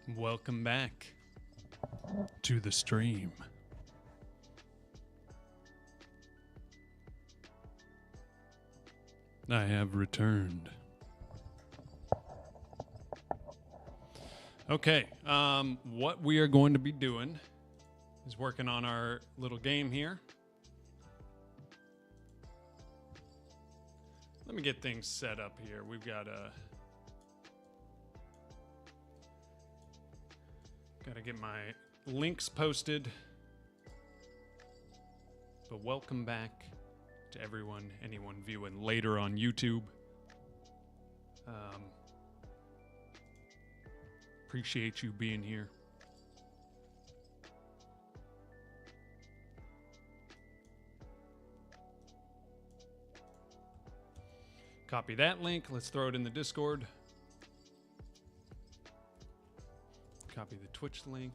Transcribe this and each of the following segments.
Welcome back to the stream. I have returned. Okay, what we are going to be doing is working on our little game here. Let me get things set up here. We've got to get my links posted. But welcome back to anyone viewing later on YouTube. Appreciate you being here. Copy that link. Let's throw it in the Discord. Copy the Twitch link.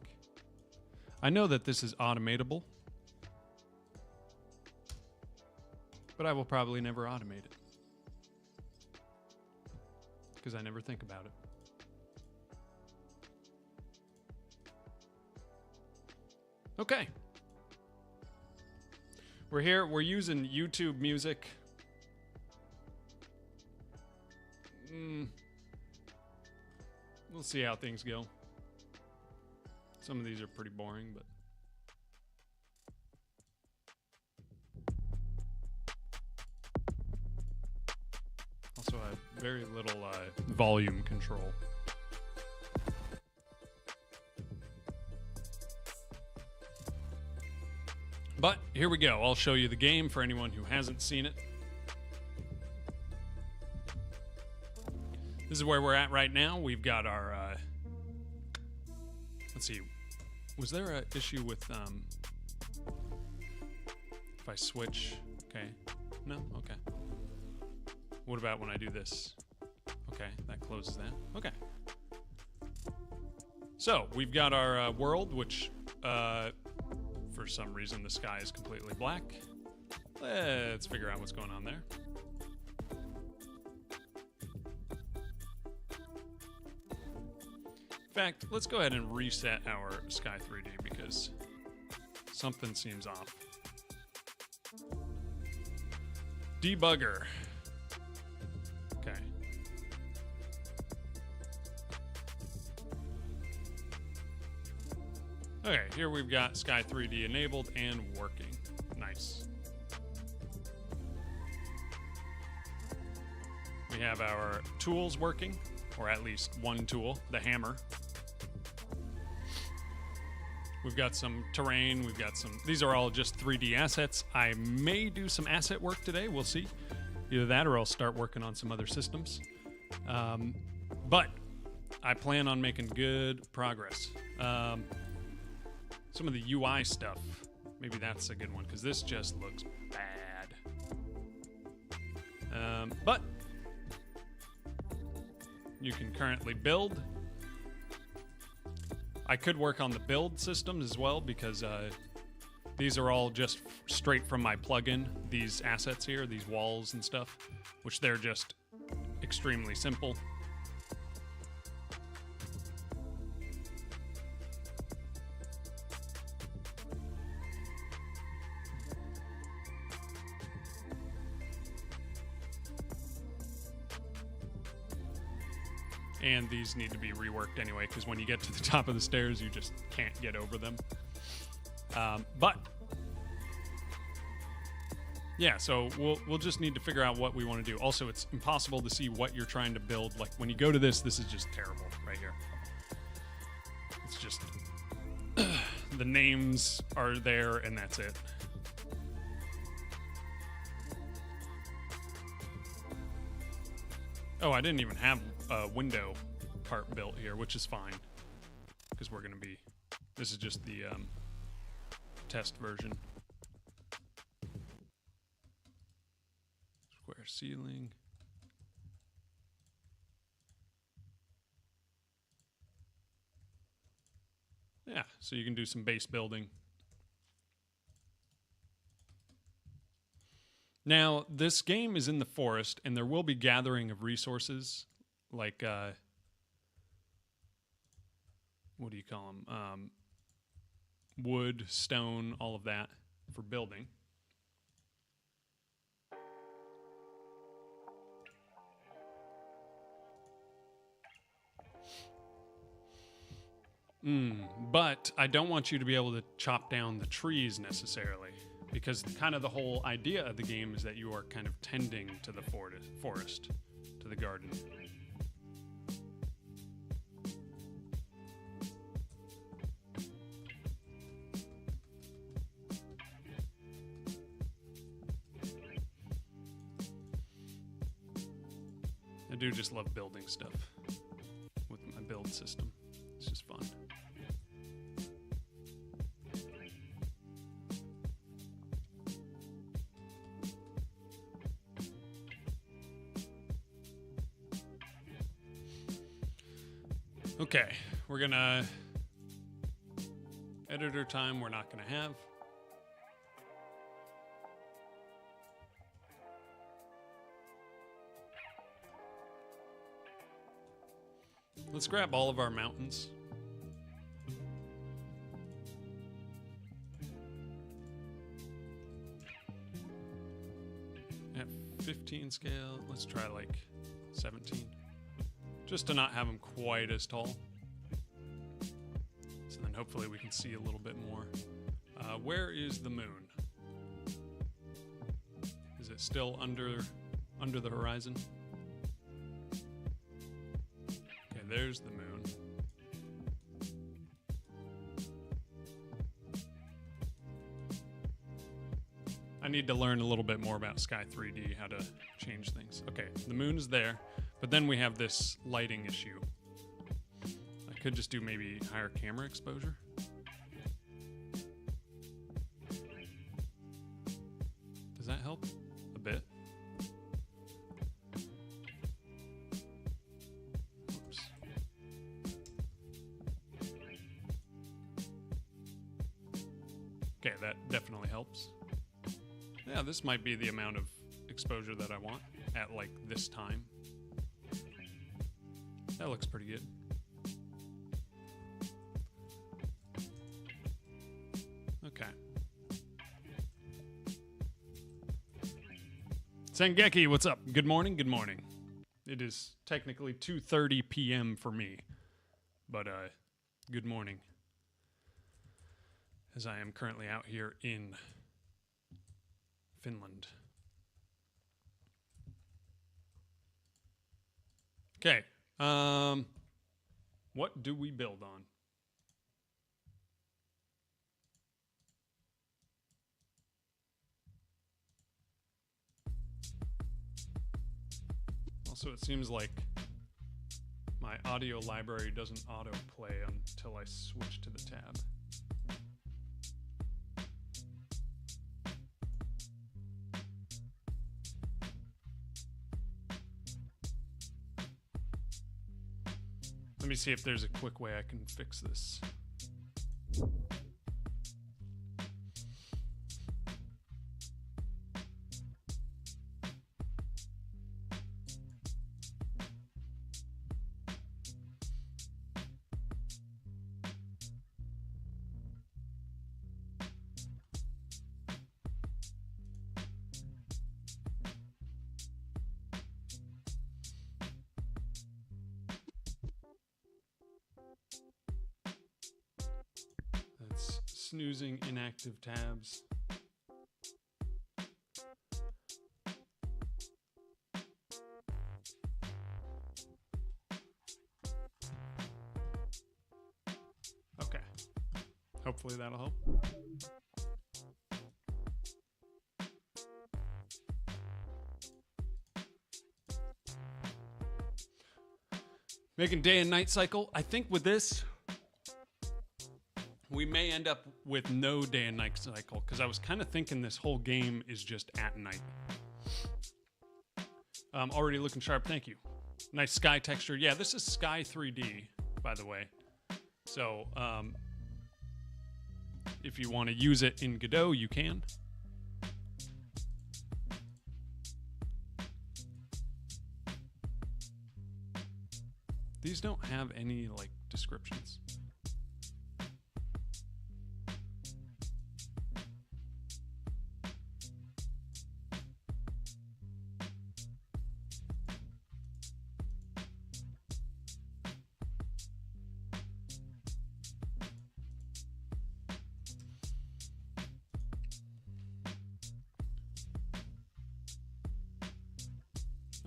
I know that this is automatable, but I will probably never automate it because I never think about it. Okay. We're here. We're using YouTube music. We'll see how things go. Some of these are pretty boring, but also have very little volume control. But here we go. I'll show you the game for anyone who hasn't seen it. This is where we're at right now. We've got our, let's see, was there an issue with, if I switch, okay, no, okay. What about when I do this? Okay, that closes that, okay. So, we've got our world, which, for some reason the sky is completely black. Let's figure out what's going on there. In fact, let's go ahead and reset our Sky 3D because something seems off. Debugger. Okay. Okay, here we've got Sky 3D enabled and working. Nice. We have our tools working, or at least one tool, the hammer. We've got some terrain, we've got some, these are all just 3D assets. I may do some asset work today, we'll see. Either that or I'll start working on some other systems. But I plan on making good progress. Some of the UI stuff, maybe that's a good one, because this just looks bad. But you can currently build. I could work on the build system as well because these are all just straight from my plugin, these assets here, these walls and stuff, which they're just extremely simple. And these need to be reworked anyway, because when you get to the top of the stairs, you just can't get over them. But yeah, so we'll just need to figure out what we want to do. Also, it's impossible to see what you're trying to build. Like when you go to this is just terrible right here. It's just the names are there and that's it. Oh, I didn't even have a window part built here, which is fine because we're going to be, this is just the test version. Square ceiling. Yeah, so you can do some base building. Now, this game is in the forest, and there will be gathering of resources, like what do you call them? Wood, stone, all of that for building. But I don't want you to be able to chop down the trees necessarily, because kind of the whole idea of the game is that you are kind of tending to the forest, to the garden. I do just love building stuff with my build system. It's just fun. Okay, we're gonna editor time we're not gonna have. Let's grab all of our mountains. At 15 scale, let's try like 17. Just to not have them quite as tall. So then hopefully we can see a little bit more. Where is the moon? Is it still under the horizon? Okay, there's the moon. I need to learn a little bit more about Sky 3D, how to change things. Okay, the moon is there. But then we have this lighting issue. I could just do maybe higher camera exposure. Does that help a bit? Oops. Okay, that definitely helps. Yeah, this might be the amount of exposure that I want at like this time. That looks pretty good. Okay. Sengeki, what's up? Good morning, good morning. It is technically 2:30 p.m. for me, but good morning. As I am currently out here in Finland. Okay. What do we build on? Also, it seems like my audio library doesn't autoplay until I switch to the tab. Let me see if there's a quick way I can fix this. Snoozing inactive tabs. Okay. Hopefully that'll help. Making day and night cycle. I think with this, we may end up with no day and night cycle, because I was kind of thinking this whole game is just at night. Already looking sharp, thank you. Nice sky texture. Yeah, this is Sky 3D, by the way. So, if you want to use it in Godot, you can. These don't have any, like, descriptions.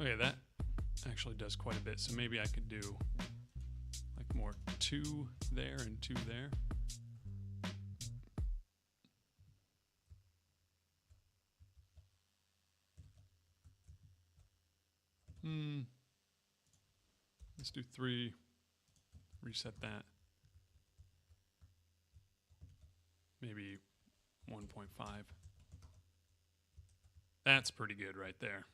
Okay, that actually does quite a bit. So maybe I could do like more 2 there and 2 there. Let's do 3. Reset that. Maybe 1.5. That's pretty good right there.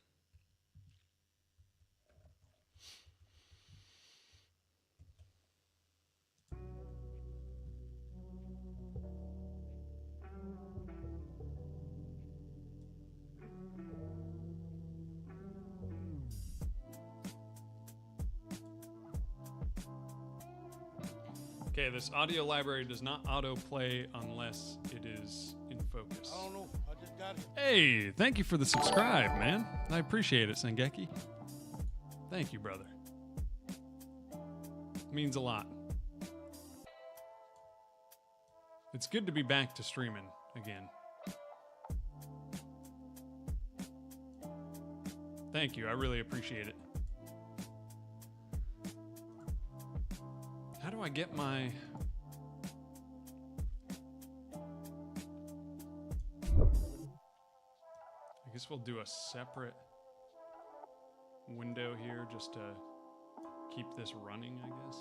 Okay, this audio library does not autoplay unless it is in focus. I don't know. I just got it. Hey, thank you for the subscribe, man. I appreciate it, Sengeki. Thank you, brother. Means a lot. It's good to be back to streaming again. Thank you. I really appreciate it. How do I get my... I guess we'll do a separate window here just to keep this running, I guess.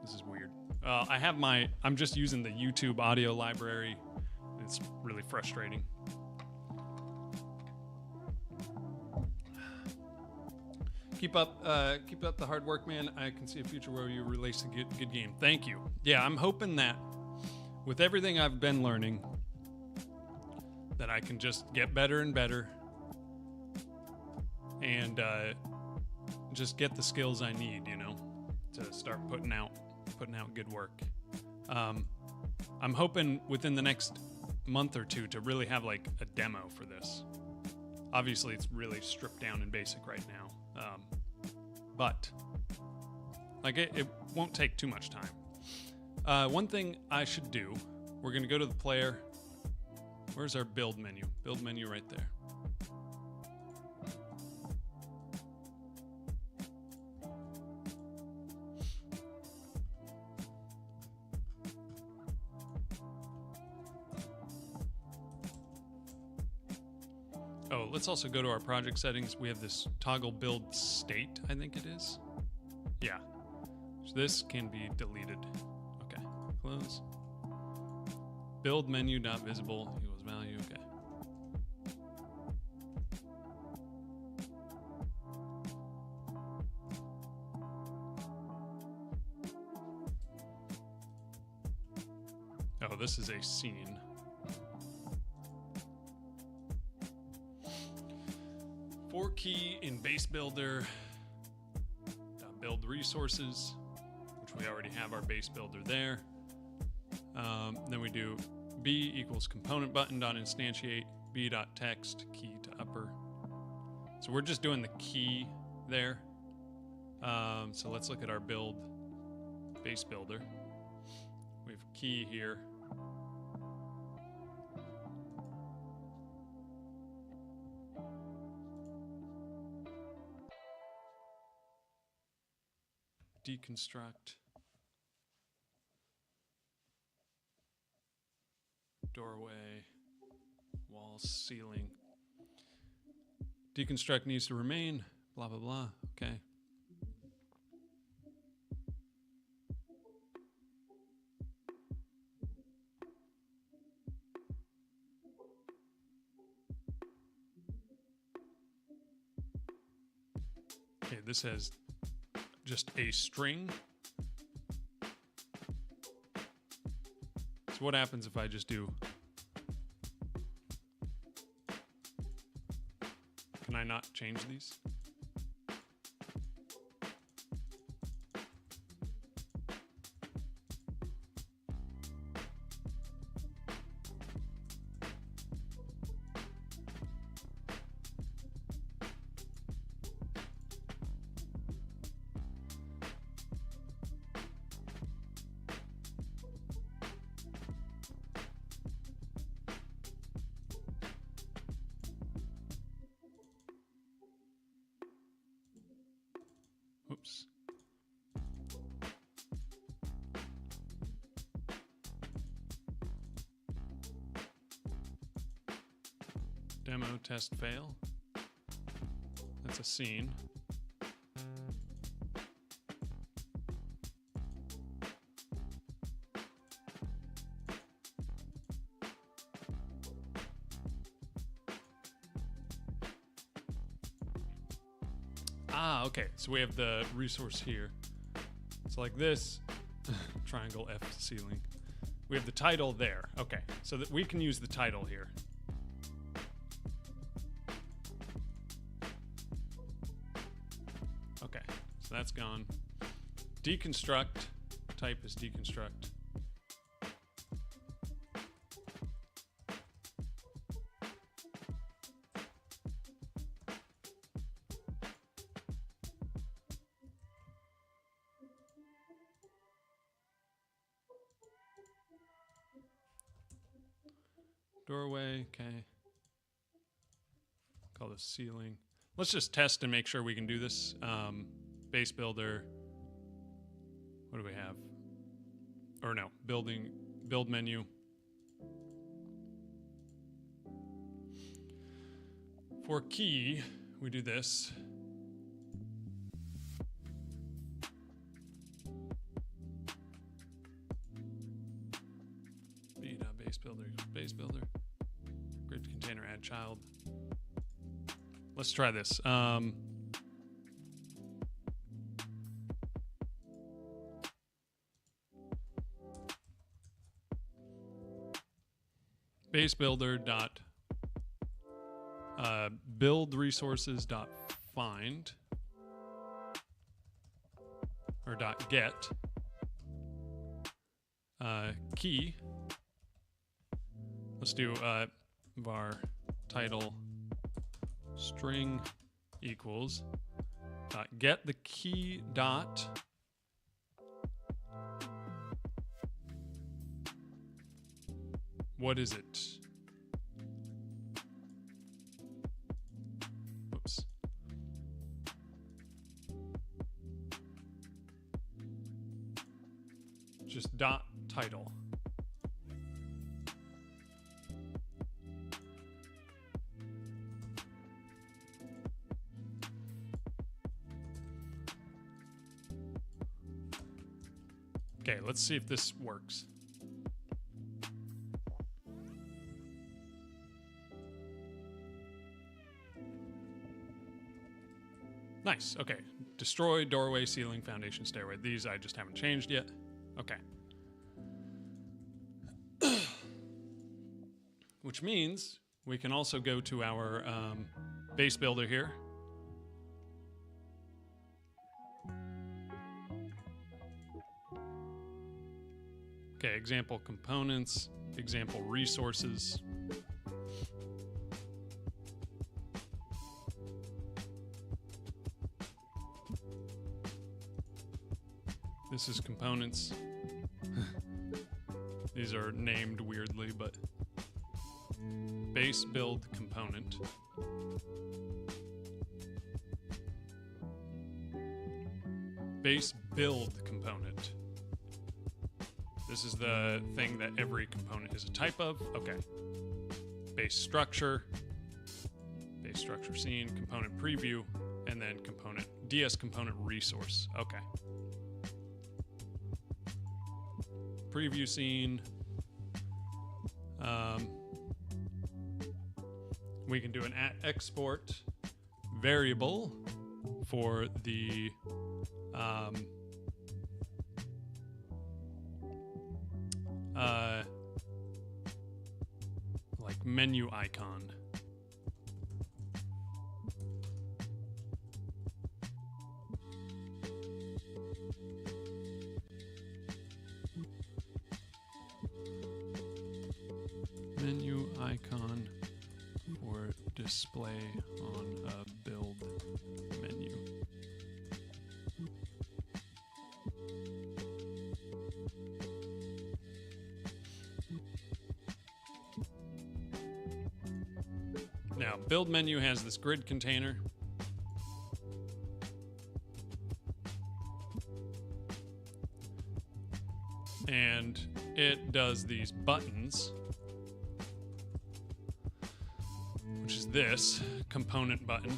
This is weird. I have my... I'm just using the YouTube audio library. It's really frustrating. Keep up the hard work, man. I can see a future where you release a good game. Thank you. Yeah, I'm hoping that with everything I've been learning, that I can just get better and better, and just get the skills I need, you know, to start putting out good work. I'm hoping within the next month or 2 to really have like a demo for this. Obviously, it's really stripped down and basic right now. But like it won't take too much time. One thing I should do, we're going to go to the player. Where's our build menu? Build menu right there. Oh, let's also go to our project settings. We have this toggle build state, I think it is. Yeah. So this can be deleted. Okay. Close. Build menu not visible equals value. Okay. Oh, this is a scene. For key in base builder, build resources, which we already have our base builder there. Then we do b equals component button dot instantiate b dot text key to upper. So we're just doing the key there. So let's look at our build base builder. We have key here. Deconstruct. Doorway. Walls, ceiling. Deconstruct needs to remain. Blah, blah, blah. Okay. Okay, this has just a string. So what happens if I just do... Can I not change these? Demo test fail. That's a scene. Ah, okay. So we have the resource here. It's like this. Triangle F ceiling. We have the title there. Okay. So that we can use the title here. Okay. So that's gone. Deconstruct. Type is deconstruct. Doorway, okay. Call this ceiling. Let's just test and make sure we can do this. Base builder. What do we have? Or no, build menu. For key, we do this. Base builder, grid container, add child. Let's try this. Base builder dot build resources dot find or dot get key. Let's do var title string equals dot get the key dot what is it? Whoops. Just dot title. Okay, let's see if this works. Nice, okay. Destroy, doorway, ceiling, foundation, stairway. These I just haven't changed yet. Okay. Which means we can also go to our base builder here. Okay, example components, example resources. This is components. These are named weirdly, but base build component. Base build component. This is the thing that every component is a type of. Okay. Base structure scene, component preview, and then component DS component resource. Okay. Preview scene. We can do an export variable for the like menu icon. Menu icon for display on a build menu. Now, build menu has this grid container. And it does these buttons, which is this component button.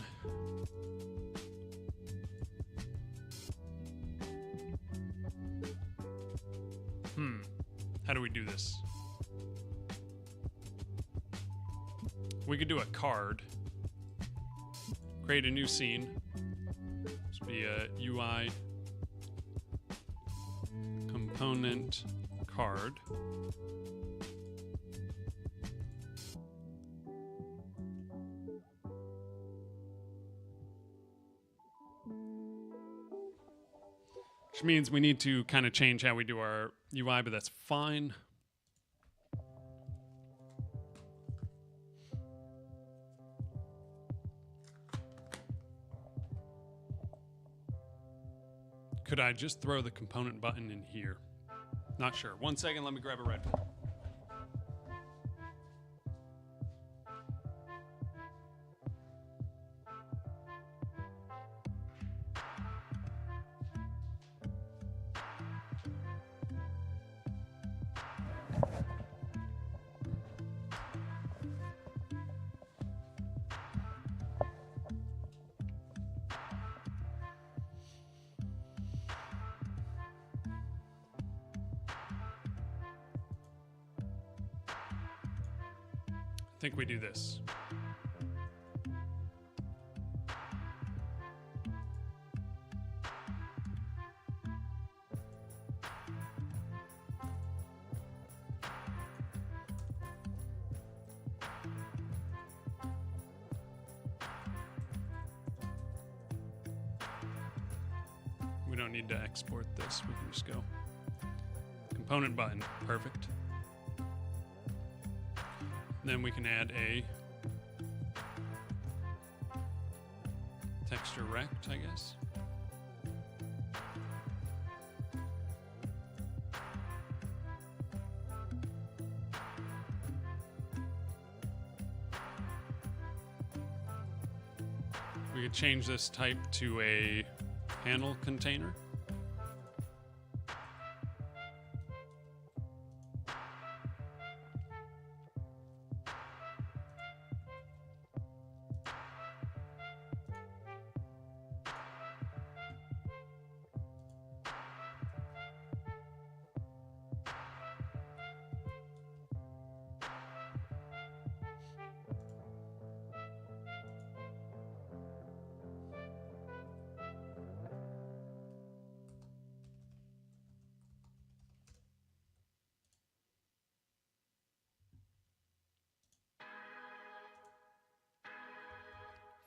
How do we do this? We could do a card. Create a new scene. This would be a UI component card. Which means we need to kind of change how we do our UI, but that's fine. Could I just throw the component button in here? Not sure. 1 second, let me grab a Red Bull. I think we do this. We don't need to export this. We can just go component button. Perfect. Then we can add a texture rect, I guess. We could change this type to a panel container.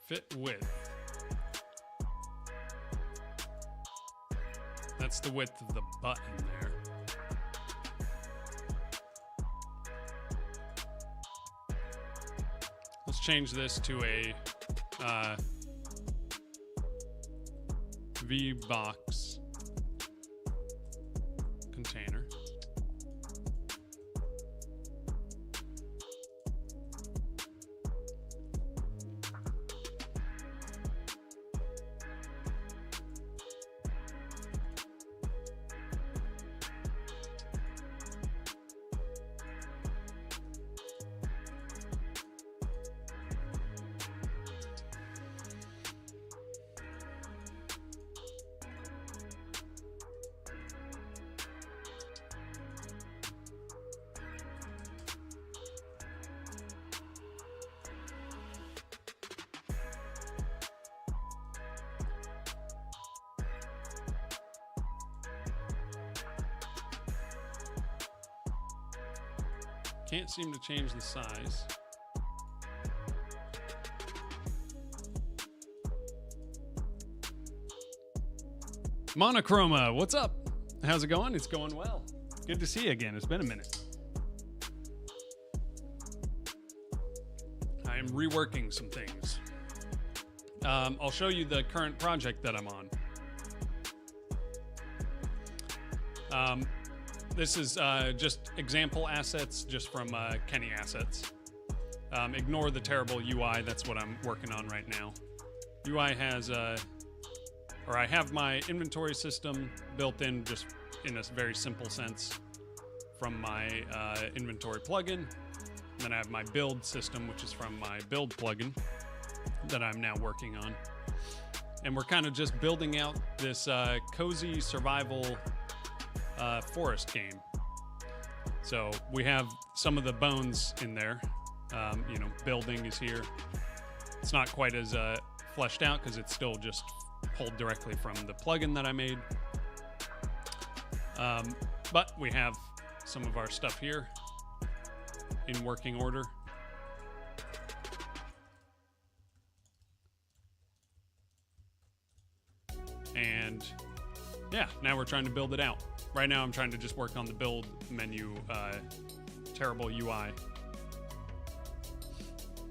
Fit width. That's the width of the button there. Let's change this to a V-box container. Can't seem to change the size. Monochroma, what's up? How's it going? It's going well. Good to see you again. It's been a minute. I am reworking some things. I'll show you the current project that I'm on. This is just example assets just from Kenny Assets. Ignore the terrible UI. That's what I'm working on right now. UI has, or I have my inventory system built in just in a very simple sense from my inventory plugin. then I have my build system, which is from my build plugin that I'm now working on. And we're kind of just building out this cozy survival forest game. So we have some of the bones in there. Building is here. It's not quite as fleshed out because it's still just pulled directly from the plugin that I made. But we have some of our stuff here in working order. And yeah, now we're trying to build it out. Right now I'm trying to just work on the build menu, terrible UI.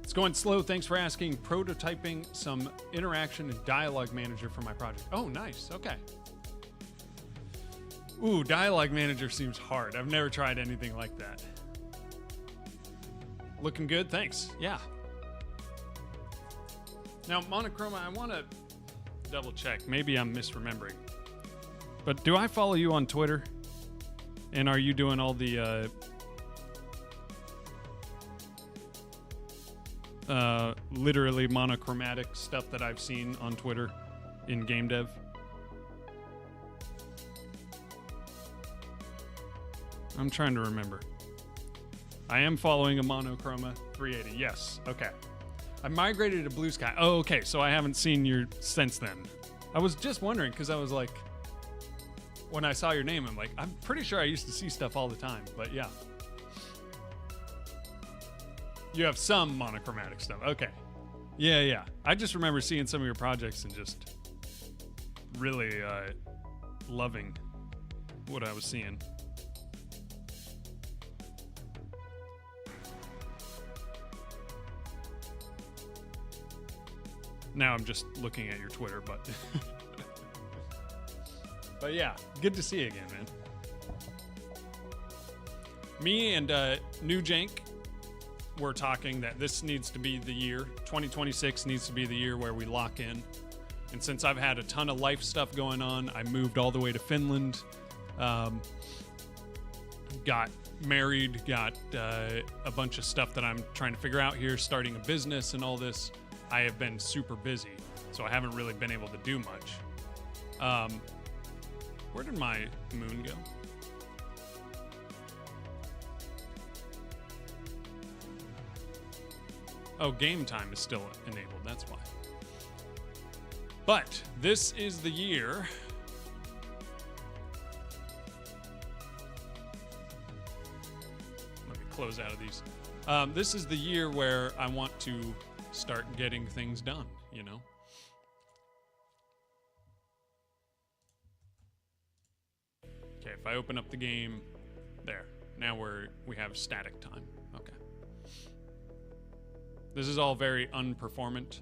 It's going slow. Thanks for asking. Prototyping some interaction and dialogue manager for my project. Oh, nice. Okay. Ooh, dialogue manager seems hard. I've never tried anything like that. Looking good. Thanks. Yeah. Now, Monochroma, I want to double check. Maybe I'm misremembering. But do I follow you on Twitter? And are you doing all the literally monochromatic stuff that I've seen on Twitter in game dev? I'm trying to remember. I am following a Monochroma 380. Yes. Okay. I migrated to Blue Sky. Oh, okay. So I haven't seen you since then. I was just wondering because I was like, when I saw your name, I'm like, I'm pretty sure I used to see stuff all the time. But yeah. You have some monochromatic stuff. Okay. Yeah. I just remember seeing some of your projects and just really loving what I was seeing. Now I'm just looking at your Twitter, but but yeah, good to see you again, man. Me and New Jank were talking that this needs to be the year. 2026 needs to be the year where we lock in. And since I've had a ton of life stuff going on, I moved all the way to Finland. Got married, got a bunch of stuff that I'm trying to figure out here, starting a business and all this. I have been super busy, so I haven't really been able to do much. Where did my moon go? Oh, game time is still enabled, that's why. But this is the year. Let me close out of these. This is the year where I want to start getting things done, you know? Okay, if I open up the game, there. Now we have static time. Okay. This is all very unperformant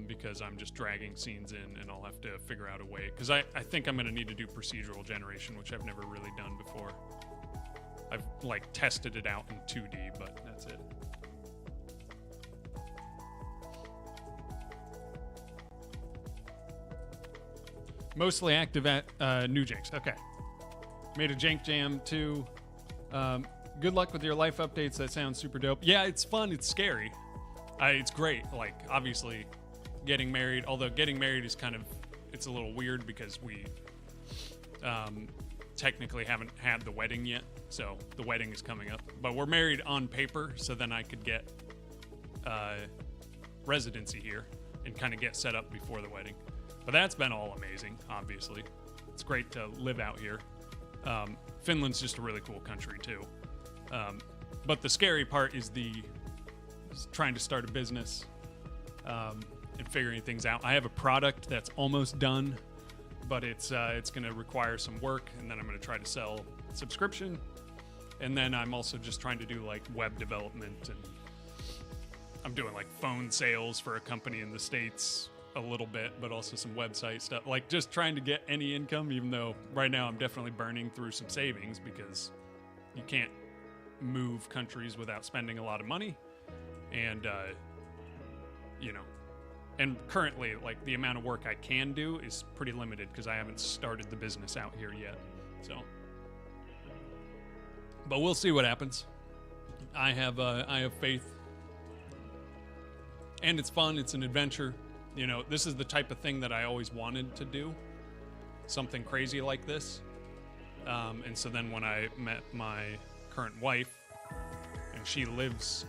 because I'm just dragging scenes in and I'll have to figure out a way. Because I think I'm going to need to do procedural generation, which I've never really done before. I've like tested it out in 2D, but that's it. Mostly active at New Janks. Okay. Made a Jank Jam too. Good luck with your life updates. That sounds super dope. Yeah, it's fun. It's scary. It's great. Like, obviously, getting married. Although getting married is kind of, it's a little weird because we technically haven't had the wedding yet. So the wedding is coming up. But we're married on paper, so then I could get residency here and kind of get set up before the wedding. But that's been all amazing, obviously. It's great to live out here. Finland's just a really cool country, too. But the scary part is trying to start a business and figuring things out. I have a product that's almost done, but it's going to require some work, and then I'm going to try to sell subscription. And then I'm also just trying to do, like, web development, and I'm doing, like, phone sales for a company in the States a little bit, but also some website stuff, like just trying to get any income, even though right now I'm definitely burning through some savings because you can't move countries without spending a lot of money. And and currently, like, the amount of work I can do is pretty limited because I haven't started the business out here yet. So, but we'll see what happens. I have faith, and it's fun. It's an adventure. You know, this is the type of thing that I always wanted to do, something crazy like this. And so then when I met my current wife, and she lives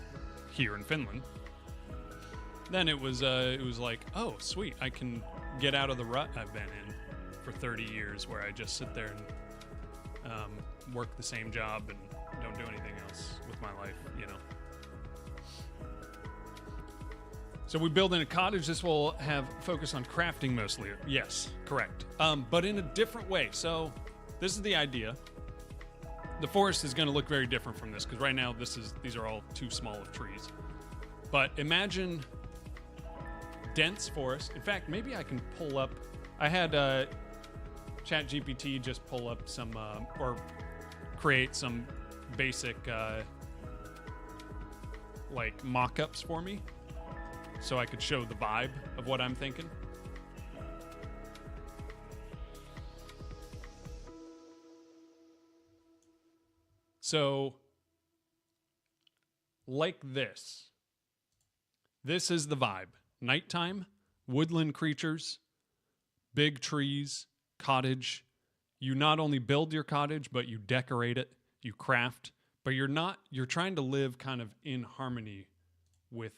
here in Finland, then it was like, oh, sweet, I can get out of the rut I've been in for 30 years, where I just sit there and work the same job and don't do anything else with my life, you know. So we build in a cottage. This will have focus on crafting mostly. Yes, correct. But in a different way. So this is the idea. The forest is going to look very different from this, because right now these are all too small of trees. But imagine dense forest. In fact, maybe I can pull up. I had ChatGPT just pull up some or create some basic like mock-ups for me, so I could show the vibe of what I'm thinking. So, like this. This is the vibe. Nighttime, woodland creatures, big trees, cottage. You not only build your cottage, but you decorate it, you craft, but you're trying to live kind of in harmony with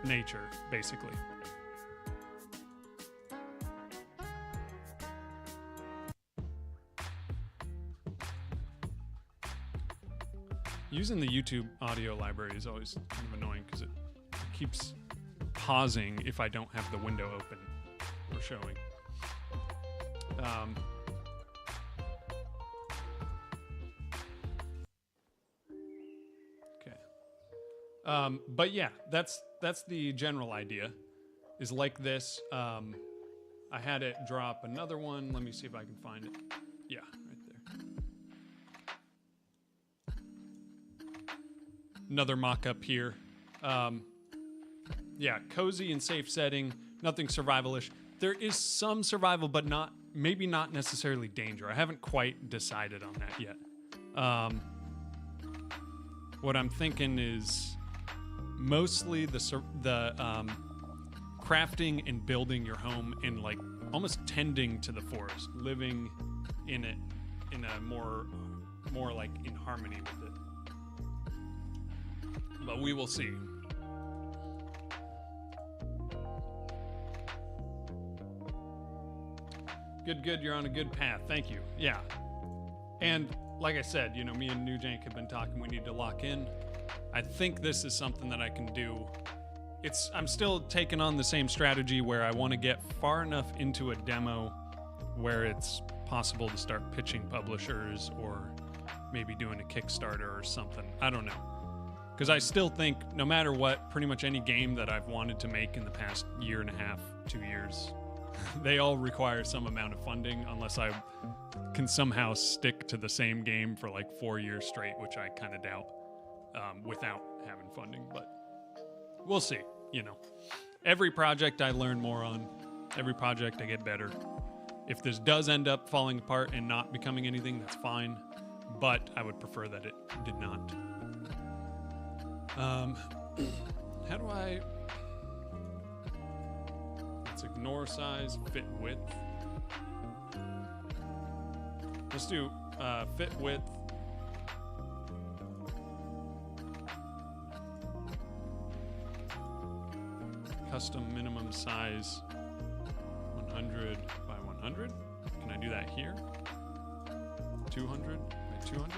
nature, basically. Using the YouTube audio library is always kind of annoying, because it keeps pausing if I don't have the window open or showing. Okay. But yeah, that's the general idea, is like this. I had it drop another one. Let me see if I can find it. Yeah, right there. Another mock-up here. Yeah, cozy and safe setting. Nothing survivalish. There is some survival, but maybe not necessarily danger. I haven't quite decided on that yet. What I'm thinking is mostly the crafting and building your home, and like almost tending to the forest, living in it in a more like in harmony with it. But we will see. Good, you're on a good path. Thank you. Yeah. And like I said, you know, me and New Jank have been talking, we need to lock in. I think this is something that I can do. I'm still taking on the same strategy, where I want to get far enough into a demo where it's possible to start pitching publishers, or maybe doing a Kickstarter or something. I don't know. Because I still think, no matter what, pretty much any game that I've wanted to make in the past year and a half, 2 years, they all require some amount of funding, unless I can somehow stick to the same game for like 4 years straight, which I kind of doubt, without having funding. But we'll see, you know. Every project I learn more on, every project I get better. If this does end up falling apart and not becoming anything, that's fine. But I would prefer that it did not. How do I... Let's ignore size, fit width. Let's do fit width. Custom minimum size 100 by 100. Can I do that here? 200 by 200?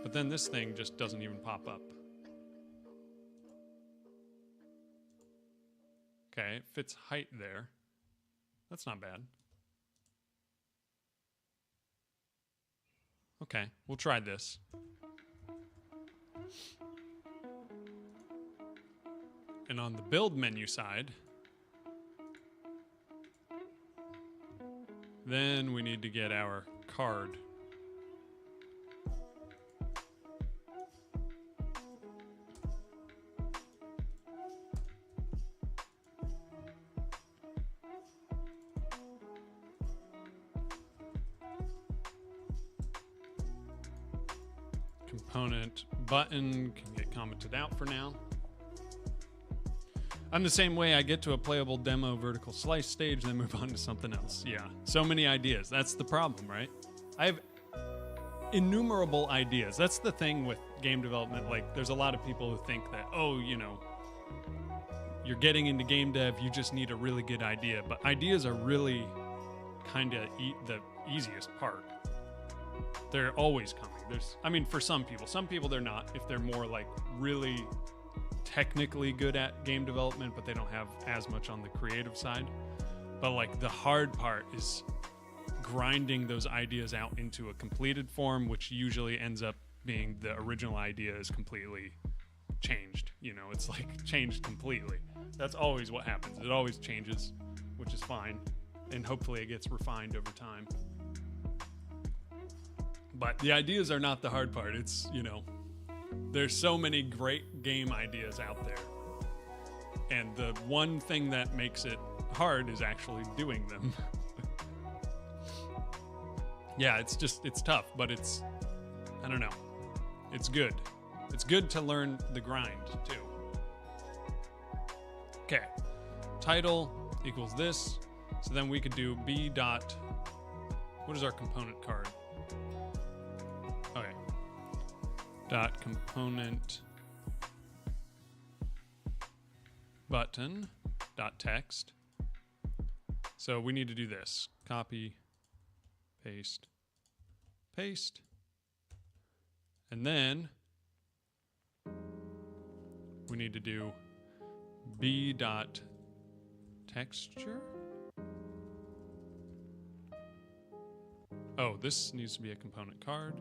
But then this thing just doesn't even pop up. Okay, it fits height there. That's not bad. Okay, we'll try this. And on the build menu side, then we need to get our card. component button can get commented out for now. I'm the same way. I get to a playable demo vertical slice stage, then move on to something else. Yeah, so many ideas. That's the problem, right? I have innumerable ideas. That's the thing with game development. Like, there's a lot of people who think that, oh, you know, you're getting into game dev, you just need a really good idea. But ideas are really kind of the easiest part. They're always coming. I mean, for some people they're not, if they're more like really technically good at game development, but they don't have as much on the creative side. But like the hard part is grinding those ideas out into a completed form, which usually ends up being the original idea is completely changed. You know, it's like changed completely. That's always what happens. It always changes, which is fine. And hopefully it gets refined over time. But the ideas are not the hard part. It's, you know, there's so many great game ideas out there. And the one thing that makes it hard is actually doing them. Yeah, it's tough, but I don't know. It's good. It's good to learn the grind, too. Okay. Title equals this. So then we could do b dot, what is our component card? Okay. Dot component button dot text. So we need to do this. Copy, paste, paste. And then we need to do b dot texture. Oh, this needs to be a component card.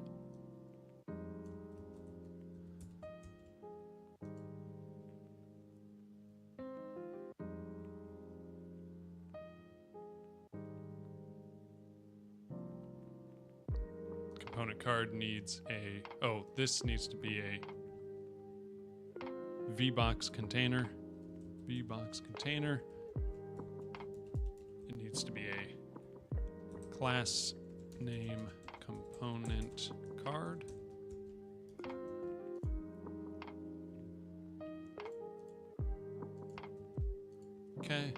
Component card needs this needs to be a VBox container. VBox container. It needs to be a class name component card. Okay.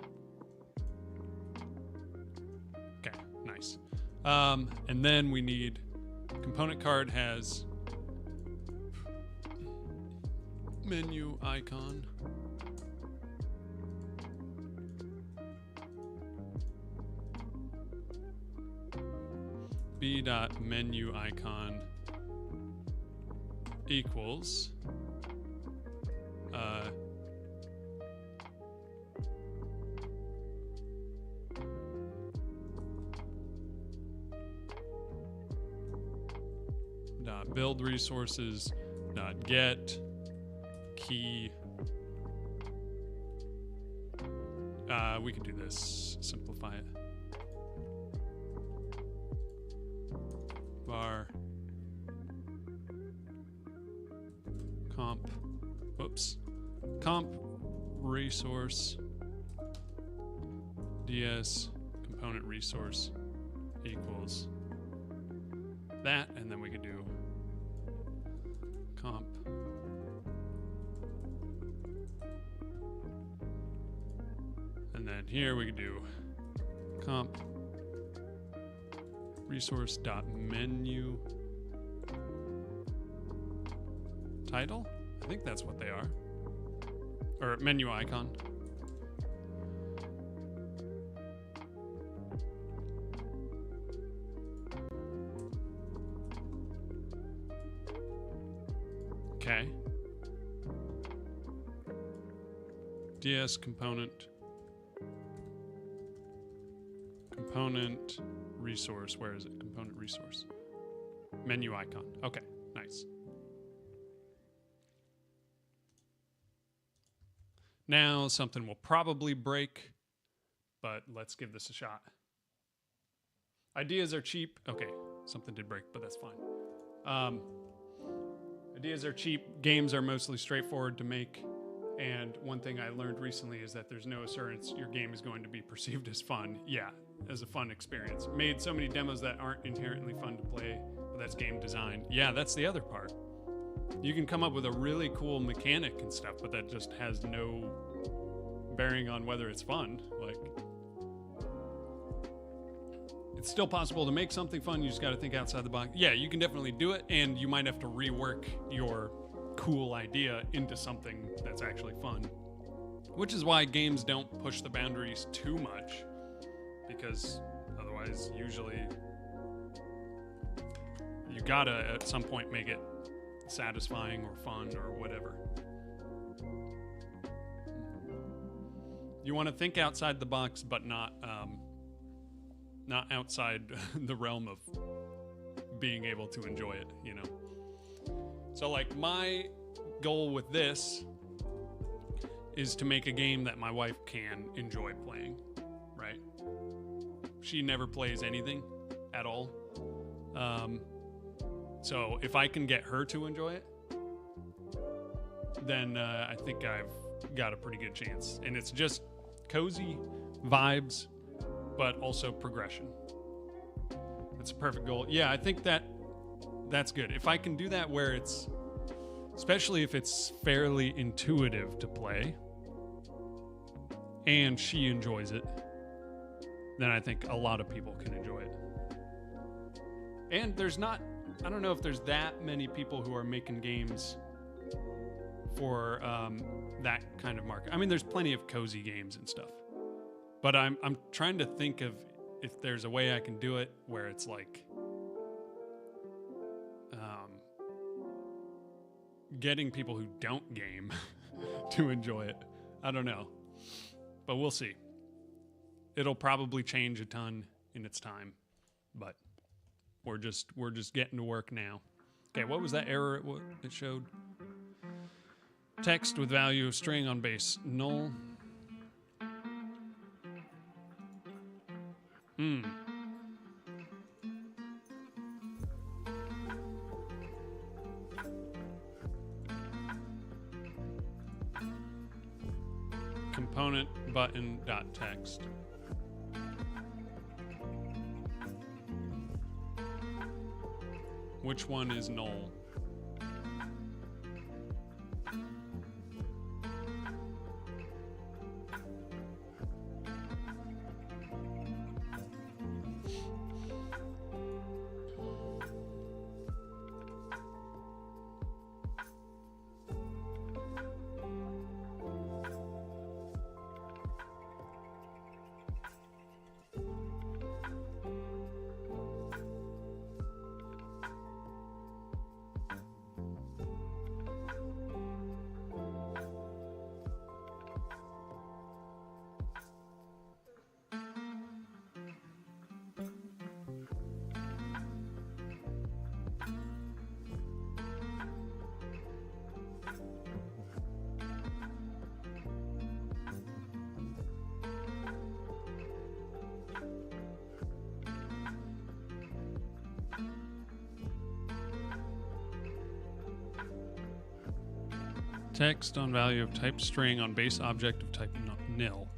Okay, nice. And then we need component card has menu icon. B dot menu icon equals dot build resources dot get key. We can do this. Simplify it. Var comp resource ds component resource equals that, and then we could do comp and then here we could do comp resource dot menu title. I think that's what they are, or menu icon. Okay. DS component resource. Where is it? Component resource. Menu icon. Okay, nice. Now something will probably break, but let's give this a shot. Ideas are cheap. Okay, something did break, but that's fine. Ideas are cheap. Games are mostly straightforward to make. And one thing I learned recently is that there's no assurance your game is going to be perceived as fun. Yeah, as a fun experience. Made so many demos that aren't inherently fun to play, but that's game design. Yeah, that's the other part. You can come up with a really cool mechanic and stuff, but that just has no bearing on whether it's fun. Like, it's still possible to make something fun. You just got to think outside the box. Yeah, you can definitely do it, and you might have to rework your cool idea into something that's actually fun. Which is why games don't push the boundaries too much, because otherwise, usually, you gotta at some point make it satisfying or fun or whatever. You want to think outside the box, but not outside the realm of being able to enjoy it, you know? So, like, my goal with this is to make a game that my wife can enjoy playing, right? She never plays anything at all. So if I can get her to enjoy it, then I think I've got a pretty good chance. And it's just cozy vibes, but also progression. That's a perfect goal. Yeah, I think that's good. If I can do that where it's, especially if it's fairly intuitive to play, and she enjoys it, then I think a lot of people can enjoy it. And I don't know if there's that many people who are making games for that kind of market. I mean, there's plenty of cozy games and stuff. But I'm trying to think of if there's a way I can do it where it's like getting people who don't game to enjoy it. I don't know. But we'll see. It'll probably change a ton in its time, but we're just getting to work now. Okay, what was that error it showed? Text with value of string on base null. Component button dot text. Which one is null? Text on value of type string on base object of type nil.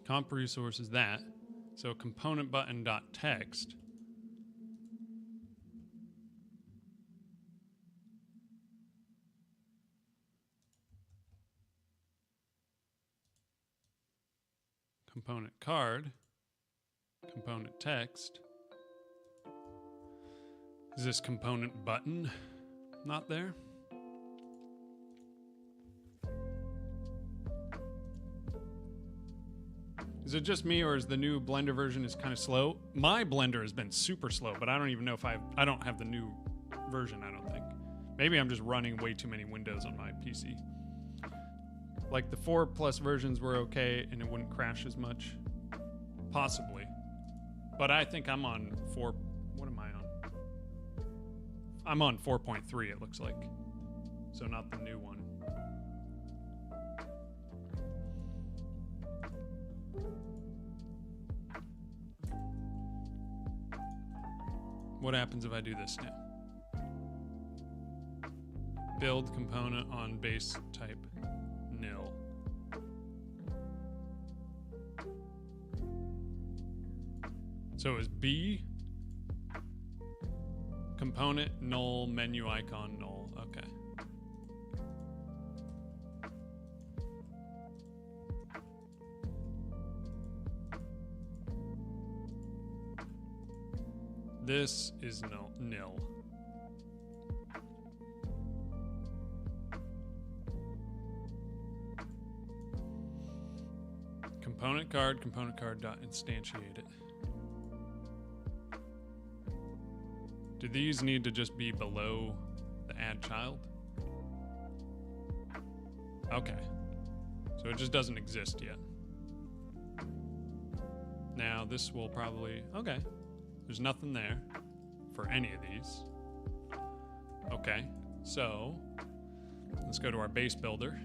Comp resource is that. So component button dot text. Component card, component text. Is this component button not there? Is it just me, or is the new Blender version is kind of slow? My Blender has been super slow, but I don't even know if I don't have the new version, I don't think. Maybe I'm just running way too many windows on my PC. Like the 4+ versions were okay and it wouldn't crash as much. Possibly. But I think I'm on 4, what am I on? I'm on 4.3 it looks like. So not the new one. What happens if I do this now? Build component on base type nil. So it was B, component null, menu icon null. Okay. This is nil. Component card dot instantiate it. Do these need to just be below the add child? Okay. So it just doesn't exist yet. Now this will probably, okay. There's nothing there for any of these. Okay, so let's go to our base builder.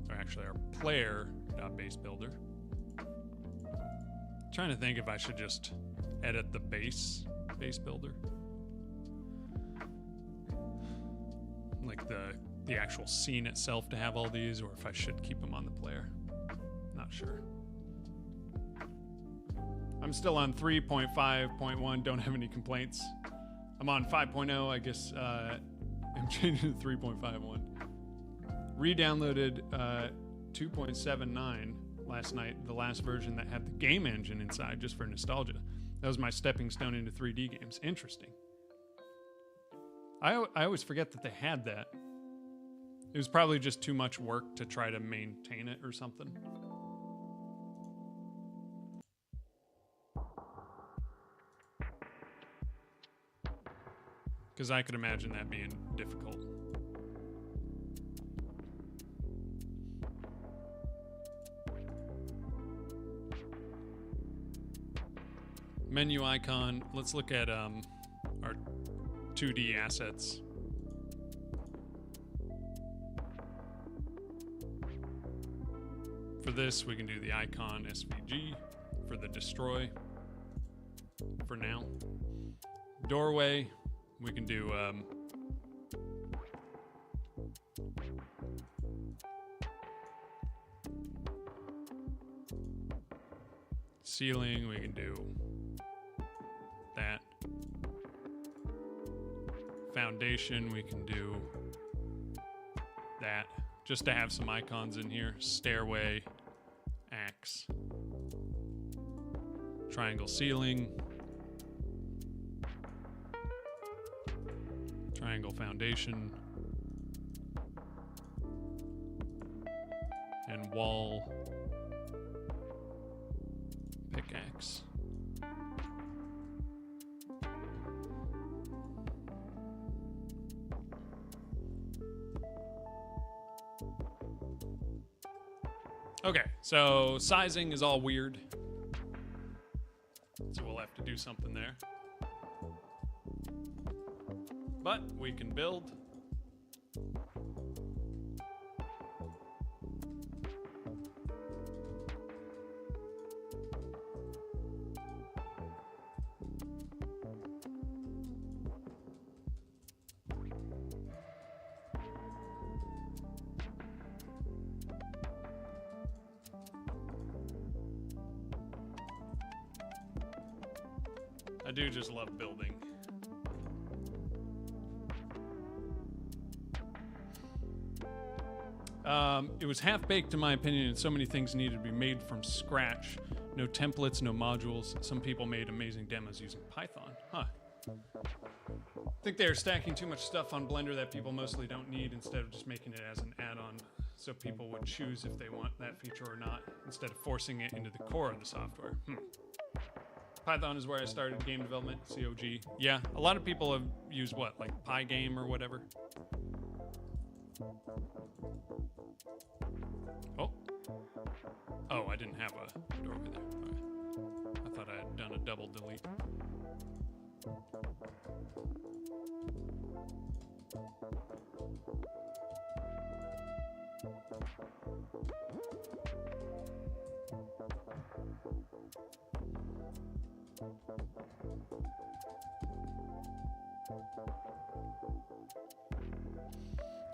Or actually our player.base builder. Trying to think if I should just edit the base builder. Like the actual scene itself to have all these, or if I should keep them on the player. Not sure. I'm still on 3.5.1, don't have any complaints. I'm on 5.0, I guess I'm changing to 3.51. Re-downloaded 2.79 last night, the last version that had the game engine inside, just for nostalgia. That was my stepping stone into 3D games. Interesting. I always forget that they had that. It was probably just too much work to try to maintain it or something. Because I could imagine that being difficult. Menu icon. Let's look at our 2D assets. For this, we can do the icon SVG for the destroy for now. Doorway, we can do ceiling, we can do that. Foundation, we can do that. Just to have some icons in here. Stairway, axe, triangle ceiling, triangle foundation, and wall, pickaxe. Okay, so sizing is all weird. So we'll have to do something there. But we can build. I do just love building. It was half-baked in my opinion, and so many things needed to be made from scratch. No templates, no modules. Some people made amazing demos using Python. Huh. I think they're stacking too much stuff on Blender that people mostly don't need instead of just making it as an add-on so people would choose if they want that feature or not instead of forcing it into the core of the software. Python is where I started game development, COG. Yeah, a lot of people have used what, like Pygame or whatever? Oh. Oh, I didn't have a door over there. Okay. I thought I had done a double delete.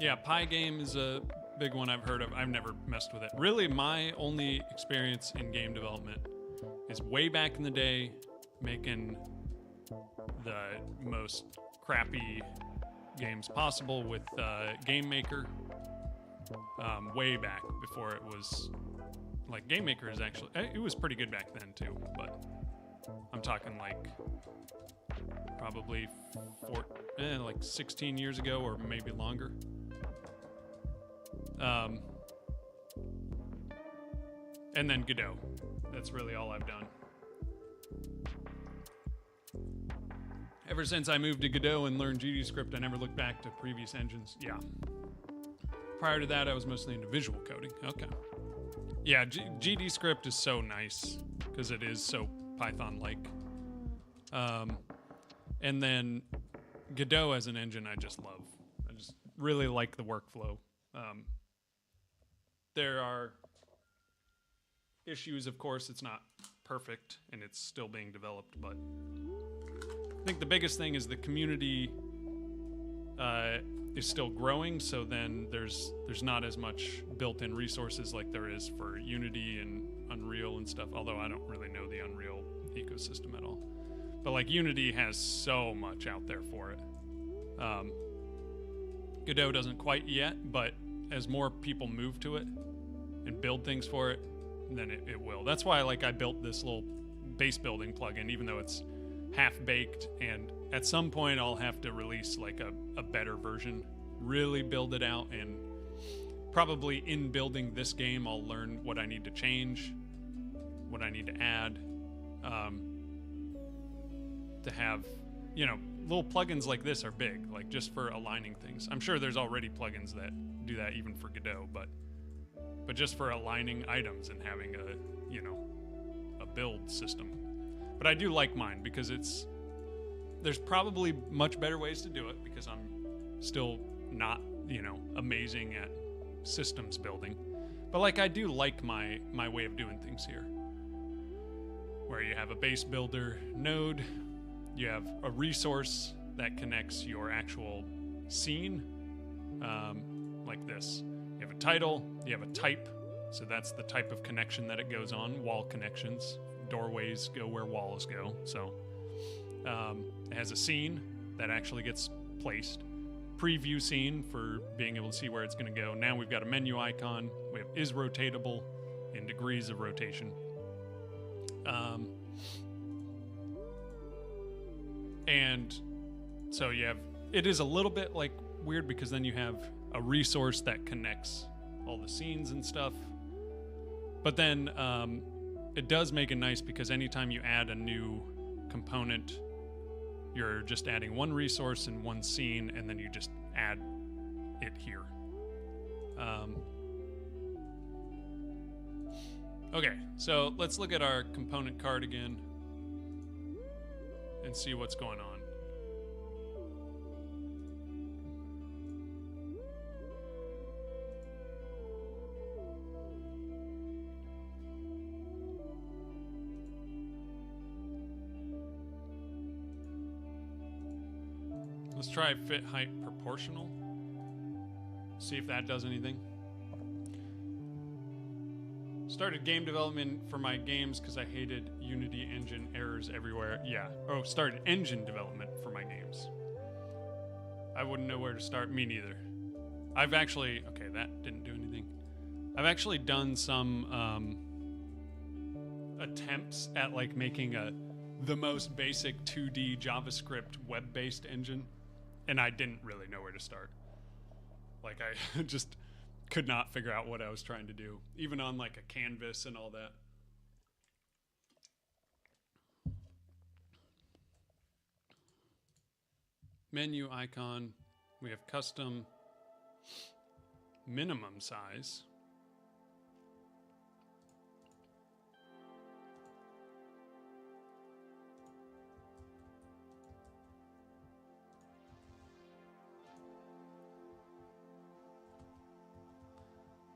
Yeah, Pygame is a big one I've heard of. I've never messed with it. Really, my only experience in game development is way back in the day making the most crappy games possible with Game Maker. Way back before it was like Game Maker is actually it was pretty good back then too, but I'm talking like probably like 16 years ago or maybe longer. And then Godot. That's really all I've done. Ever since I moved to Godot and learned GDScript, I never looked back to previous engines. Yeah. Prior to that, I was mostly into visual coding. Okay. Yeah, GDScript is so nice because it is so Python-like. And then Godot as an engine, I just love. I just really like the workflow. There are issues, of course. It's not perfect, and it's still being developed, but I think the biggest thing is the community is still growing, so then there's not as much built-in resources like there is for Unity and Unreal and stuff, although I don't really know the Unreal ecosystem at all. But like Unity has so much out there for it. Godot doesn't quite yet, but as more people move to it and build things for it, then it will. That's why I built this little base building plugin, even though it's half-baked, and at some point I'll have to release like a better version, really build it out, and probably in building this game I'll learn what I need to change, what I need to add, to have, little plugins like this are big, like just for aligning things. I'm sure there's already plugins that do that even for Godot, but just for aligning items and having a build system. But I do like mine because there's probably much better ways to do it because I'm still not, amazing at systems building. But I do like my way of doing things here, where you have a base builder node, you have a resource that connects your actual scene, like this. You have a title, you have a type, so that's the type of connection that it goes on, wall connections. Doorways go where walls go, so it has a scene that actually gets placed. Preview scene for being able to see where it's going to go. Now we've got a menu icon. We have is rotatable in degrees of rotation. And so it is a little bit weird because then you have a resource that connects all the scenes and stuff. But then it does make it nice because anytime you add a new component, you're just adding one resource and one scene, and then you just add it here. Okay, so let's look at our component card again and see what's going on. Let's try fit height proportional. See if that does anything. Started game development for my games because I hated Unity engine errors everywhere. Yeah. Oh, started engine development for my games. I wouldn't know where to start. Me neither. I've actually... Okay, that didn't do anything. I've actually done some attempts at making the most basic 2D JavaScript web-based engine. And I didn't really know where to start. I just could not figure out what I was trying to do, even on a canvas and all that. Menu icon. We have custom minimum size.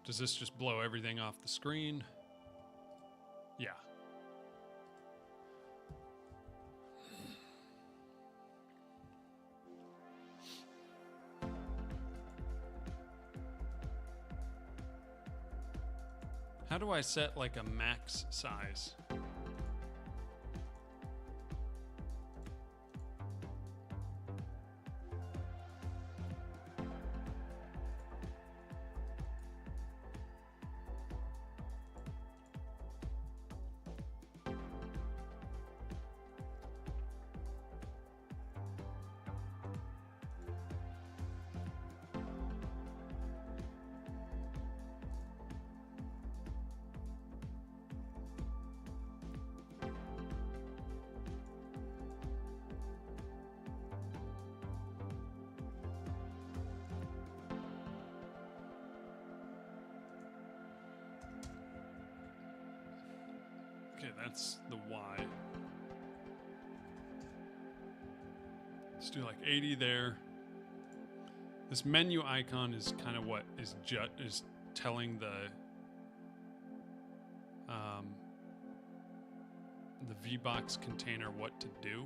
Does this just blow everything off the screen? Yeah. How do I set like a max size? Okay, that's the Y. Let's do like 80 there. This menu icon is kind of what is telling the VBox container what to do.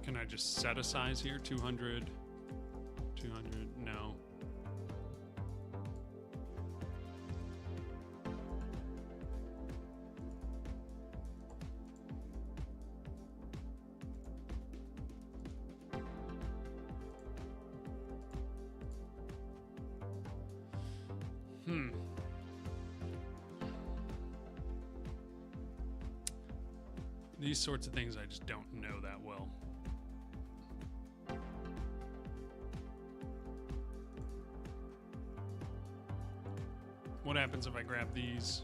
Can I just set a size here? 200, 200, no. These sorts of things I just don't know that well. What happens if I grab these?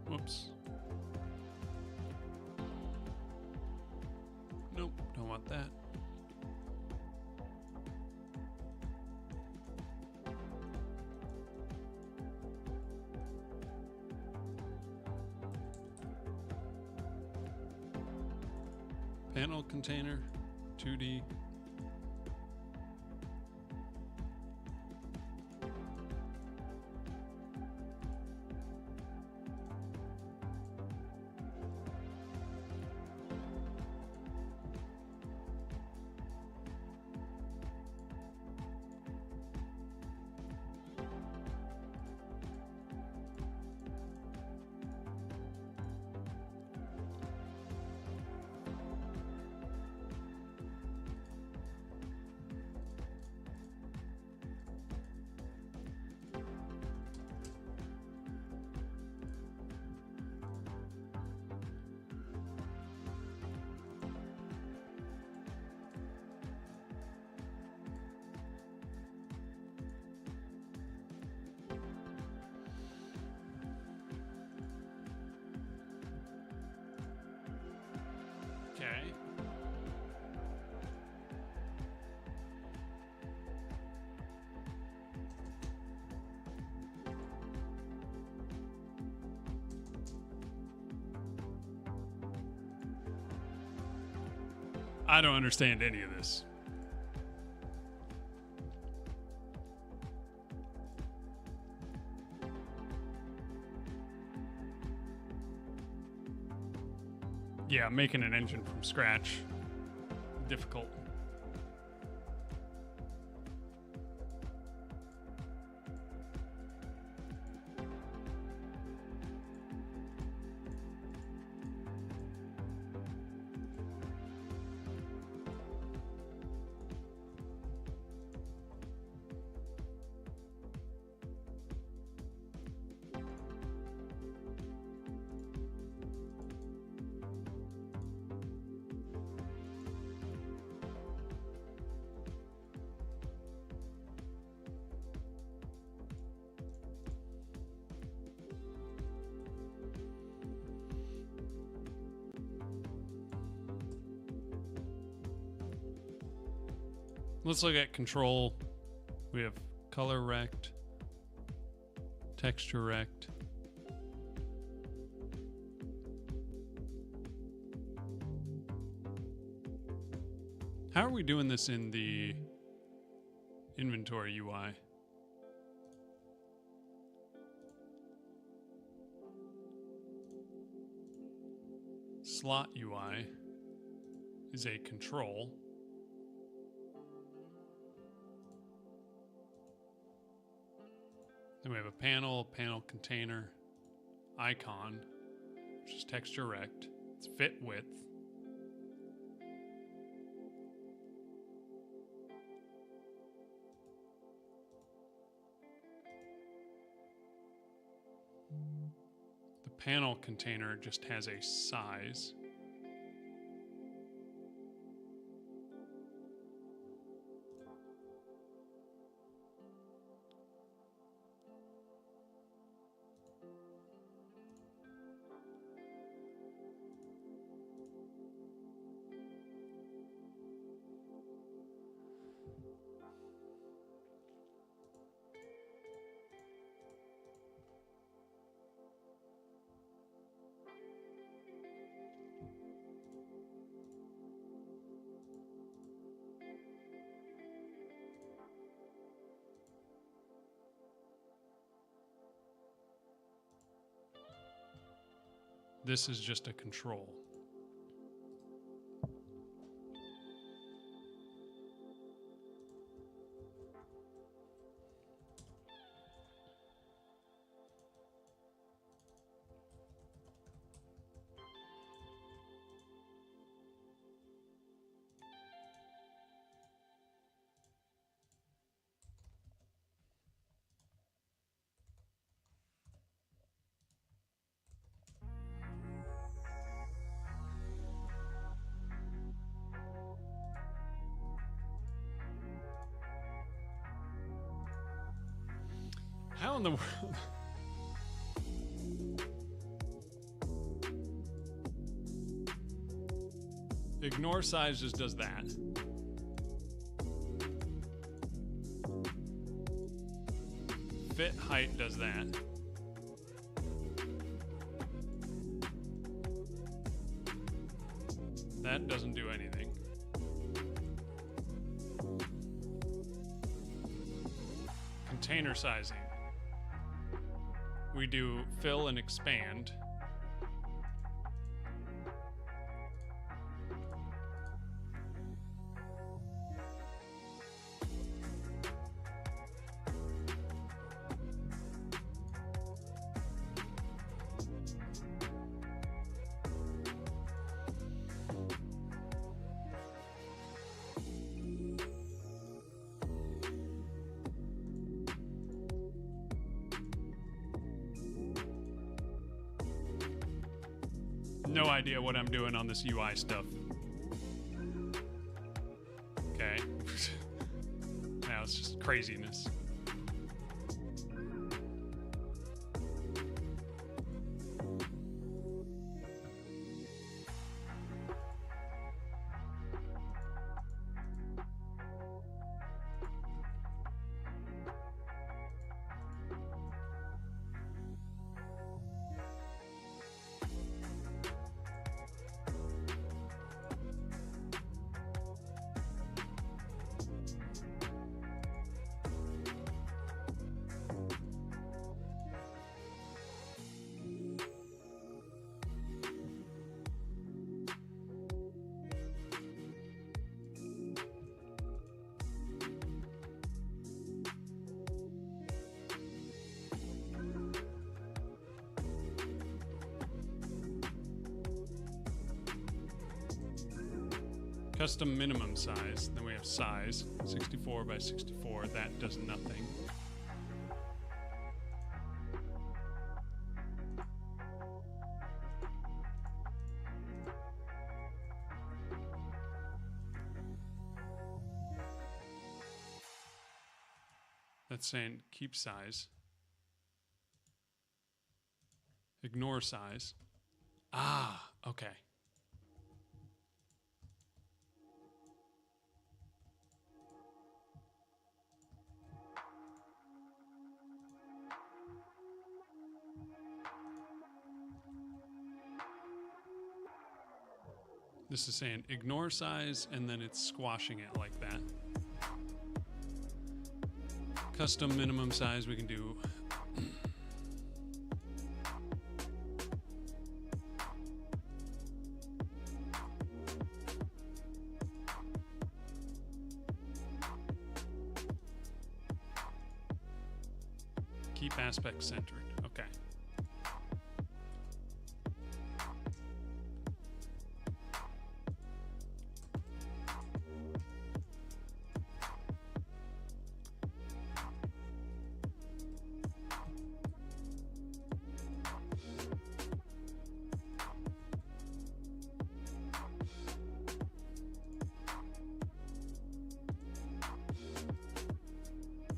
Whoops. Nope, don't want that. Panel container, 2D. Okay. I don't understand any of this. Yeah, making an engine from scratch, difficult. Let's look at control. We have color rect, texture rect. How are we doing this in the inventory UI? Slot UI is a control. Then we have a panel container, icon, which is texture rect. It's fit width. The panel container just has a size. This is just a control. How in the world? Ignore size just does that. Fit height does that. That doesn't do anything. Container sizing. We do fill and expand. No idea what I'm doing on this UI stuff. Okay. Now it's just craziness. Custom minimum size. Then we have size, 64 by 64. That does nothing. That's saying keep size. Ignore size. Ah, okay. This is saying ignore size, and then it's squashing it like that. Custom minimum size we can do. Keep aspect centered. Okay.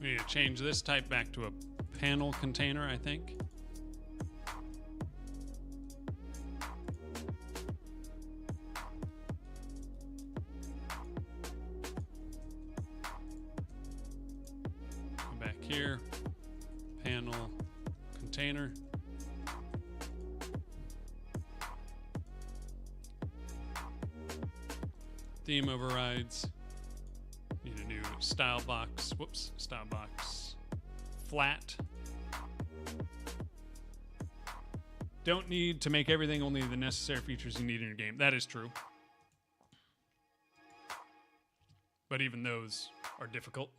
We need to change this type back to a panel container, I think. Go back here, panel container. Theme overrides. Need a new style box. Whoops, style box. Flat. Don't need to make everything, only the necessary features you need in your game. That is true. But even those are difficult.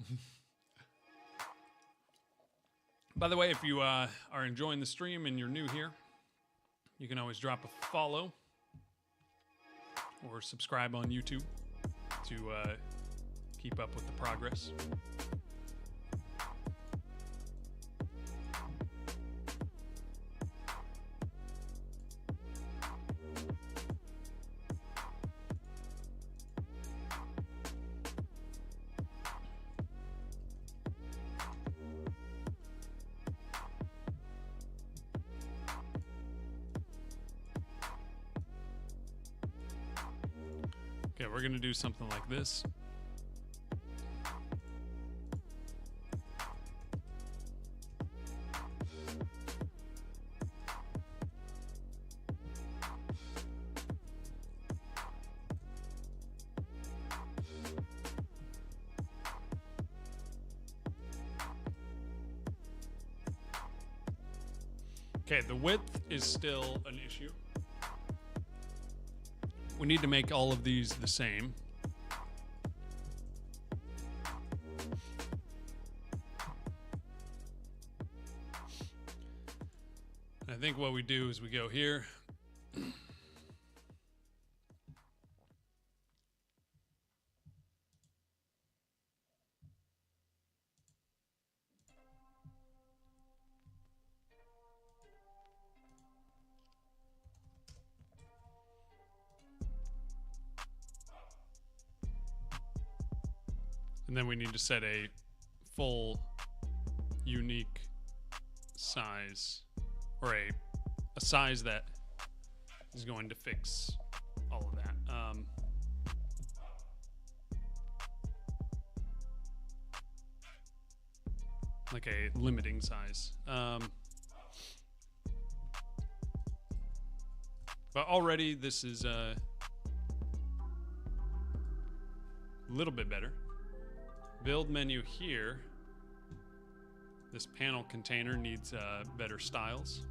By the way, if you are enjoying the stream and you're new here, you can always drop a follow or subscribe on YouTube to keep up with the progress. Okay, we're gonna do something like this. Okay, the width is still an issue. We need to make all of these the same. I think what we do is we go here. And then we need to set a full unique size, or a size that is going to fix all of that. Like a limiting size. But already this is a little bit better. Build menu here. This panel container needs better styles.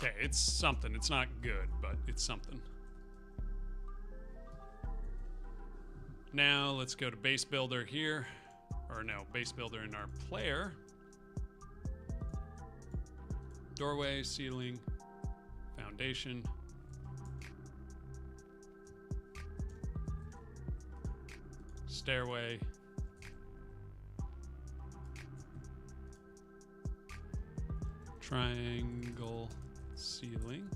Okay, it's something. It's not good, but it's something. Now let's go to base builder here. Or no, base builder in our player. Doorway, ceiling, foundation. Stairway. Triangle, ceiling.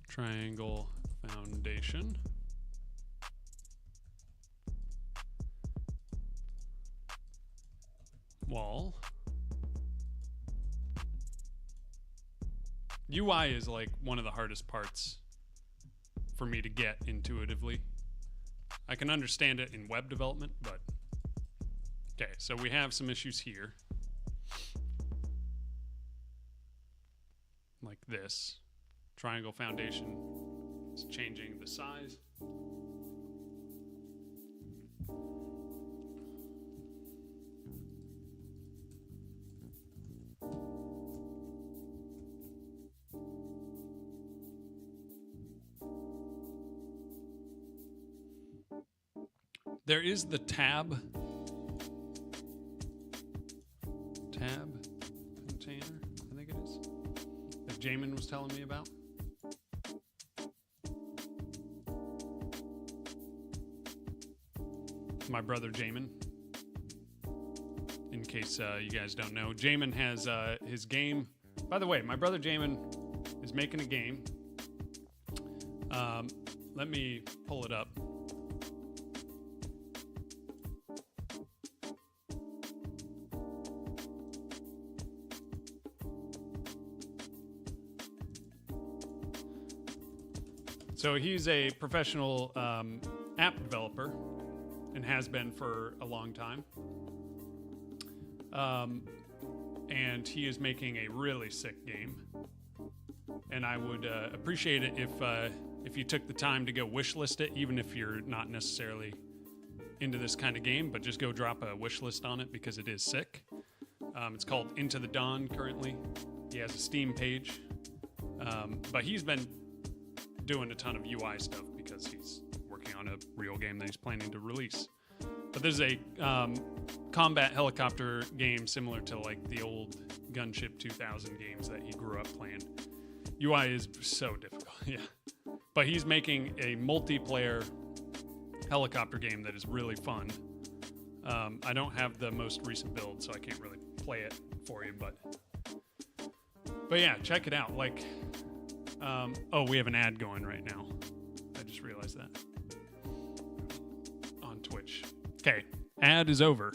Triangle, foundation. Wall. UI is like one of the hardest parts for me to get intuitively. I can understand it in web development, but okay, so we have some issues here. Like this. Triangle foundation is changing the size. There is the tab container, I think it is, that Jamin was telling me about. My brother Jamin, in case you guys don't know. Jamin has his game. By the way, my brother Jamin is making a game. Let me pull it up. So he's a professional app developer and has been for a long time. And he is making a really sick game. And I would appreciate it if you took the time to go wishlist it, even if you're not necessarily into this kind of game, but just go drop a wish list on it because it is sick. It's called Into the Dawn currently. He has a Steam page. But he's been doing a ton of UI stuff because he's working on a real game that he's planning to release. But there's a combat helicopter game similar to like the old Gunship 2000 games that he grew up playing. UI is so difficult, yeah. But he's making a multiplayer helicopter game that is really fun. I don't have the most recent build, so I can't really play it for you, but yeah, check it out. Like, oh, we have an ad going right now. I just realized that. On Twitch. Okay, ad is over.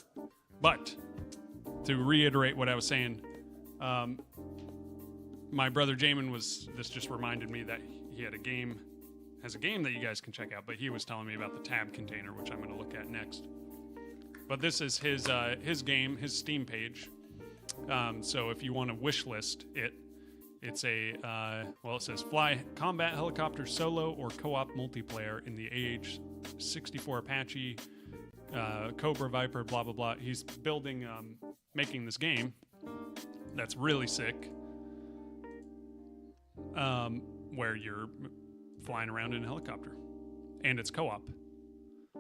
But to reiterate what I was saying, my brother Jamin just reminded me that he has a game that you guys can check out, but he was telling me about the tab container, which I'm going to look at next. But this is his game, his Steam page. So if you want to wish list it, it's a, it says fly combat helicopter solo or co-op multiplayer in the AH-64 Apache, Cobra Viper, blah, blah, blah. He's building, making this game that's really sick, where you're flying around in a helicopter. And it's co-op.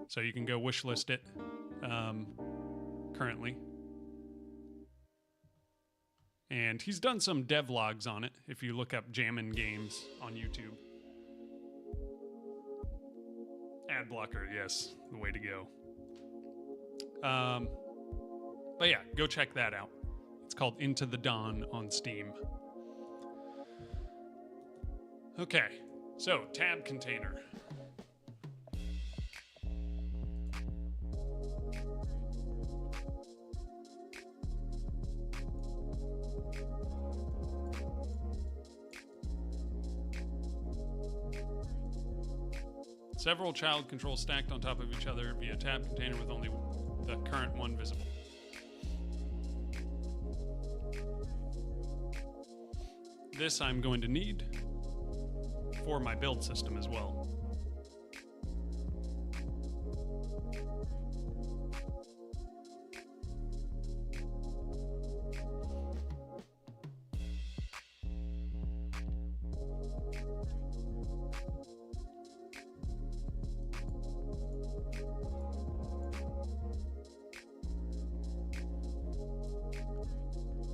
So you can go wish list it currently. And he's done some devlogs on it, if you look up Jammin' Games on YouTube. Ad blocker, yes, the way to go. But yeah, go check that out. It's called Into the Dawn on Steam. Okay, so tab container. Several child controls stacked on top of each other via tab container with only the current one visible. This I'm going to need for my build system as well.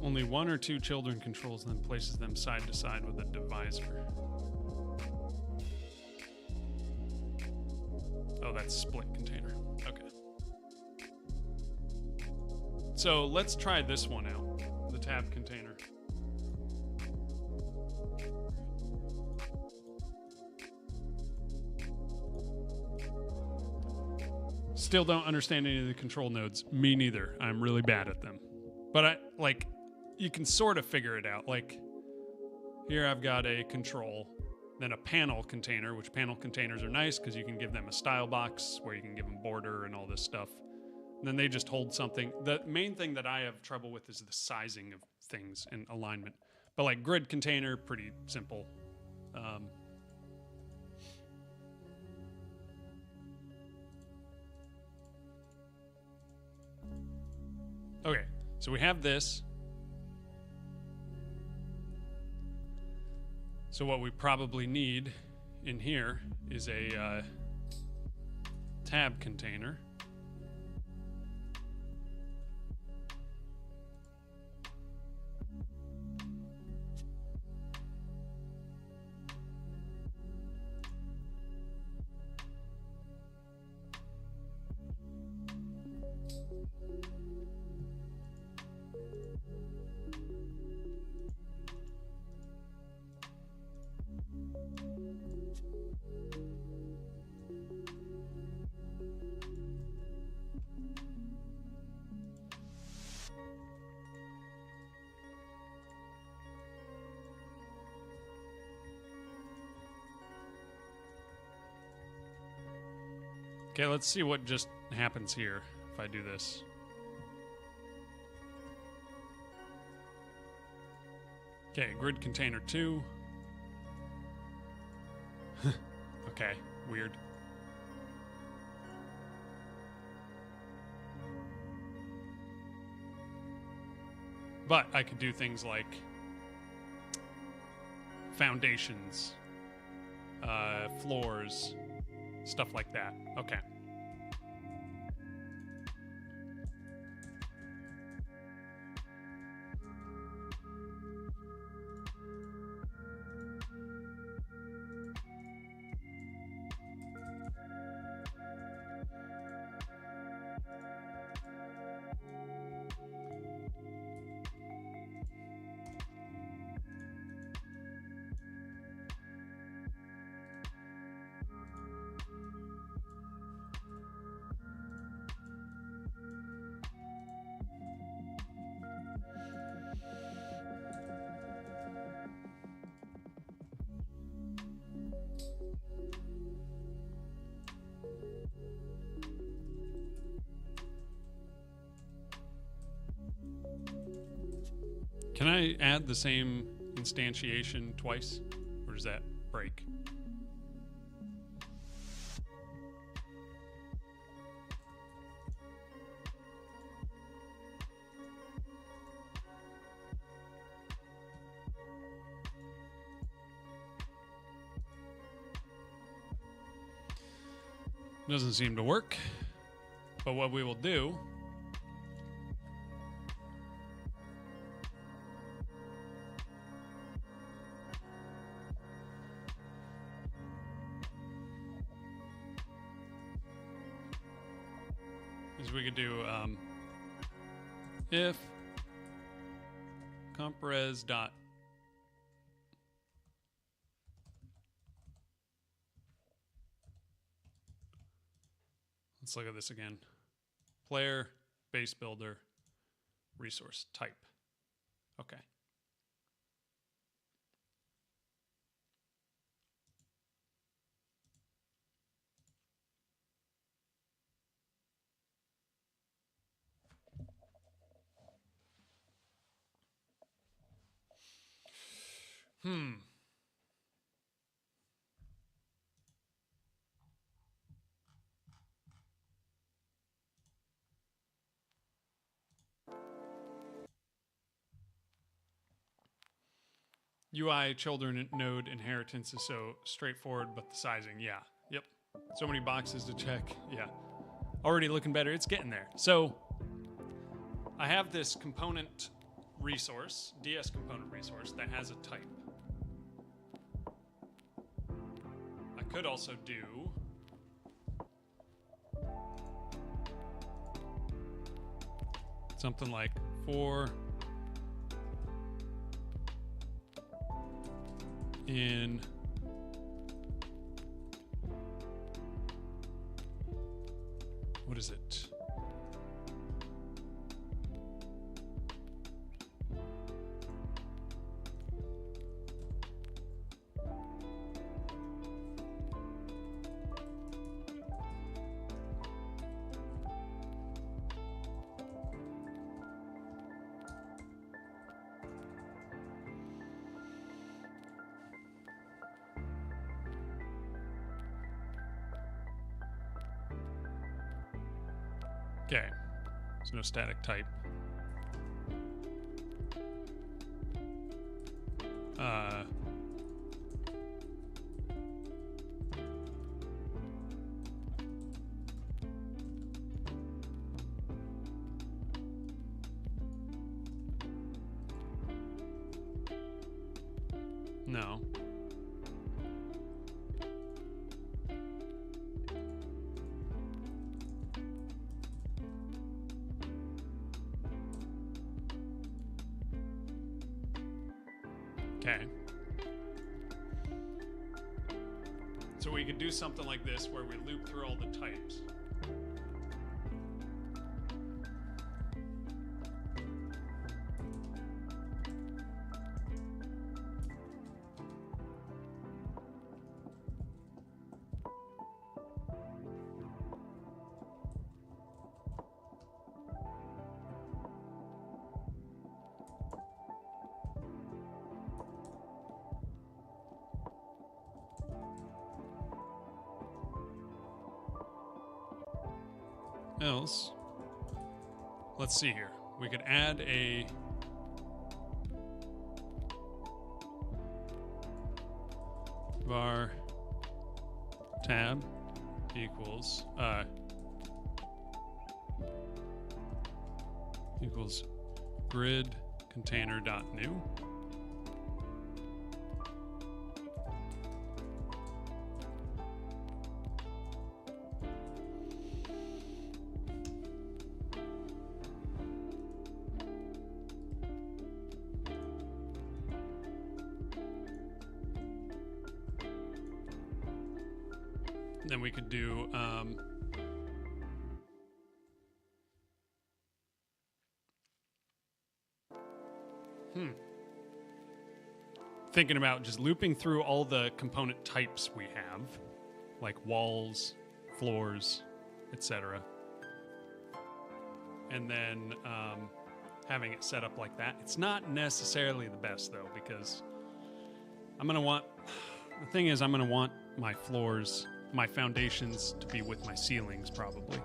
Only 1 or 2 children controls them, places them side to side with a divisor. Oh, that's split container. Okay. So let's try this one out, the tab container. Still don't understand any of the control nodes. Me neither. I'm really bad at them. But you can sort of figure it out. Like, here I've got a control, then a panel container, which panel containers are nice because you can give them a style box where you can give them border and all this stuff. And then they just hold something. The main thing that I have trouble with is the sizing of things and alignment. But like grid container, pretty simple. Okay, so we have this. So what we probably need in here is a tab container. Okay, let's see what just happens here if I do this. Okay, grid container 2. Okay, weird. But I could do things like foundations, floors, stuff like that. Okay. Can I add the same instantiation twice? Or does that break? Doesn't seem to work. But what we will do is we could do if compres dot let's look at this again. Player, base builder, resource type. Okay. UI children node inheritance is so straightforward, but the sizing, yeah. Yep. So many boxes to check. Yeah. Already looking better. It's getting there. So I have this component resource, DS component resource, that has a type. I could also do something like for in what is it? Okay, so no static type. No. Okay. So we could do something like this where we loop through all the types. Else, let's see here. We could add a var tab equals grid container dot new. Then we could do thinking about just looping through all the component types we have, like walls, floors, etc. And then having it set up like that. It's not necessarily the best though, because I'm gonna want my floors, my foundations to be with my ceilings probably.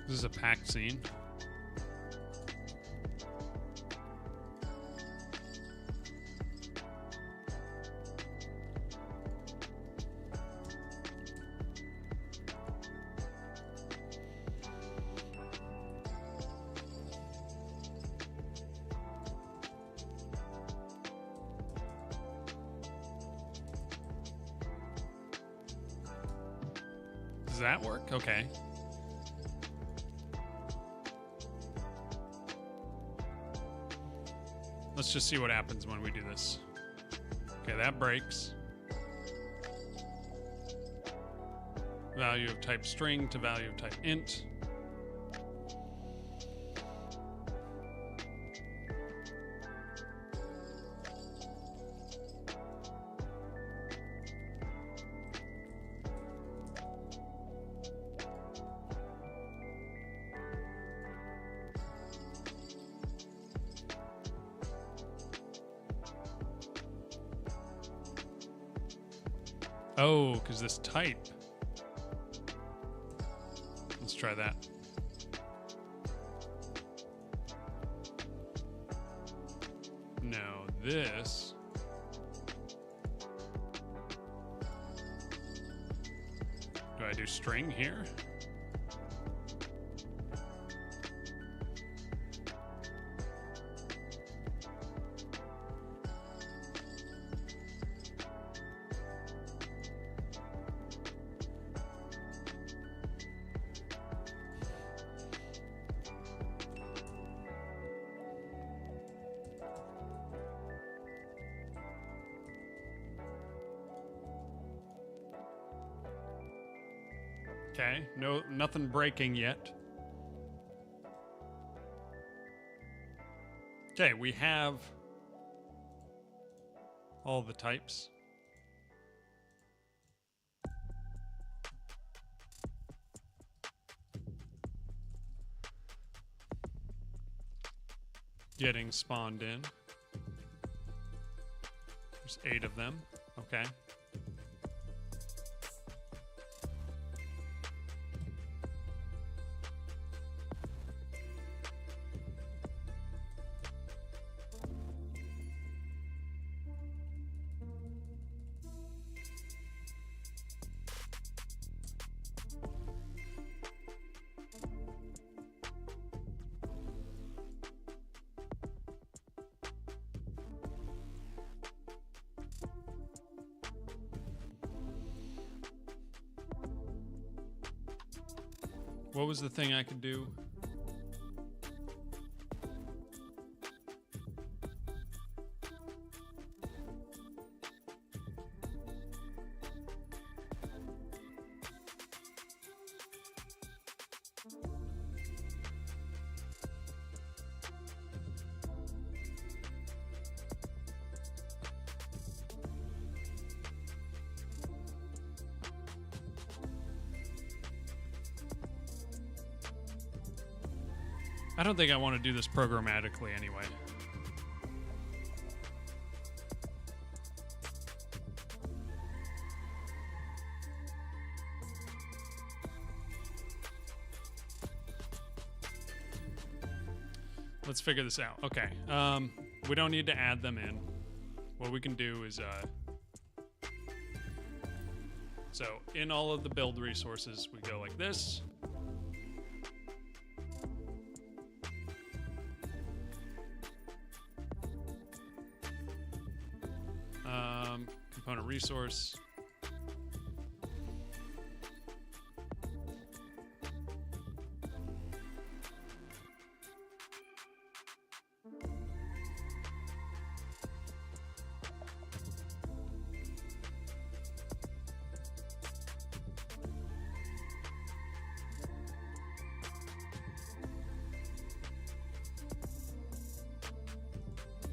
This is a packed scene. Does that work? Okay. Let's just see what happens when we do this. Okay, that breaks. Value of type string to value of type int. Oh, because this type. Let's try that. No, this. Do I do string here? Okay, no, nothing breaking yet. Okay, we have all the types. Getting spawned in. There's 8 of them. Okay. What was the thing I could do? I don't think I want to do this programmatically anyway. Let's figure this out. Okay. We don't need to add them in. What we can do is, so in all of the build resources, we go like this. Component resource.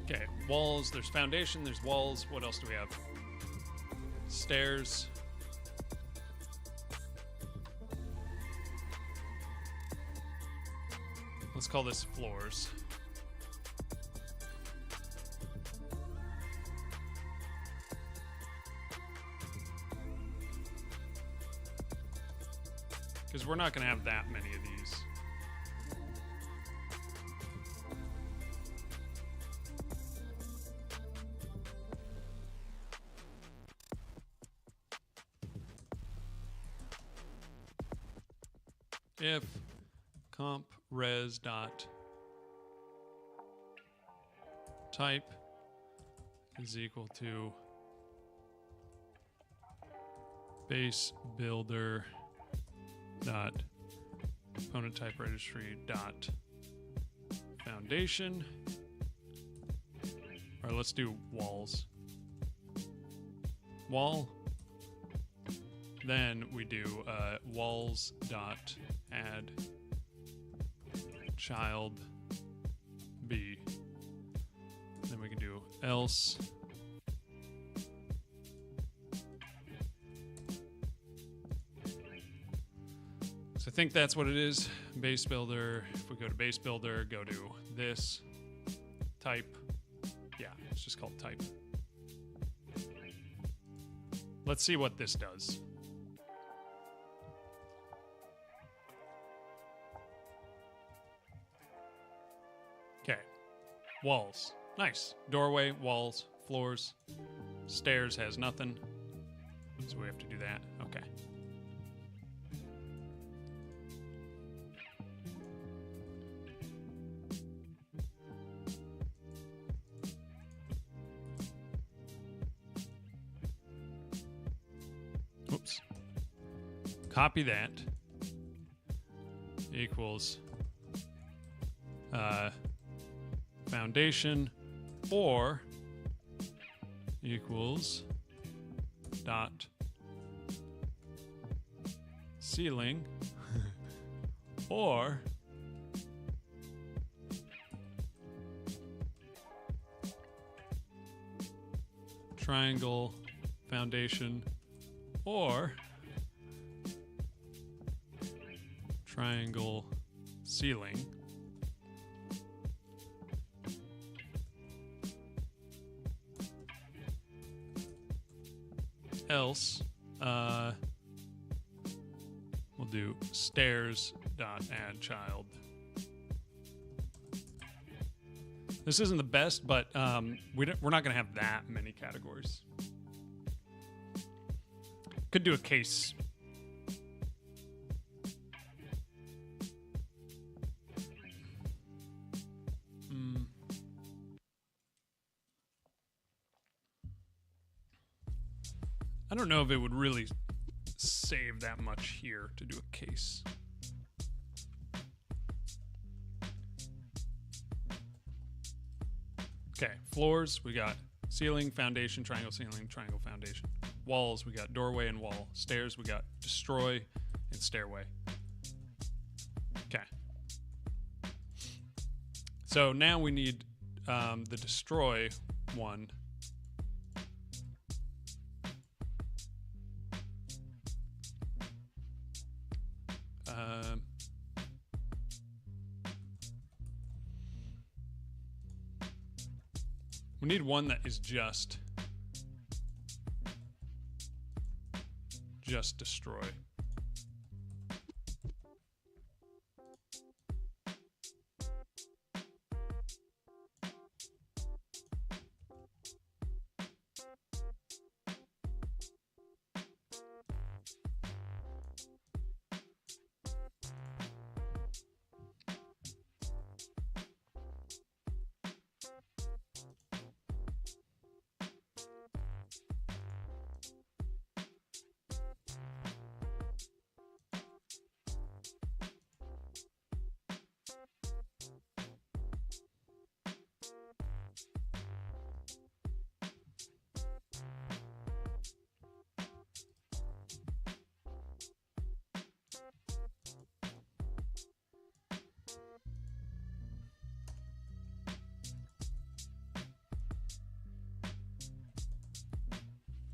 Okay, walls, there's foundation, there's walls. What else do we have? Stairs. Let's call this floors. Because we're not going to have that many of these. If comp res dot type is equal to base builder dot component type registry dot foundation, or let's do walls. Wall. Then we do walls dot add child b. Then we can do else so I think that's what it is. Base builder. If we go to base builder, go to this type. Yeah, it's just called type. Let's see what this does. Okay. Walls. Nice. Doorway, walls, floors. Stairs has nothing. So we have to do that. Okay. Oops. Copy that. Equals foundation or equals dot ceiling or triangle foundation or triangle ceiling else we'll do stairs dot add child. This isn't the best, but we're not going to have that many categories. Could do a case. I don't know if it would really save that much here to do a case. Okay, floors, we got ceiling, foundation, triangle, ceiling, triangle, foundation. Walls, we got doorway and wall. Stairs, we got destroy and stairway. Okay. So now we need the destroy one. We need one that is just destroy.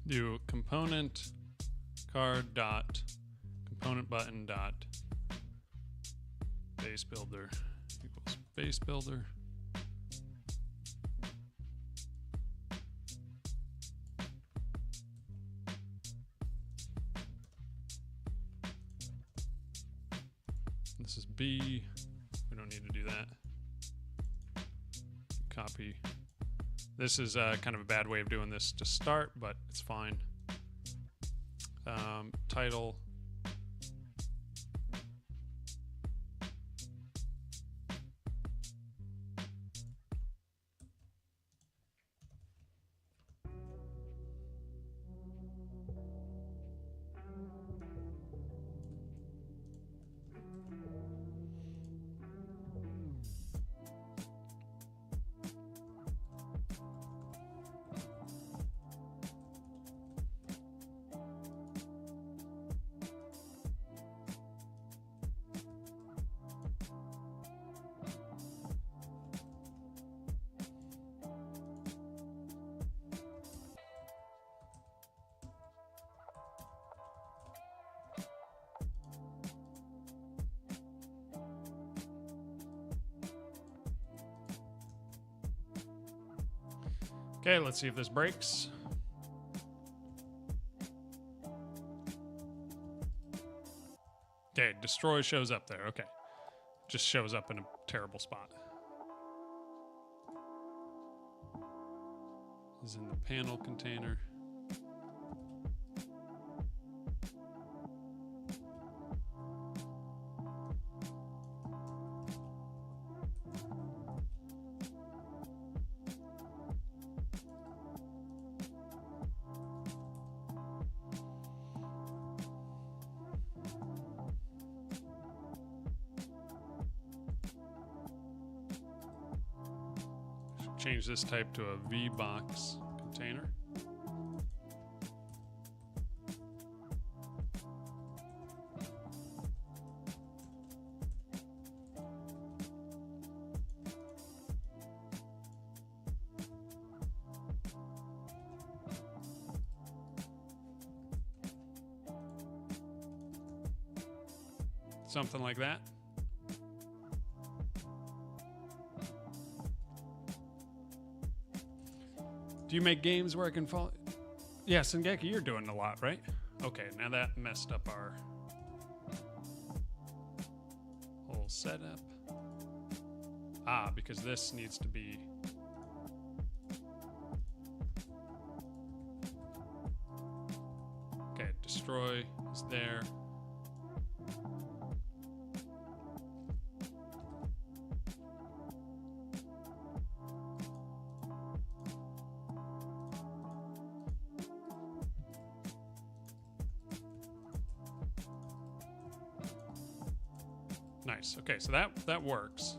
Do component card dot component button dot base builder equals base builder. This is B. We don't need to do that. Copy. This is kind of a bad way of doing this to start, but it's fine. Title. Okay, let's see if this breaks. Okay, destroy shows up there. Okay. Just shows up in a terrible spot. Is in the panel container. Change this type to a VBox container. Something like that. Do you make games where I can follow? Yeah, Sengeki, you're doing a lot, right? Okay, now that messed up our whole setup. Ah, because this needs to be... Okay, destroy is there. Nice. Okay, so that works.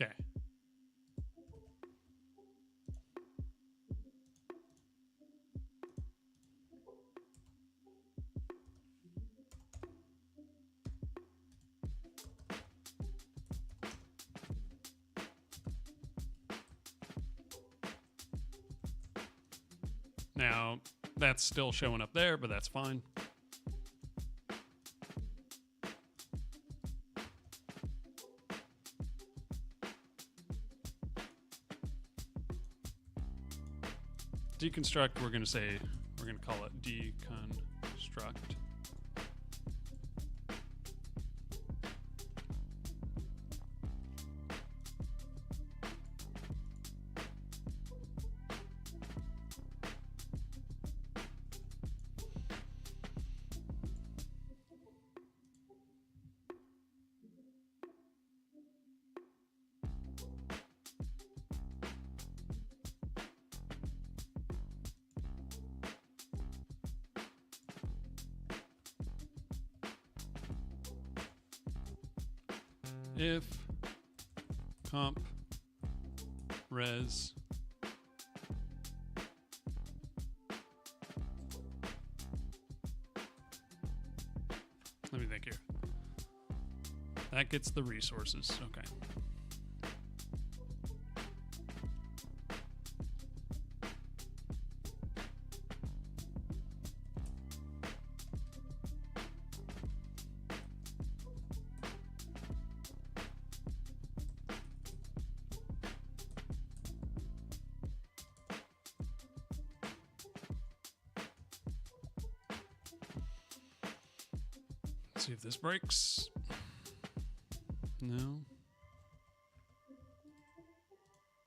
Okay. Now, that's still showing up there, but that's fine. Deconstruct, we're going to call it deconstruct. If comp res let me think here. That gets the resources. Okay. See if this breaks. No.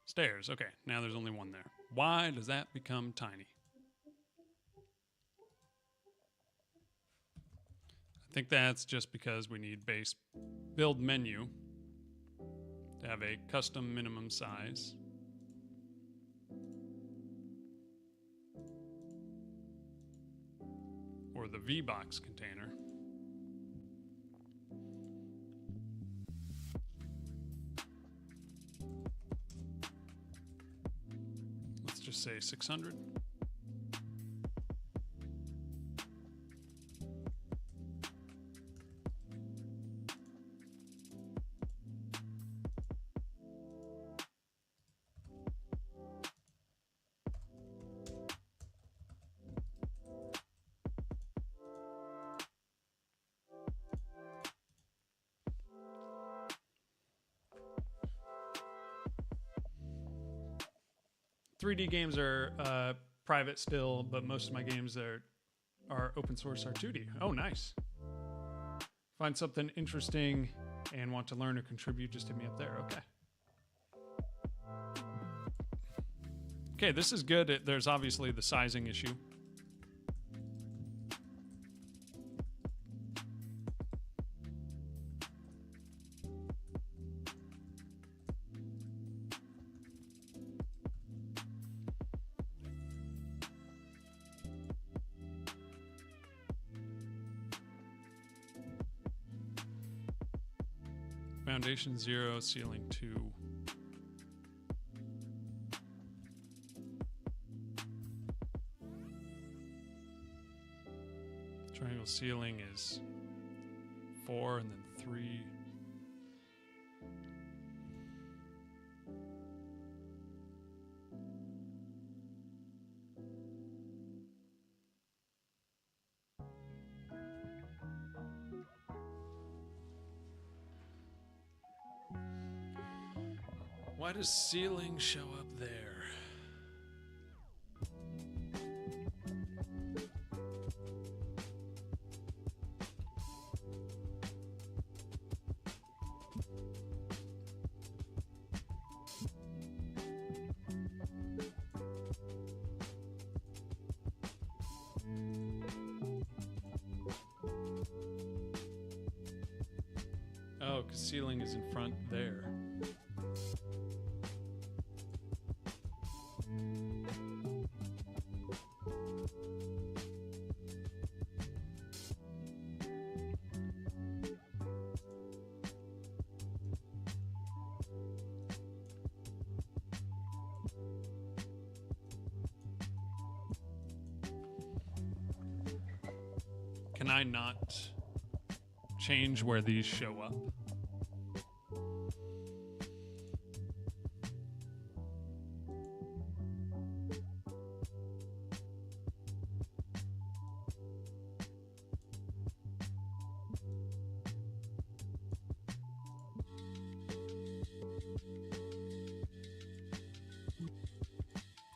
Stairs. Okay, now there's only one there. Why does that become tiny? I think that's just because we need base build menu to have a custom minimum size. for the V-Box container. Let's just say 600. .3D games are private still, but most of my games are open source are 2D. Oh, nice. Find something interesting and want to learn or contribute, just hit me up there. Okay. Okay, this is good. There's obviously the sizing issue. Foundation 0, ceiling 2. Triangle ceiling is 4 and then 3. Why does ceiling show up there? Oh, because ceiling is in front there. Can I not change where these show up?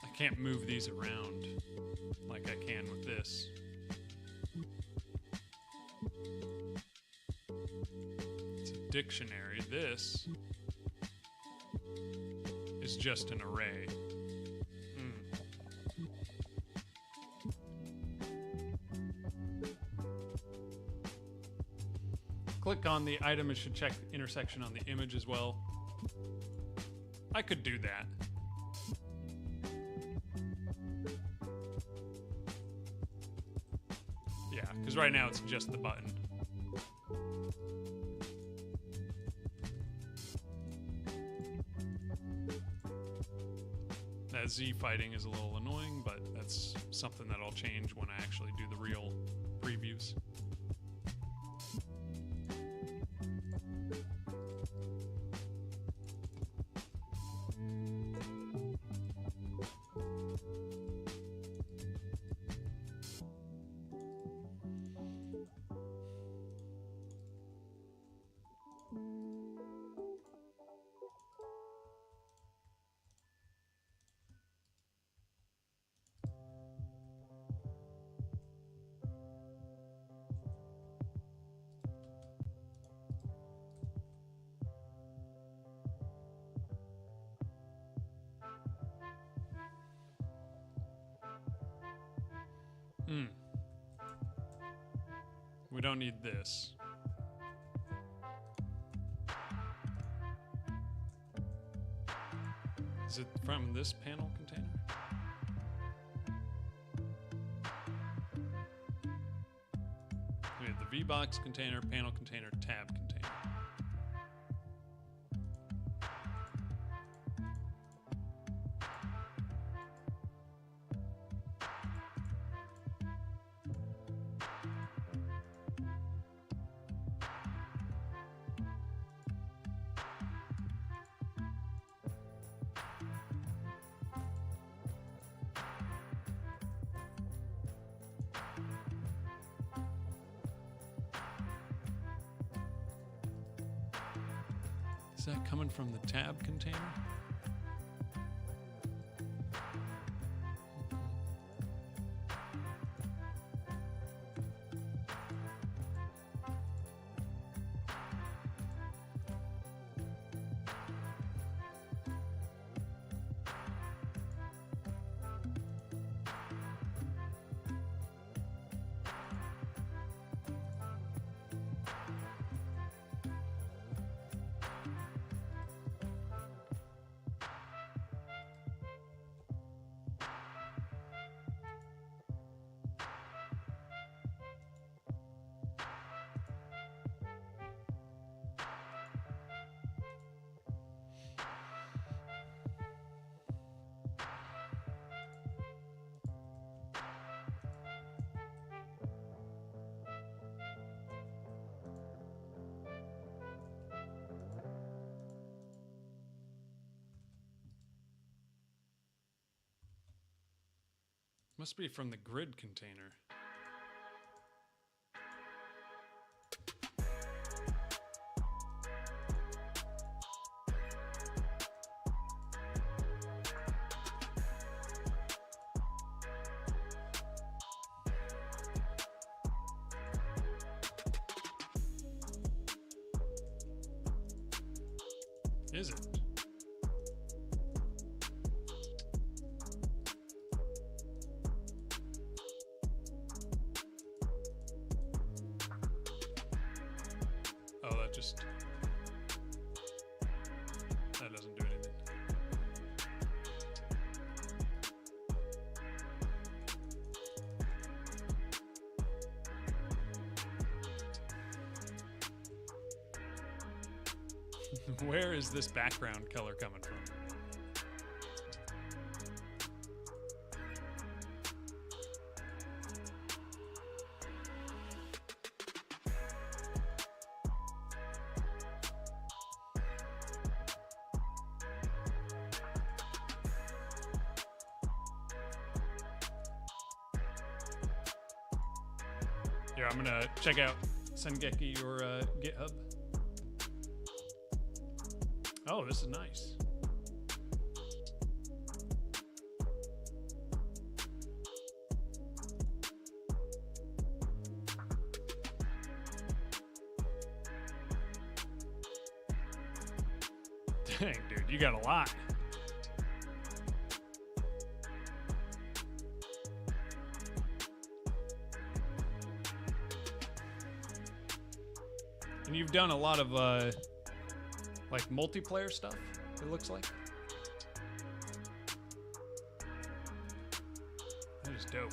I can't move these around like I can with this. Dictionary. This is just an array. Click on the item. It should check intersection on the image as well. I could do that. Yeah, because right now it's just the button. That Z fighting is a little annoying, but that's something that I'll change when I actually do the real previews. We don't need this. Is it from this panel container? have the VBox container, panel container, tab container. Is that coming from the tab container? Must be from the grid container. Is it? Oh, that doesn't do anything. Where is this background color coming from? Here, I'm gonna check out Sengeki or GitHub. Oh, this is nice. Dang, dude, you got a lot. And you've done a lot of like multiplayer stuff, it looks like. That is dope.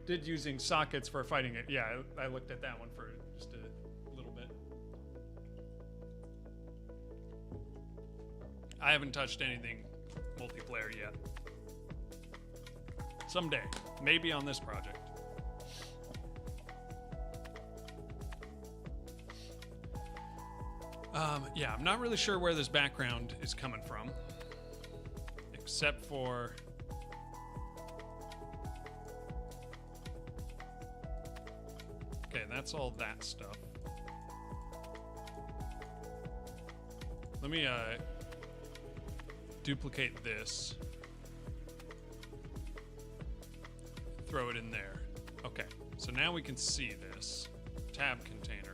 Did using sockets for fighting it. Yeah, I looked at that one for just a little bit. I haven't touched anything multiplayer yet. Someday, maybe on this project. Yeah, I'm not really sure where this background is coming from, except for okay, that's all that stuff. Let me duplicate this. Throw it in there. Okay, so now we can see this tab container.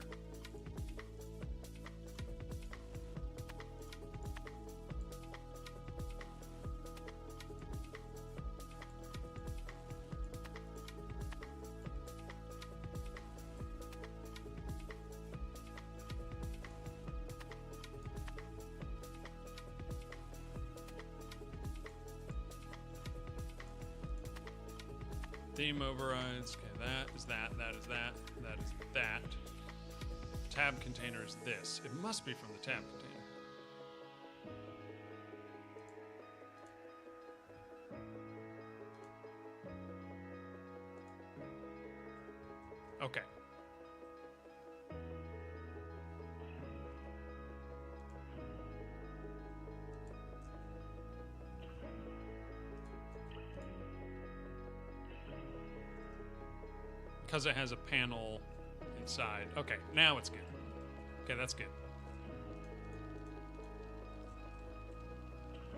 Theme overrides. Okay, that is that. That is that. That is that. Tab container is this. It must be from the tab container. Okay. Because it has a panel inside. Okay, now it's good. Okay, that's good.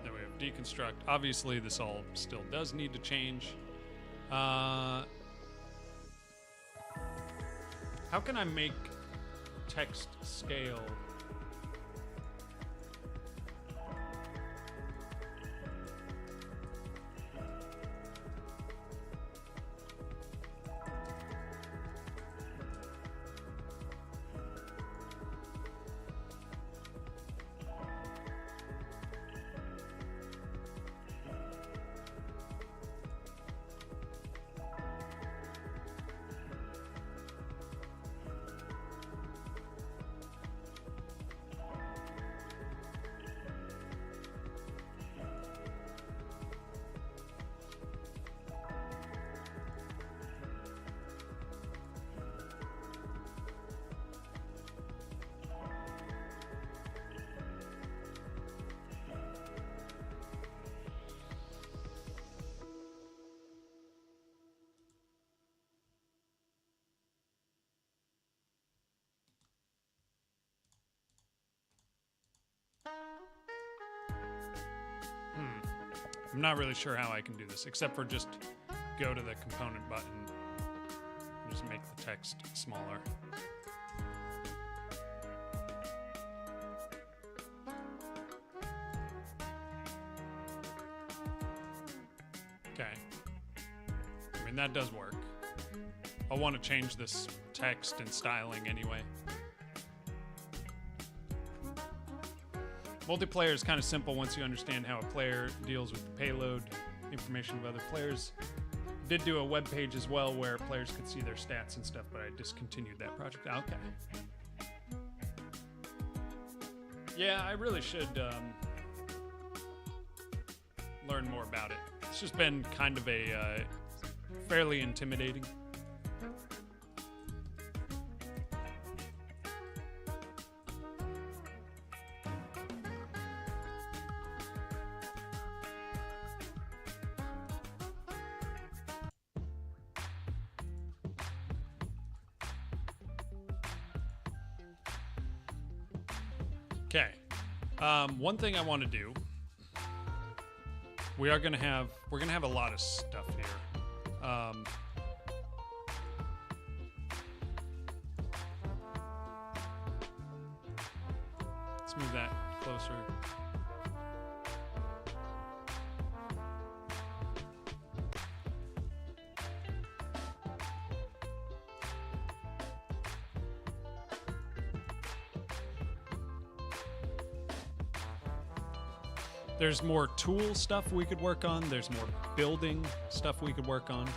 Then we have deconstruct. Obviously, this all still does need to change. How can I make text scale? I'm not really sure how I can do this, except for just go to the component button and just make the text smaller. Okay. I mean, that does work. I'll want to change this text and styling anyway. Multiplayer is kind of simple once you understand how a player deals with the payload information of other players. Did do a web page as well where players could see their stats and stuff, but I discontinued that project. Okay. Yeah, I really should learn more about it. It's just been kind of a fairly intimidating. Okay. One thing I want to do. We're gonna have a lot of stuff here. Let's move that closer. There's more tool stuff we could work on. There's more building stuff we could work on.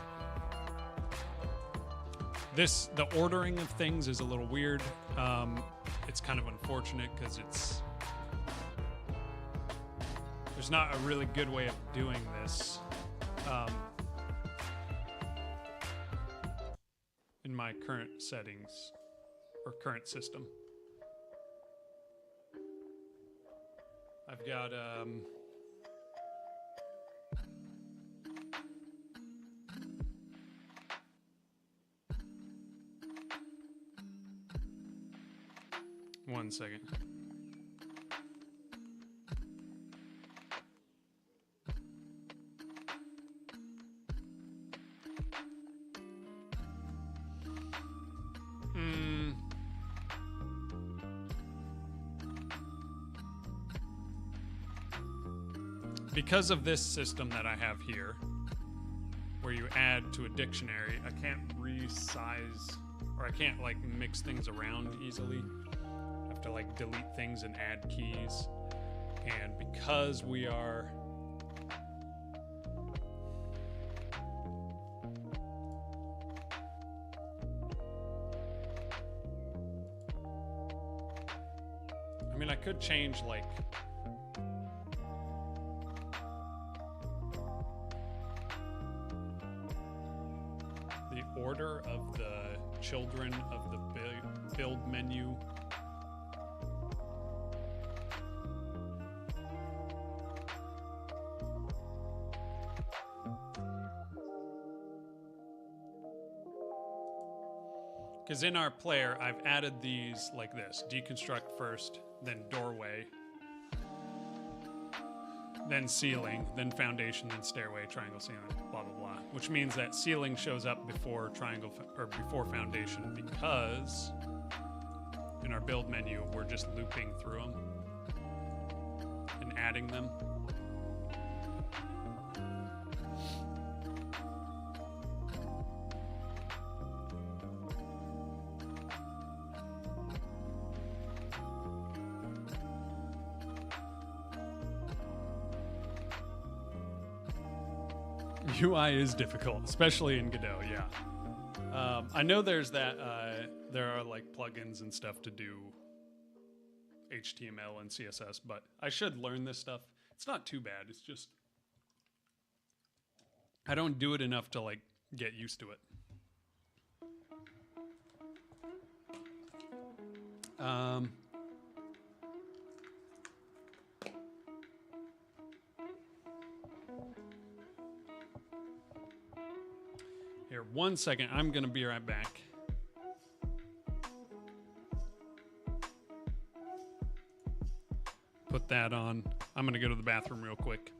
The ordering of things is a little weird. It's kind of unfortunate because there's not a really good way of doing this in my current settings or current system. I've got one second. Because of this system that I have here, where you add to a dictionary, I can't resize, or I can't like mix things around easily. I have to like delete things and add keys. And because we are mean, I could change, like, the order of the children of the build menu. Because in our player, I've added these like this: deconstruct first, then doorway, then ceiling, then foundation, then stairway, triangle, ceiling, blah blah blah. Which means that ceiling shows up before triangle or before foundation, because in our build menu we're just looping through them and adding them. UI is difficult, especially in Godot, yeah. I know there's that, there are like plugins and stuff to do HTML and CSS, but I should learn this stuff. It's not too bad, it's just, I don't do it enough to like get used to it. Here, 1 second. I'm going to be right back. Put that on. I'm going to go to the bathroom real quick.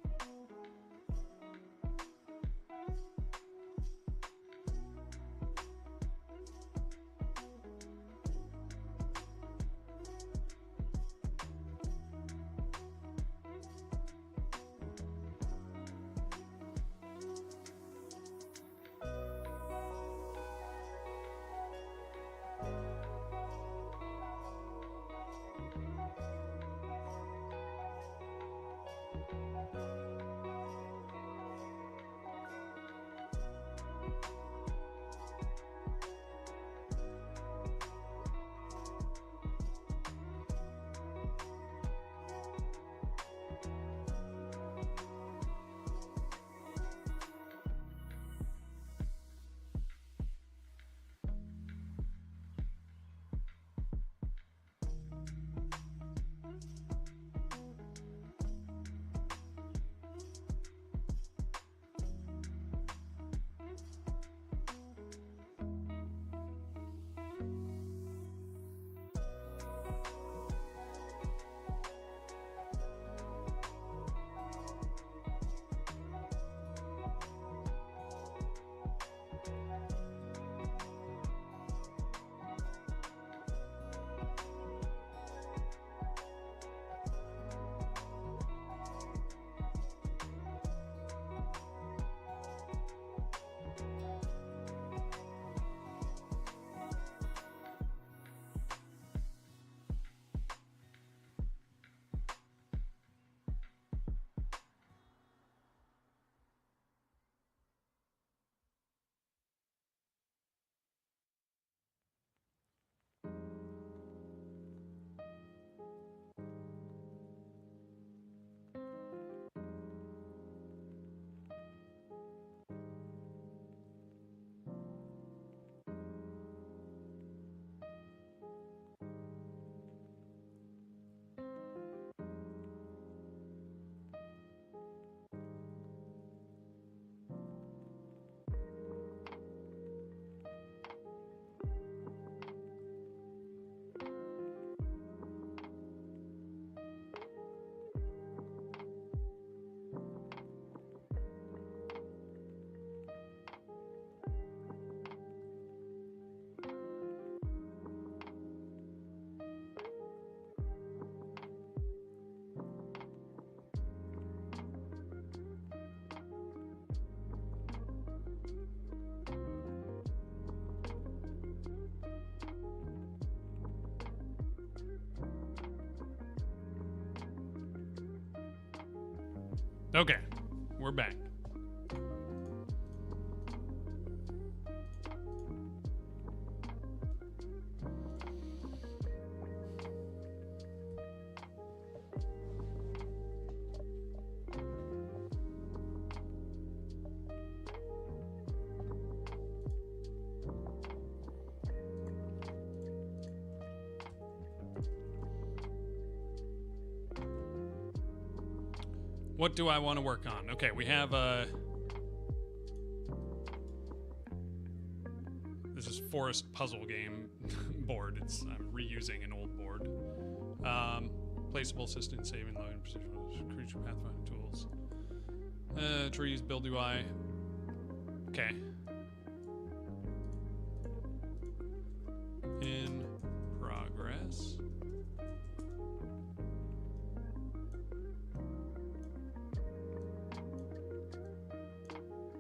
Okay, we're back. What do I want to work on? Okay, we have a... This is Forest Puzzle Game board. I'm reusing an old board. Placeable assistant, saving, loading, precision, creature pathfinding tools. Trees, build UI. Okay. In progress.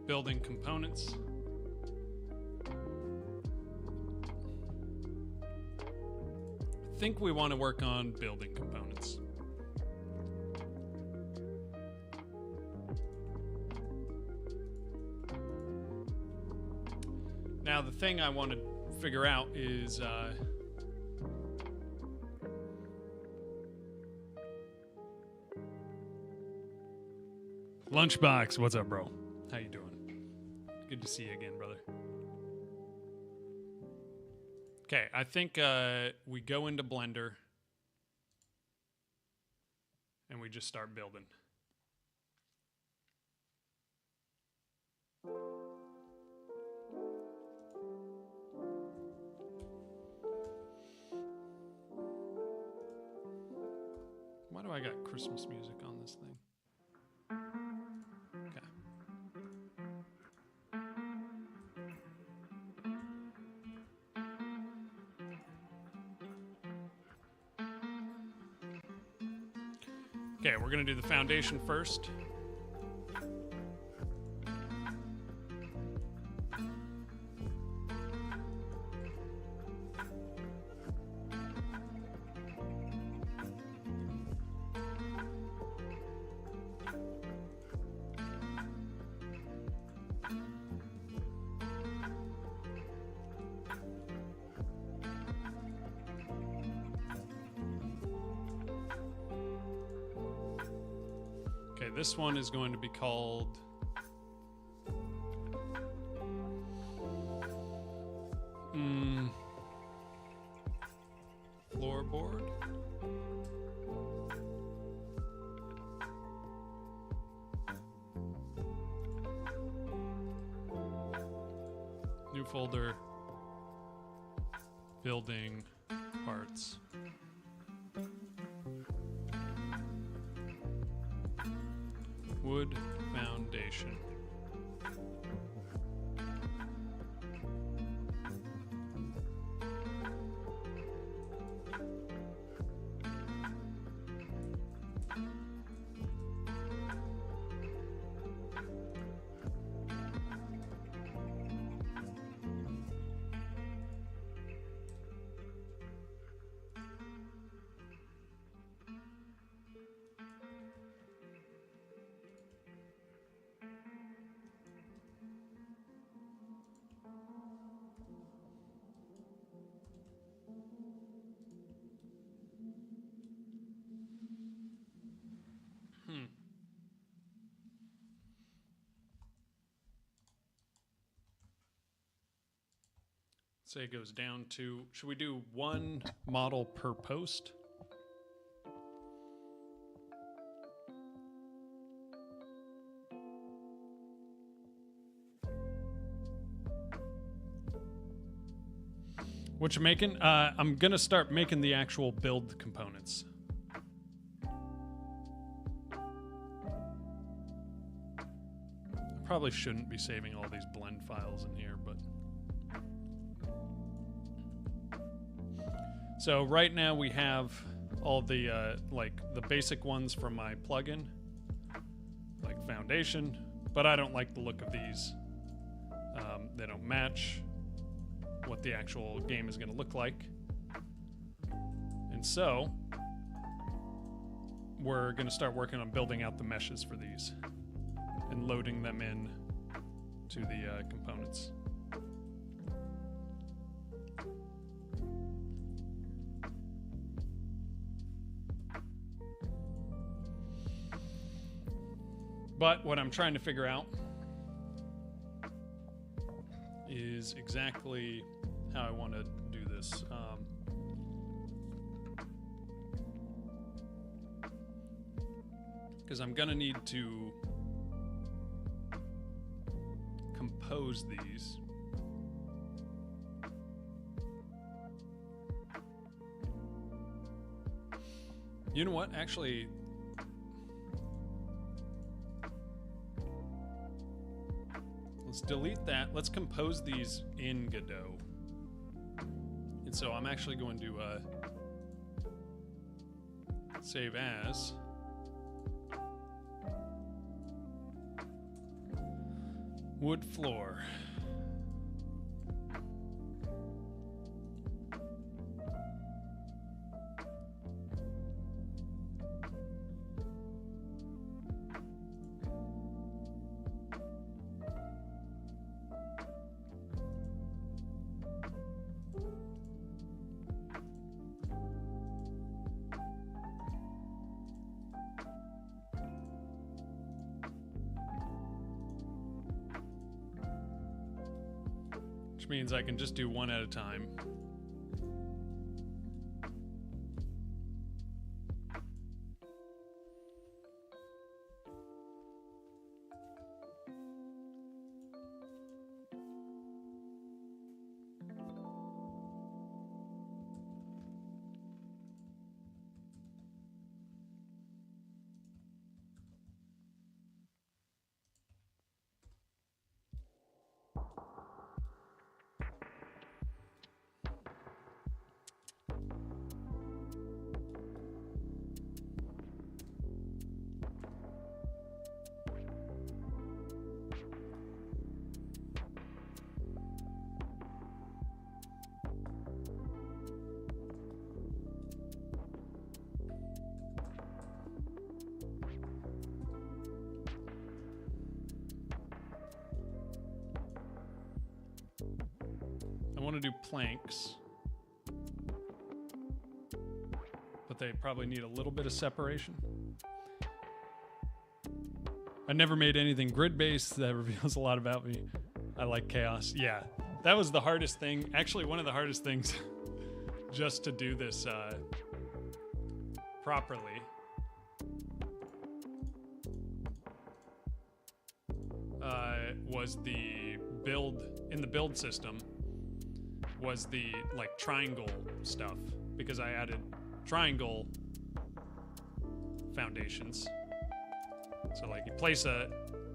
Building components. I think we want to work on building components. Now, the thing I want to figure out is Lunchbox, what's up, bro? How you doing? Good to see you again, brother. Okay, I think we go into Blender and we just start building. Why do I got Christmas music on this thing? Okay. Okay, we're gonna do the foundation first. Okay, this one is going to be called floorboard. New folder, building parts. Wood foundation. Say it goes down to, should we do one model per post? What you making? I'm gonna start making the actual build components. I probably shouldn't be saving all these blend files in here, but... So right now we have all the like the basic ones from my plugin, like foundation, but I don't like the look of these. They don't match what the actual game is going to look like. And so we're going to start working on building out the meshes for these and loading them in to the components. But what I'm trying to figure out is exactly how I want to do this. because I'm gonna need to compose these. You know what? Actually, let's delete that. Let's compose these in Godot. And so I'm actually going to save as wood floor. Which means I can just do one at a time. I want to do planks, but they probably need a little bit of separation. I never made anything grid-based. That reveals a lot about me. I like chaos. Yeah, that was the hardest thing. Actually, one of the hardest things just to do this properly. Was the build in the build system was the like triangle stuff, because I added triangle foundations. So like you place a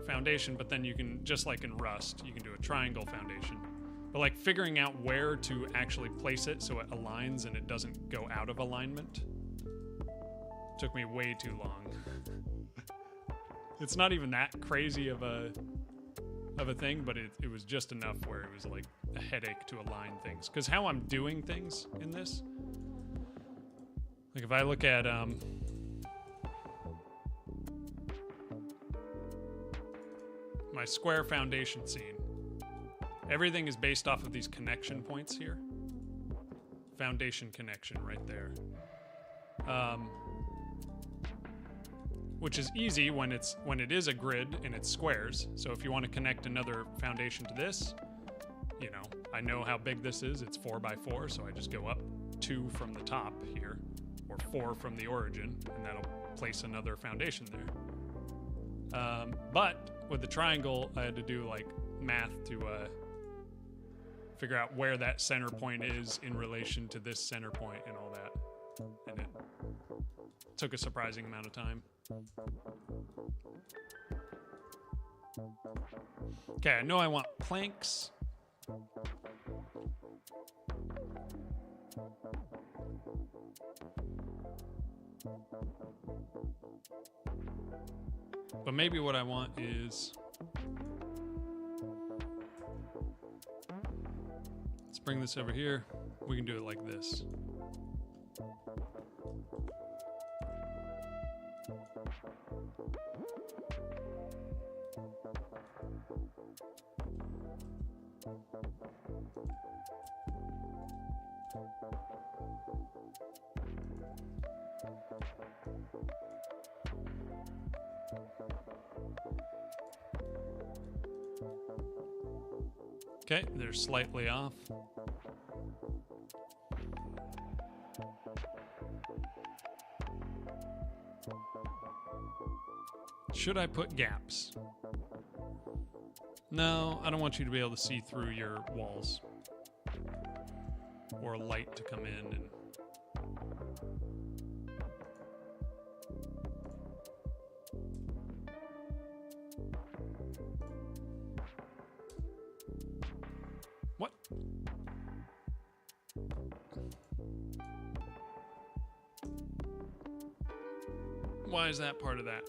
foundation, but then you can, just like in Rust, you can do a triangle foundation. But like figuring out where to actually place it so it aligns and it doesn't go out of alignment took me way too long. It's not even that crazy of a thing, but it was just enough where it was like a headache to align things. Because how I'm doing things in this, like if I look at my square foundation scene, everything is based off of these connection points here. Foundation connection right there. Which is easy when it is a grid and it's squares. So if you want to connect another foundation to this, you know, I know how big this is. It's 4 by 4, so I just go up 2 from the top here, or 4 from the origin, and that'll place another foundation there. But with the triangle, I had to do like math to figure out where that center point is in relation to this center point and all that. And it took a surprising amount of time. Okay, I know I want planks. But maybe what I want is, let's bring this over here. We can do it like this. Okay, they're slightly off. Should I put gaps? No, I don't want you to be able to see through your walls. Or light to come in and... What? Why is that part of that?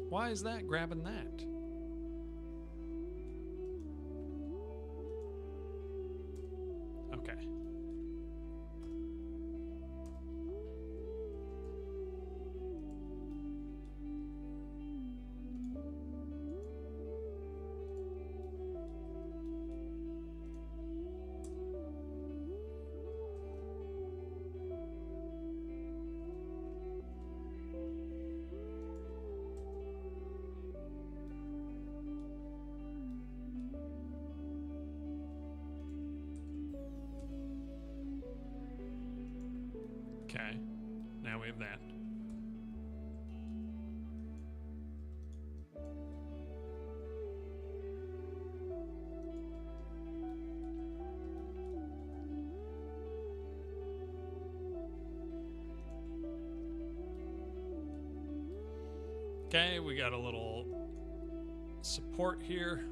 Why is that grabbing that? Okay. Okay, now we have that. Okay, we got a little support here.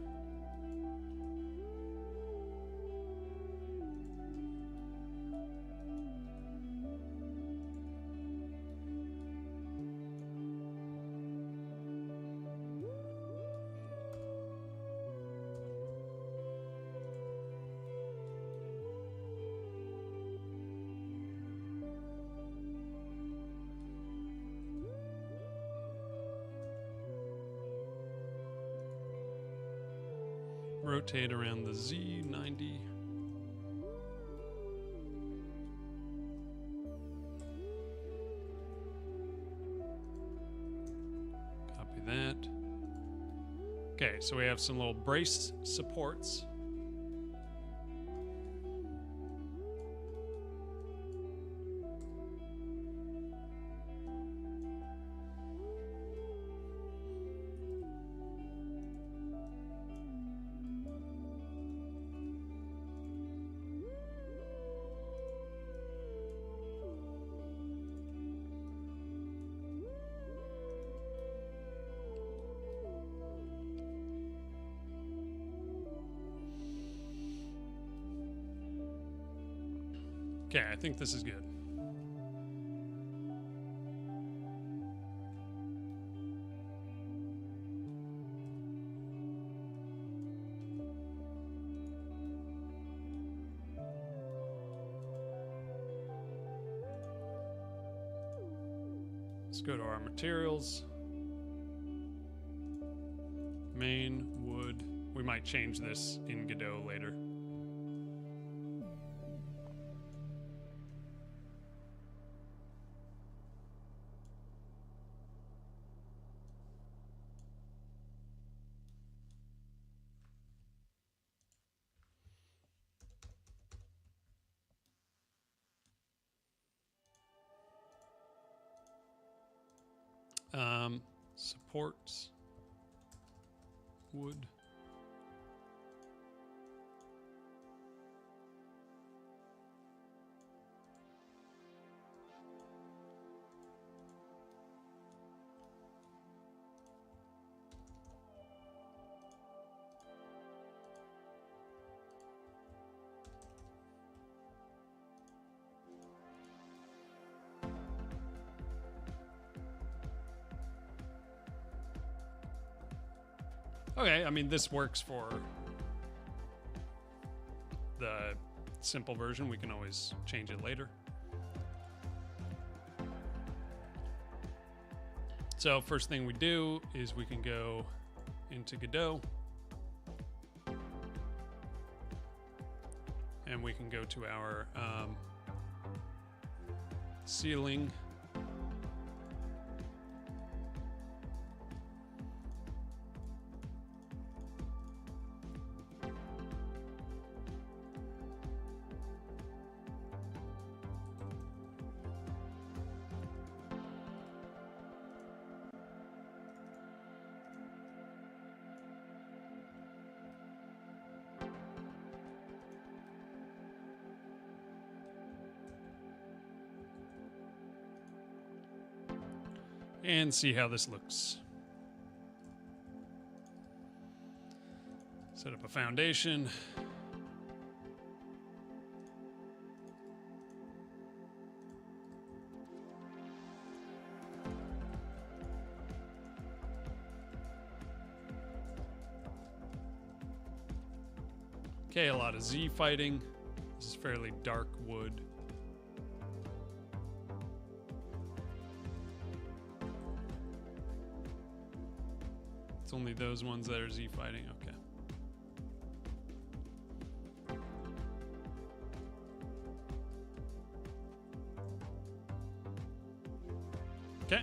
Rotate around the Z 90. Copy that. Okay, so we have some little brace supports. Okay, I think this is good. Let's go to our materials. Main, wood. We might change this in Godot later. Supports, wood. Okay, I mean, this works for the simple version. We can always change it later. So first thing we do is we can go into Godot. And we can go to our ceiling. And see how this looks. Set up a foundation. Okay, a lot of Z fighting. This is fairly dark wood. It's only those ones that are Z fighting. Okay. Okay.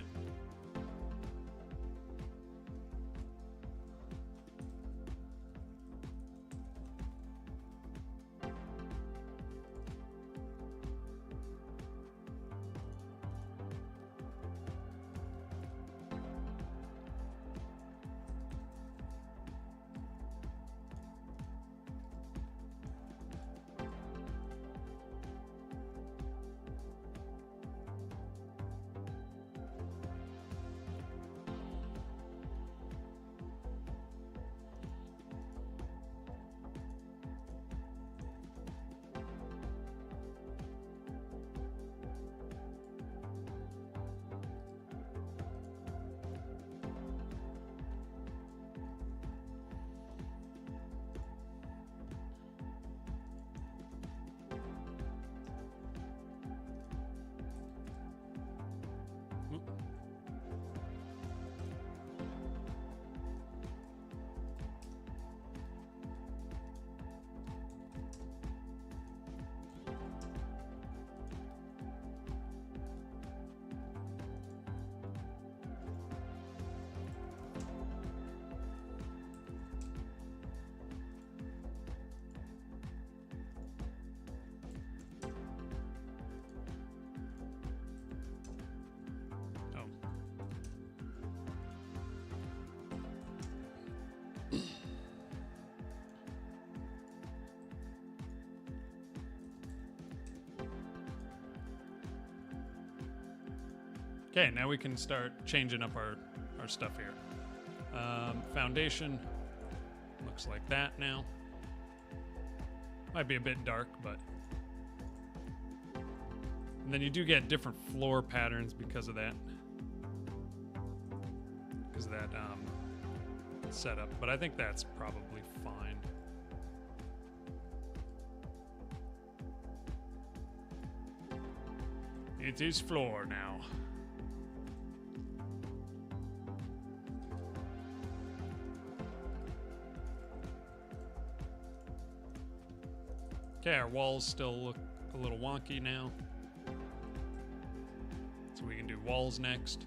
Okay, now we can start changing up our stuff here. Foundation looks like that now. Might be a bit dark, but... And then you do get different floor patterns because of that. Because of that setup, but I think that's probably fine. It is floor now. Okay, our walls still look a little wonky now. So we can do walls next.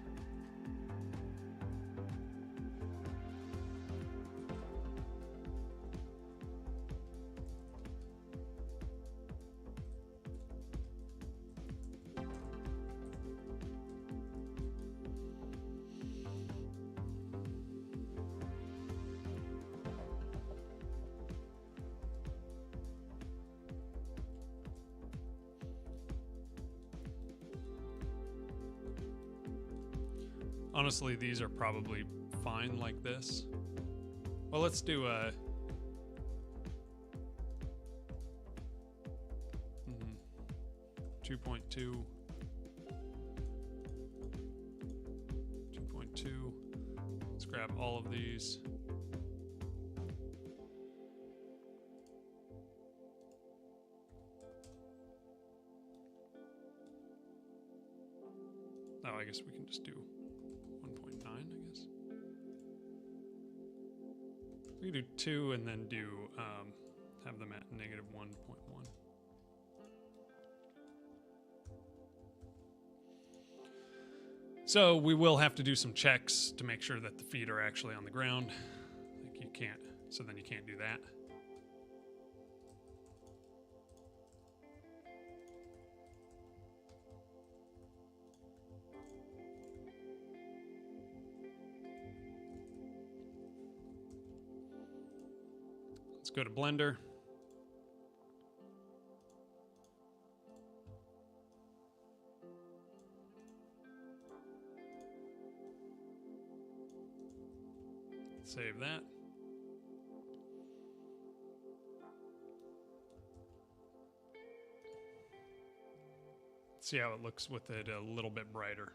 Honestly, these are probably fine like this. Well, let's do a... 2.2. 2.2. Let's grab all of these. Oh, I guess we can just do 1.9. We do 2 and then do have them at negative 1.1. So we will have to do some checks to make sure that the feet are actually on the ground. Like you can't, so then you can't do that. Let's go to Blender. Save that. See how it looks with it a little bit brighter.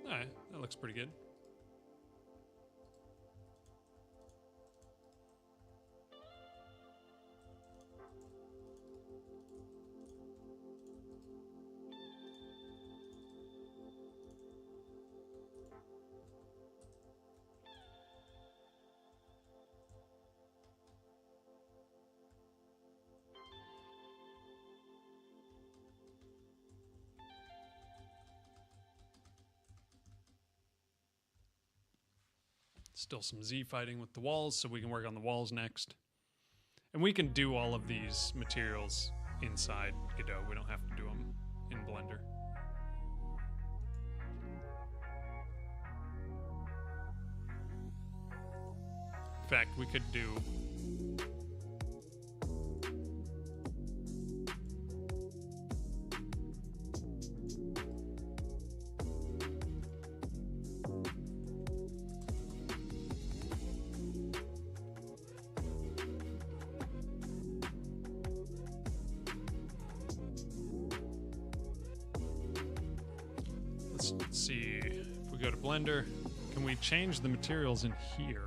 All right, that looks pretty good. Still some Z fighting with the walls, so we can work on the walls next. And we can do all of these materials inside Godot. We don't have to do them in Blender. In fact, we could do... Let's see, if we go to Blender, can we change the materials in here?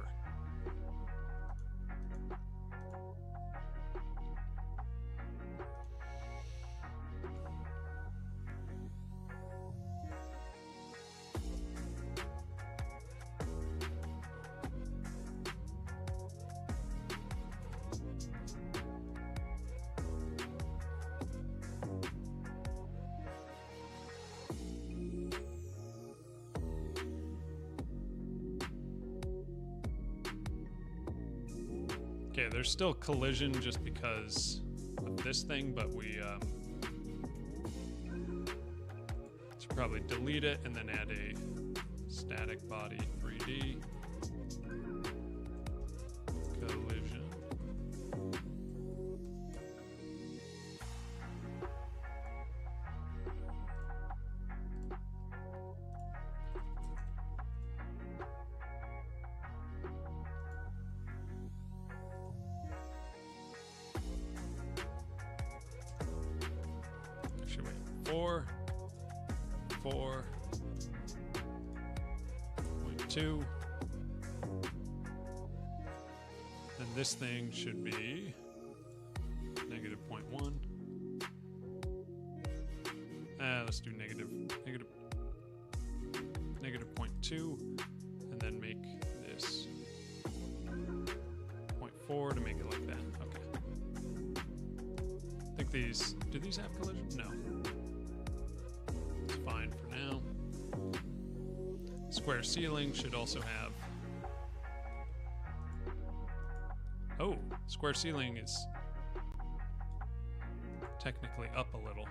Okay, there's still collision just because of this thing, but we should probably delete it and then add a static body 3D collision. Should wait. 4.2. And this thing should be negative 0.1. Let's do negative 0.2, and then make this 0.4 to make it like that. Okay. I think these, do these have collision? No. It's fine for now. Square ceiling should also have, oh, square ceiling is technically up a little.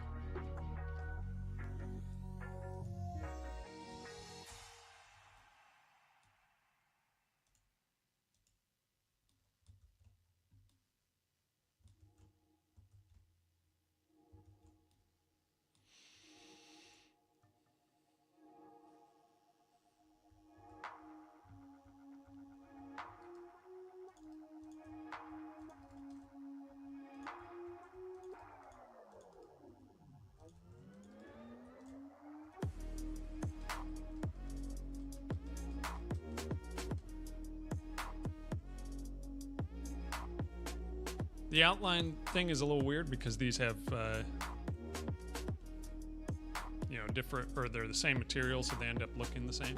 The outline thing is a little weird because these have, you know, have different, or they're the same material, so they end up looking the same.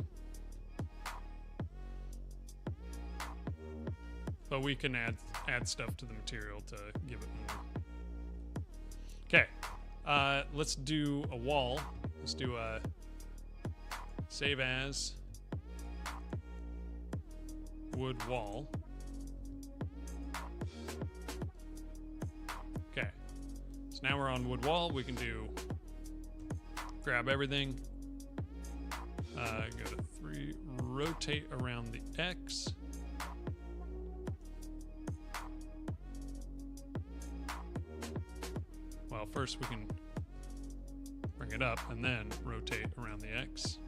But we can add stuff to the material to give it more. Okay, let's do a wall. Let's do a save as wood wall. Okay, so now we're on wood wall. We can do grab everything, go to 3, rotate around the X. Well, first we can bring it up and then rotate around the X.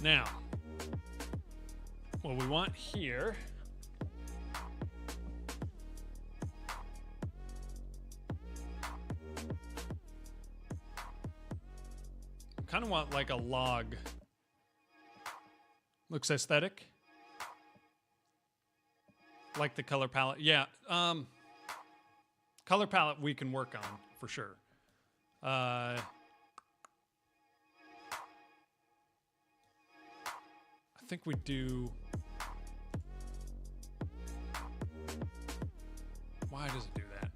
Now, what we want here kind of want like a log. Looks aesthetic. Like the color palette. Yeah. Color palette we can work on for sure. I think we do. Why does it do that?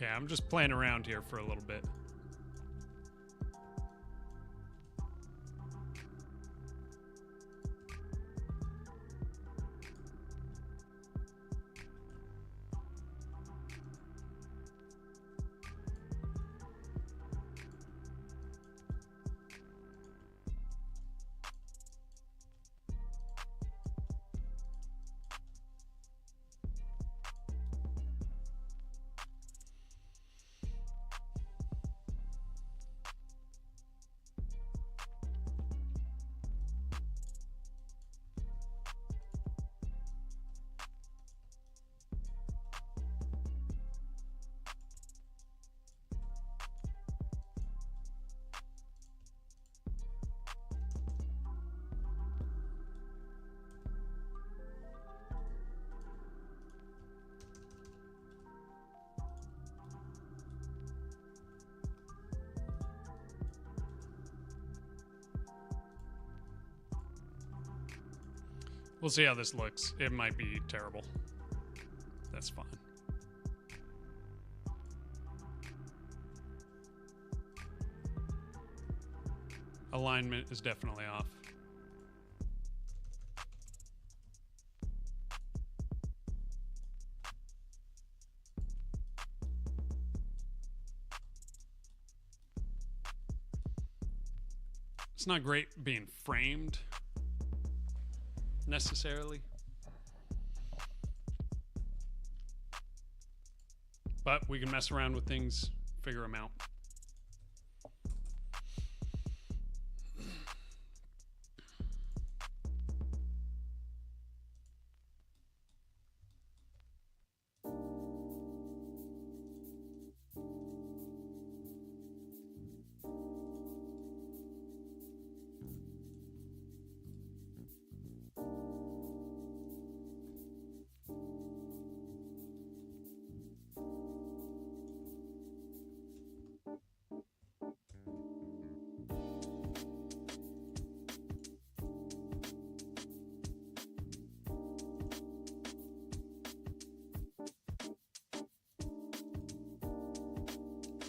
Okay, I'm just playing around here for a little bit. We'll see how this looks. It might be terrible. That's fine. Alignment is definitely off. It's not great being framed necessarily, but we can mess around with things, figure them out.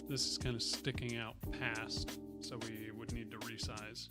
This is kind of sticking out past, so we would need to resize.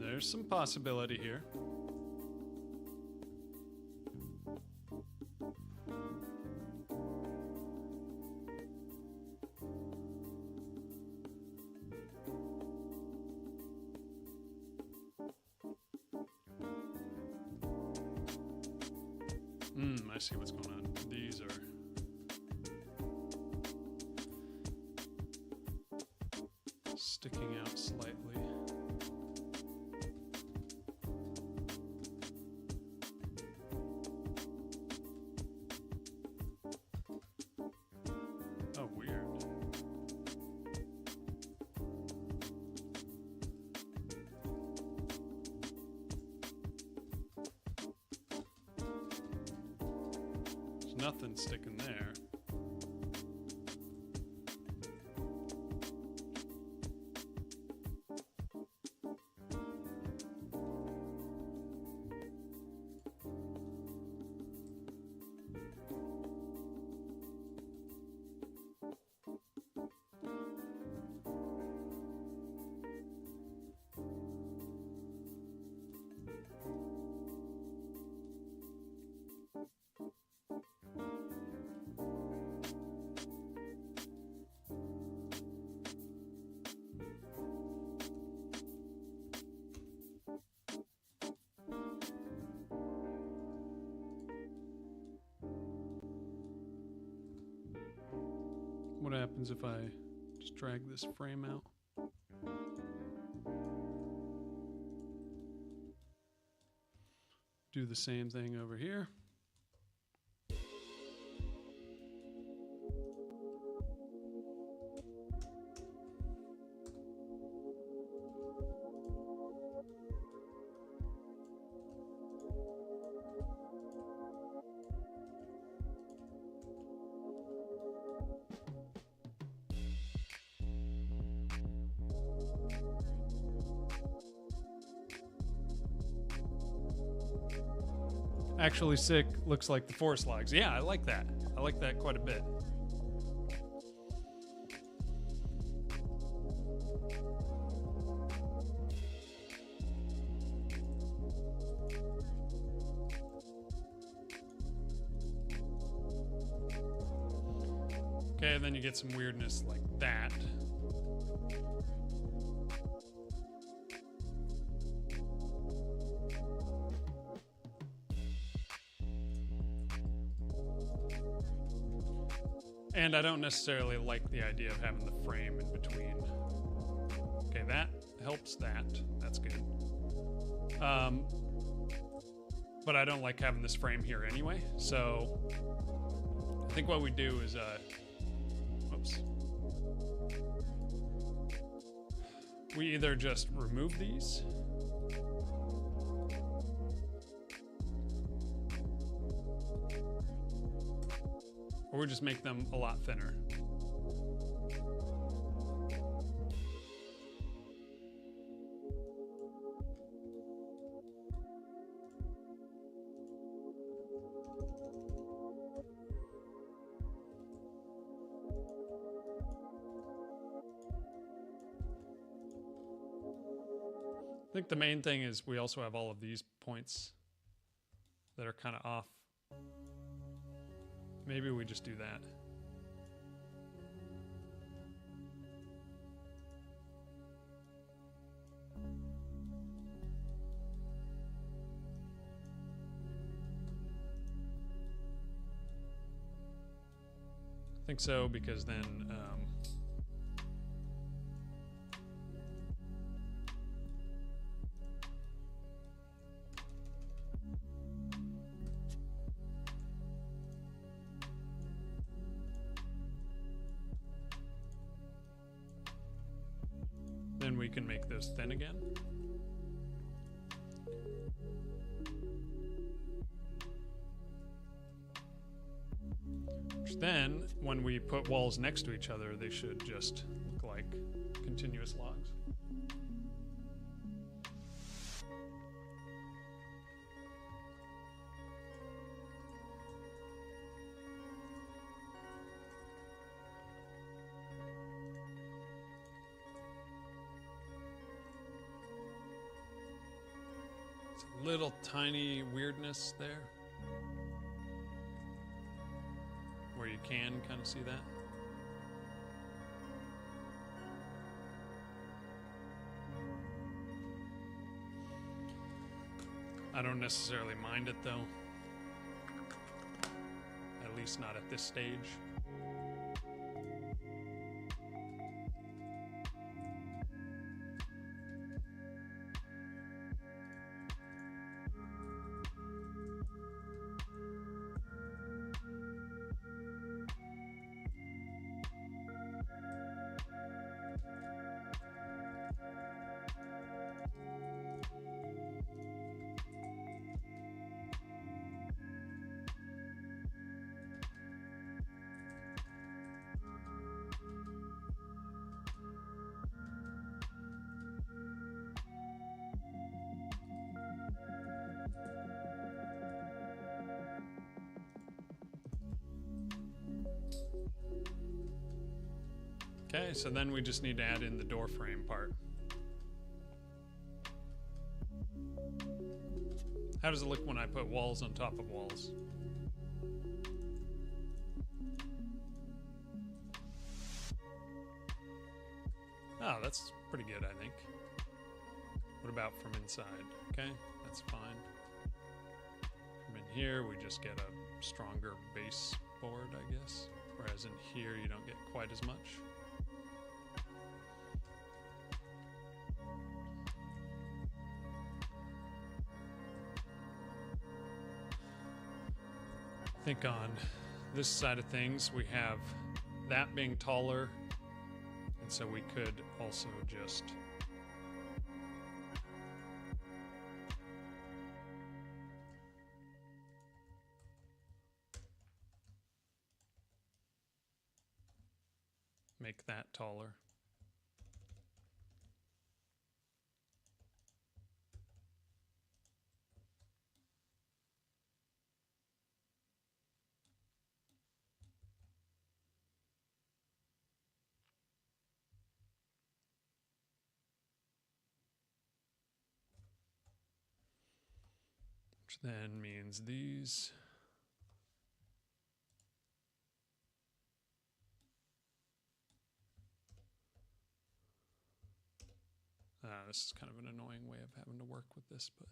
There's some possibility here. I see what's going on. These are sticking out slightly. Oh, weird. There's nothing sticking there. What happens if I just drag this frame out? Do the same thing over here. Actually sick looks like the forest logs. Yeah, I like that. I like that quite a bit. Okay, then you get some weirdness like that. And I don't necessarily like the idea of having the frame in between. Okay, that helps that. That's good. But I don't like having this frame here anyway. So I think what we do is, whoops. We either just remove these. Or we just make them a lot thinner. think the main thing is we also have all of these points that are kind of off. Maybe we just do that. I think so, because then we can make those thin again. Which then, when we put walls next to each other, they should just look like continuous logs. Little tiny weirdness there where you can kind of see that. I don't necessarily mind it though, at least not at this stage. Okay, so then we just need to add in the door frame part. How does it look when I put walls on top of walls? Oh, that's pretty good, I think. What about from inside? Okay, that's fine. From in here, we just get a stronger base board, I guess. Whereas in here, you don't get quite as much. I think on this side of things, we have that being taller, and so we could also just make that taller. Which then means these. This is kind of an annoying way of having to work with this, but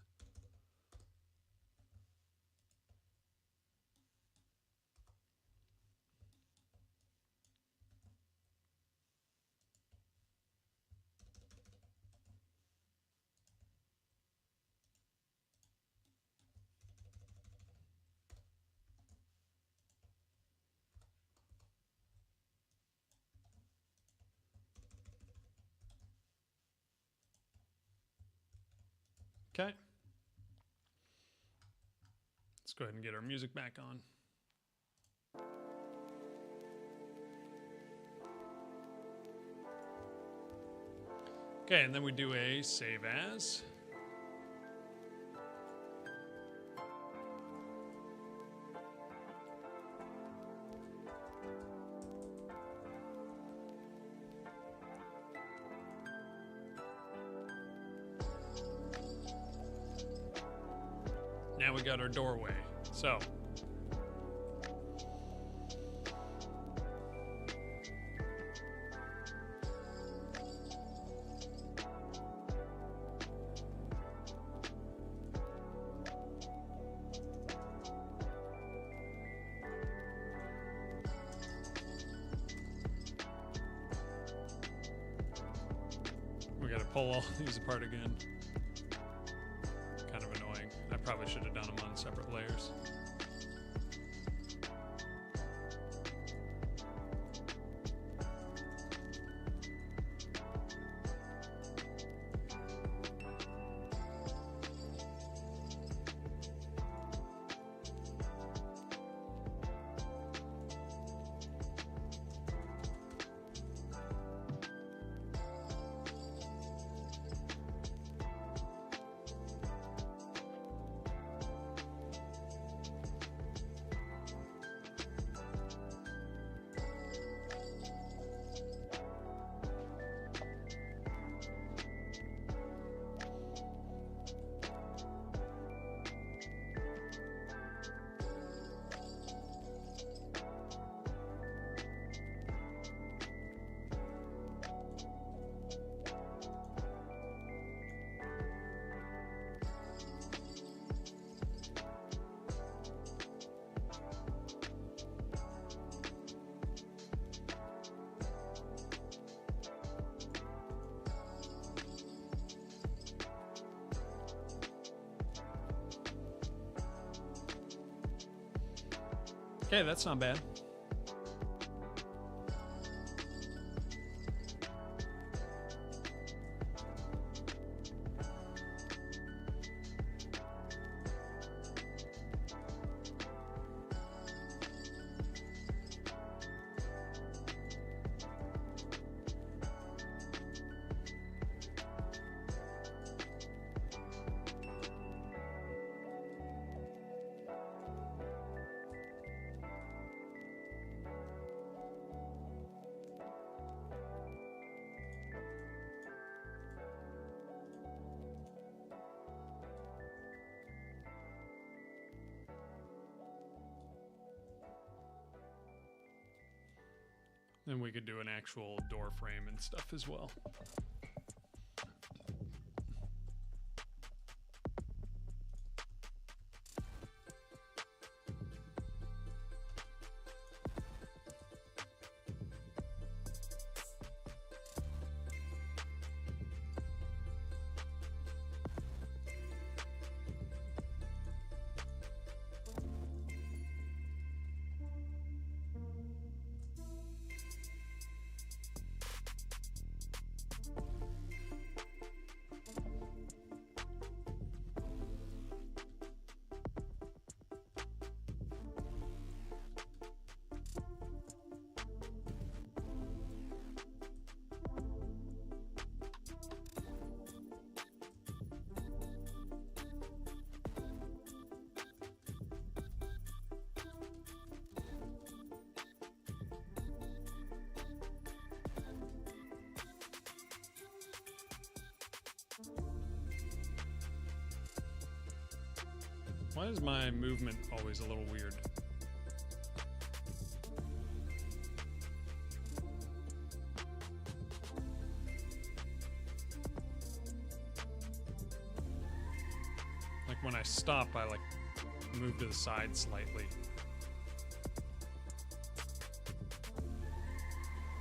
okay. Let's go ahead and get our music back on. Okay, and then we do a save as. now we got our doorway. So we gotta pull all these apart again. Kind of annoying. I probably should have done them on separate layers. Okay, that's not bad. Then we could do an actual door frame and stuff as well. Why is my movement always a little weird? Like when I stop, I like move to the side slightly.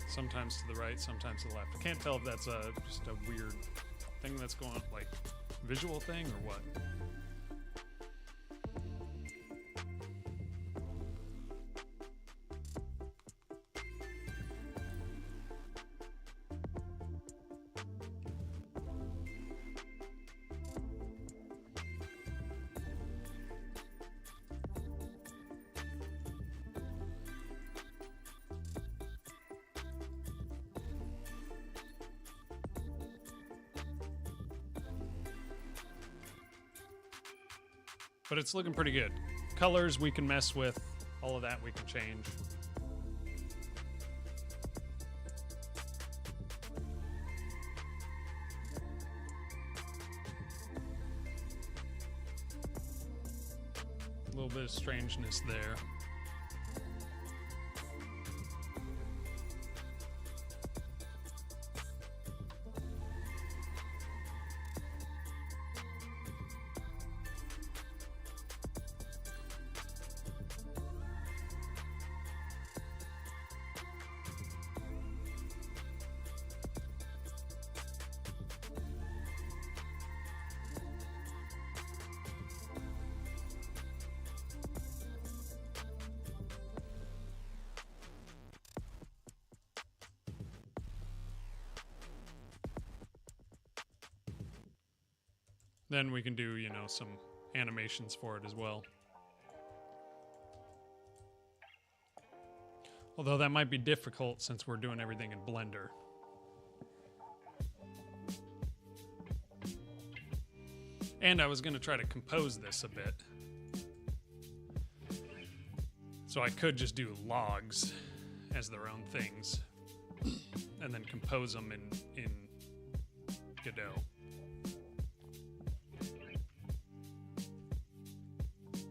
Sometimes to the right, sometimes to the left. I can't tell if that's just a weird thing that's going on, like visual thing or what. But it's looking pretty good. Colors we can mess with. All of that we can change. little bit of strangeness there. Then we can do, you know, some animations for it as well. Although that might be difficult since we're doing everything in Blender. And I was going to try to compose this a bit. So I could just do logs as their own things and then compose them in Godot.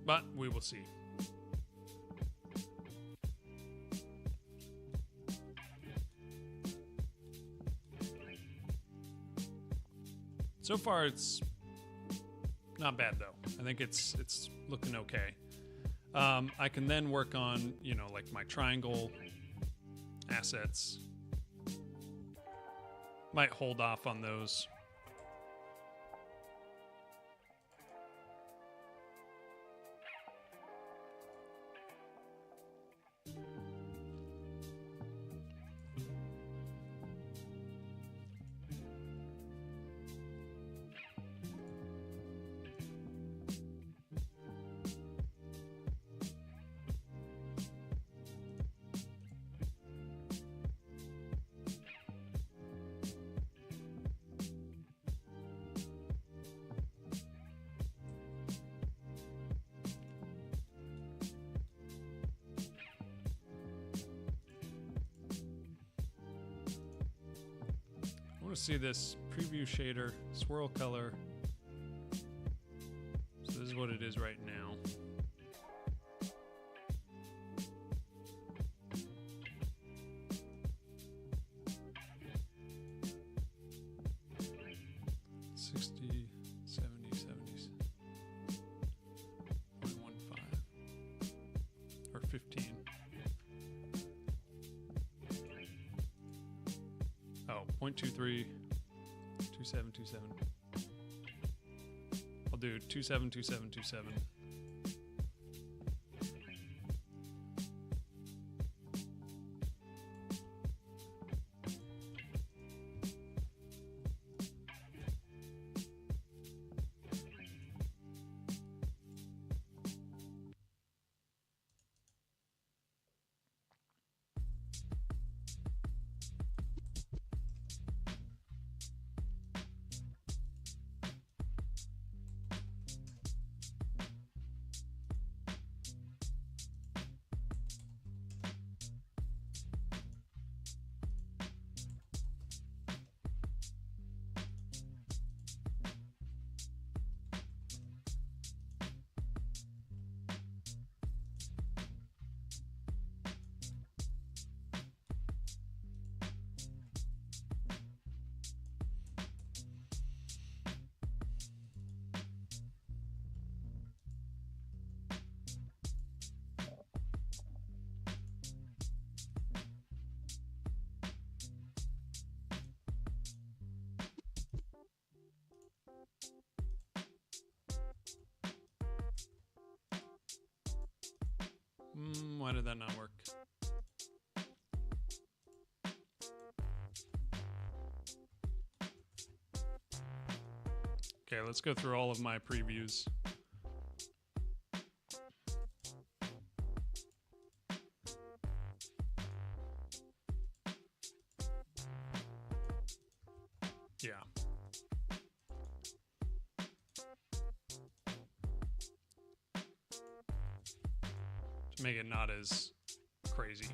But we will see. So far, it's not bad though. I think it's looking okay. I can then work on, you know, like my triangle assets. Might hold off on those. See this preview shader, swirl color. So this is what it is right now. $60, $70, $70, 0.15 or 15. Oh, 0.23, 2727. I'll do 272727. Why did that not work? Okay, let's go through all of my previews. Yeah. To make it not as crazy.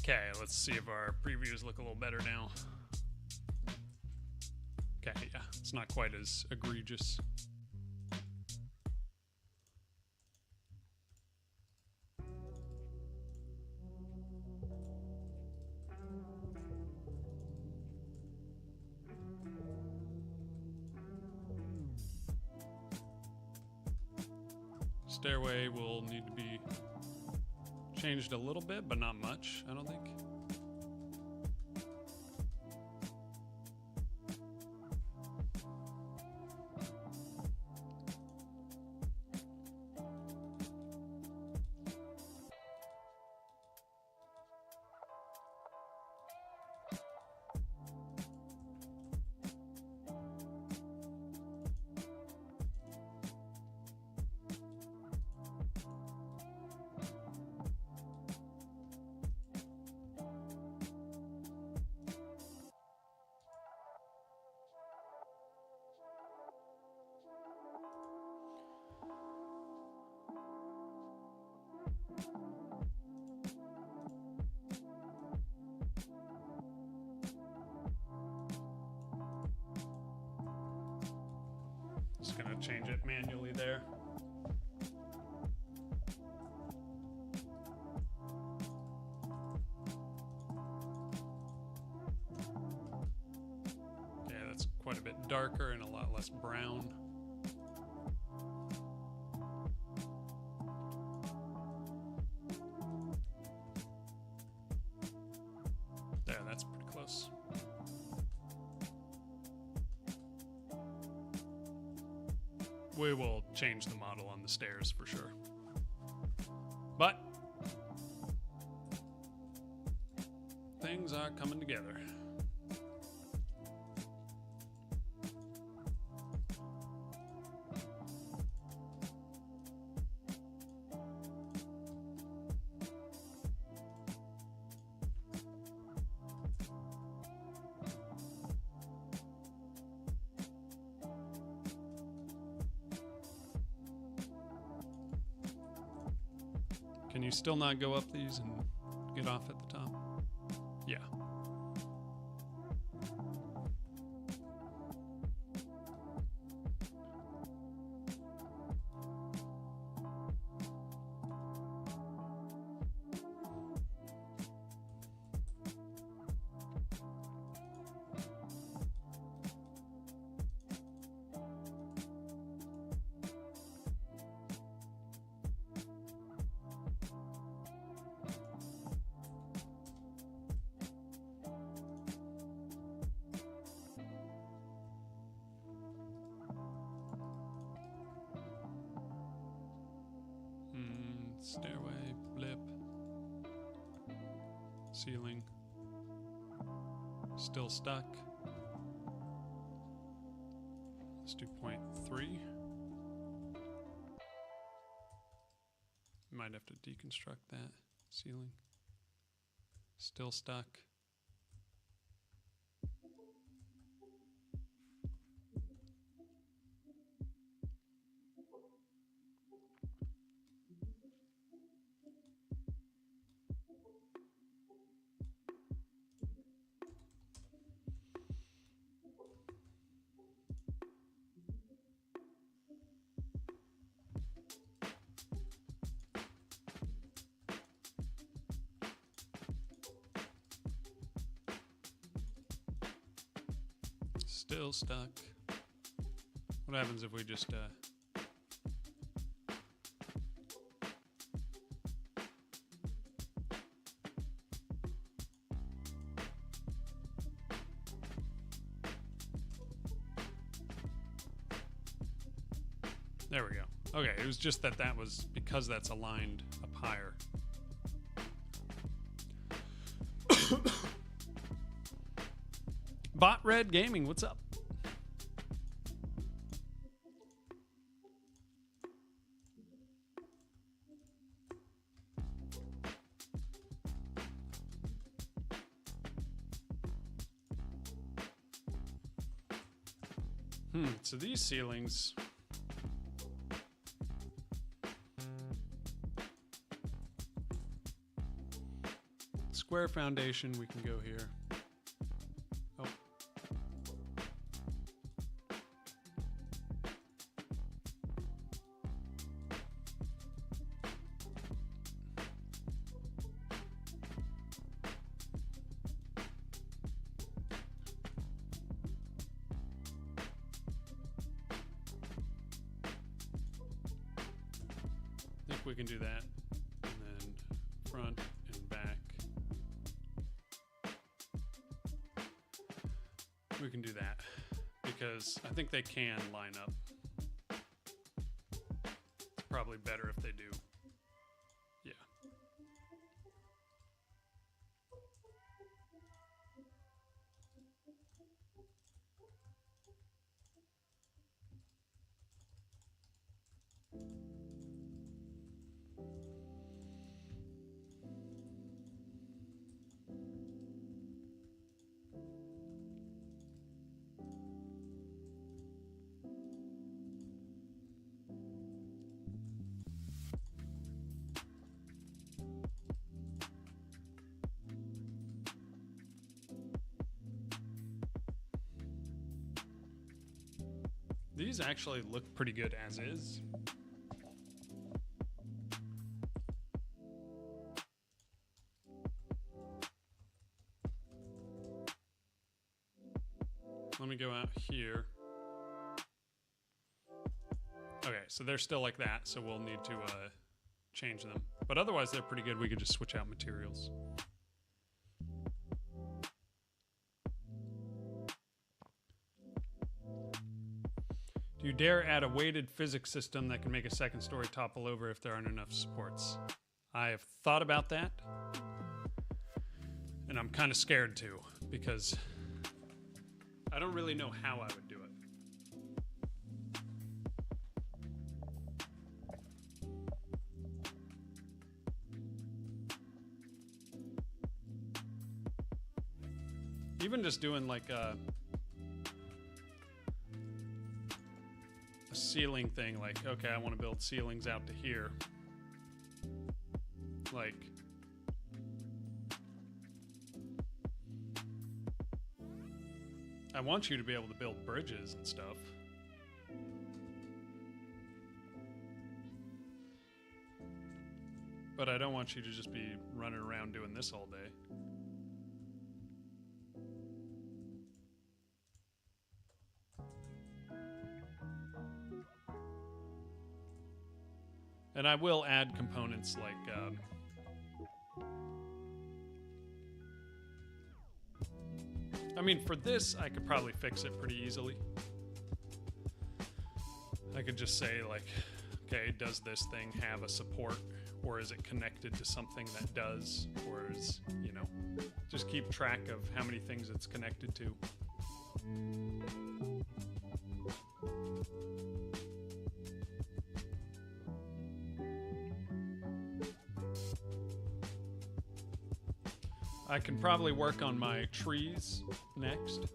Okay, let's see if our previews look a little better now. Okay, yeah, it's not quite as egregious. Stairway will need to be changed a little bit, but not much, I don't think. Just gonna change it manually there. Okay, that's quite a bit darker and a lot less brown. There, that's pretty close. We will change the model on the stairs for sure. But things are coming together. Can you still not go up these and get off at the top? Yeah. Stairway, blip, ceiling, still stuck. Let's do 0.3. Might have to deconstruct that. Ceiling, still stuck. Still stuck. What happens if we just there we go. Okay, it was just that was because that's aligned up higher. Bot Red Gaming, what's up? So these ceilings, Square foundation, we can go here. Oh. I think we can do that. And then front and back. We can do that because I think they can line up. It's probably better if they do. Yeah. These actually look pretty good as is. Let me go out here. Okay, so they're still like that, so we'll need to change them. But otherwise, they're pretty good. We could just switch out materials. Do you dare add a weighted physics system that can make a second story topple over if there aren't enough supports? I have thought about that, and I'm kind of scared too, because I don't really know how I would do it. Even just doing like a ceiling thing, like, okay, I want to build ceilings out to here. Like, I want you to be able to build bridges and stuff. But I don't want you to just be running around doing this all day. And I will add components like I mean, for this, I could probably fix it pretty easily. I could just say like, okay, does this thing have a support, or is it connected to something that does, or is, you know, just keep track of how many things it's connected to. I can probably work on my trees next.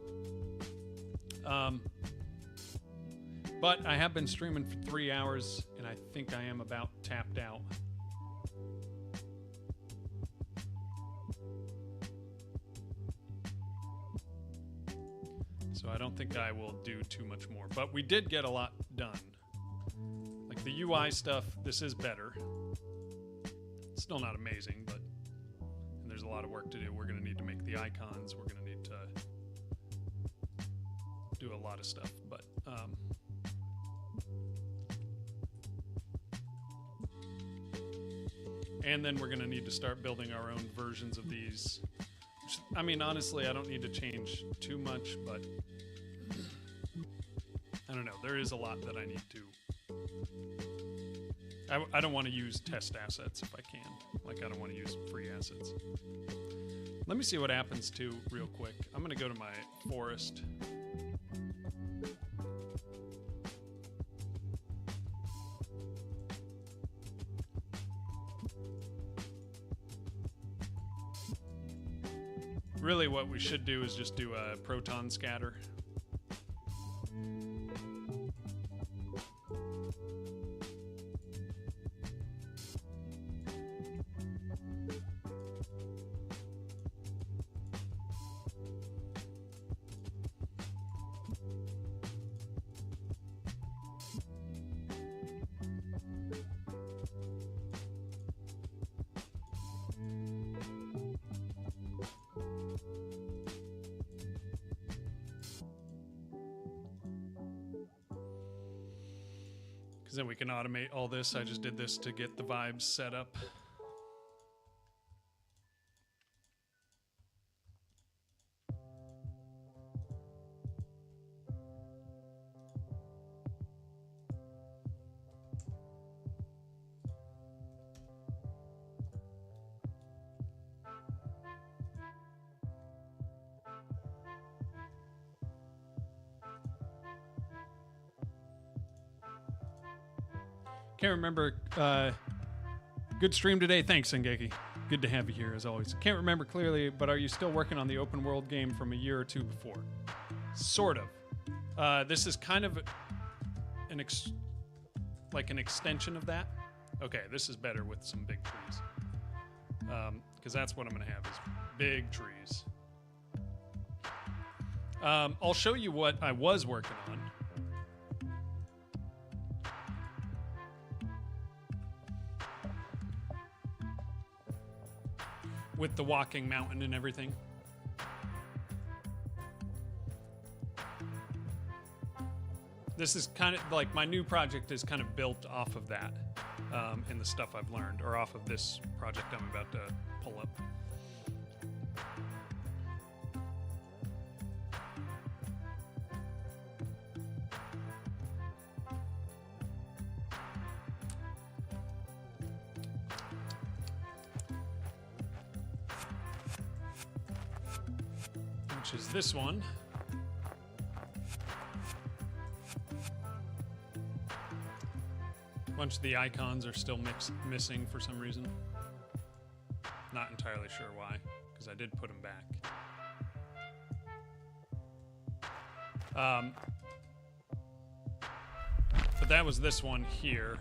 But I have been streaming for 3 hours, and I think I am about tapped out. So I don't think I will do too much more. But we did get a lot done. Like the UI stuff, this is better. It's still not amazing, but there's a lot of work to do. We're going to need to make the icons. We're going to need to do a lot of stuff, but and then we're going to need to start building our own versions of these. Which, I mean, honestly, I don't need to change too much, but I don't know. There is a lot that I need to. I don't want to use test assets if I can. Like, I don't want to use free assets. Let me see what happens too, real quick. I'm going to go to my forest. Really, what we should do is just do a proton scatter. Because then we can automate all this. I just did this to get the vibes set up. Can't remember. Good stream today. Thanks, Sengeki. Good to have you here, as always. Can't remember clearly, but are you still working on the open world game from a year or two before? Sort of. This is kind of an extension of that. Okay, this is better with some big trees. Because that's what I'm going to have is big trees. I'll show you what I was working on. With the walking mountain and everything. This is kind of like my new project is kind of built off of that in the stuff I've learned, or off of this project I'm about to pull up. Which is this one. A bunch of the icons are still missing for some reason. Not entirely sure why, because I did put them back. But that was this one here.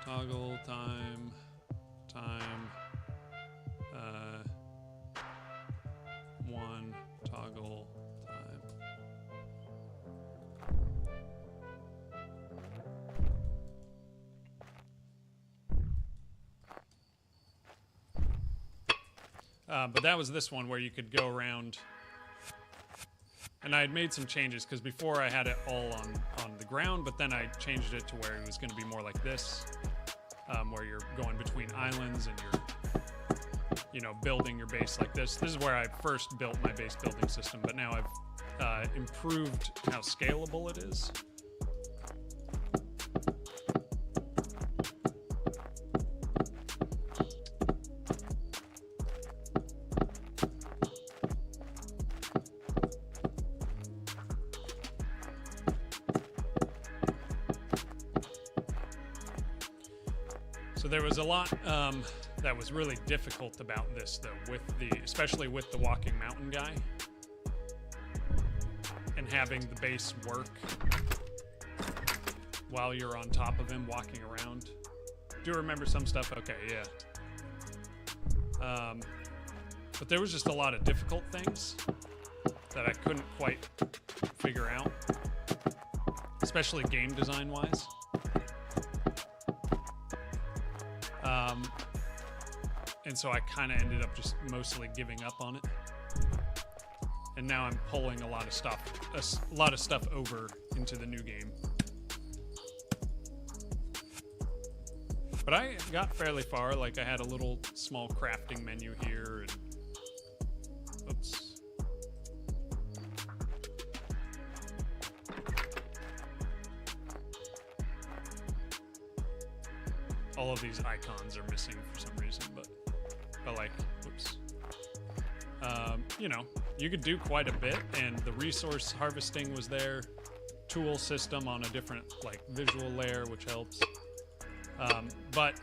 Toggle time. One toggle time. But that was this one where you could go around, and I had made some changes because before I had it all on the ground, but then I changed it to where it was going to be more like this, where you're going between islands and you're building your base like this. This is where I first built my base building system, but now I've improved how scalable it is. So there was a lot that was really difficult about this, though, especially with the walking mountain guy and having the base work while you're on top of him walking around. Do remember some stuff? Okay, yeah. But there was just a lot of difficult things that I couldn't quite figure out, especially game design wise. And so I kind of ended up just mostly giving up on it. And now I'm pulling a lot of stuff over into the new game. But I got fairly far. Like I had a little small crafting menu here. And, oops. All of these icons are missing for some reason, but like, oops. You could do quite a bit, and the resource harvesting was there. Tool system on a different visual layer, which helps. But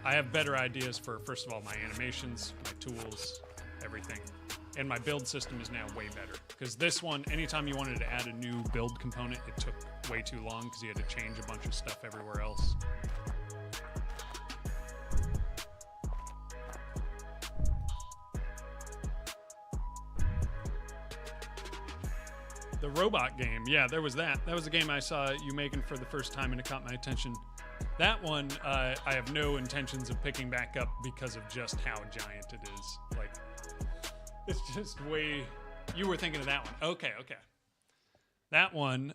I have better ideas for, first of all, my animations, my tools, everything. And my build system is now way better. Because this one, anytime you wanted to add a new build component, it took way too long because you had to change a bunch of stuff everywhere else. The robot game, yeah, there was that. That was a game I saw you making for the first time, and it caught my attention. That one, I have no intentions of picking back up because of just how giant it is. It's just way... You were thinking of that one. Okay. That one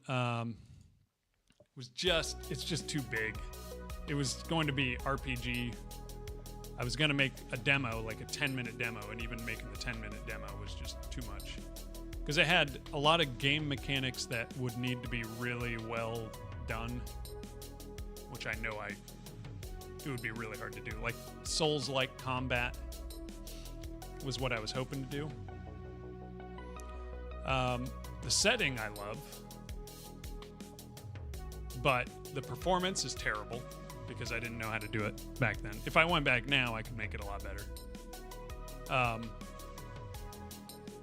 was it's just too big. It was going to be RPG. I was going to make a demo, like a 10-minute demo, and even making the 10-minute demo was just too much. Because it had a lot of game mechanics that would need to be really well done, which I know it would be really hard to do. Like Souls-like combat was what I was hoping to do. The setting I love, but the performance is terrible because I didn't know how to do it back then. If I went back now, I could make it a lot better.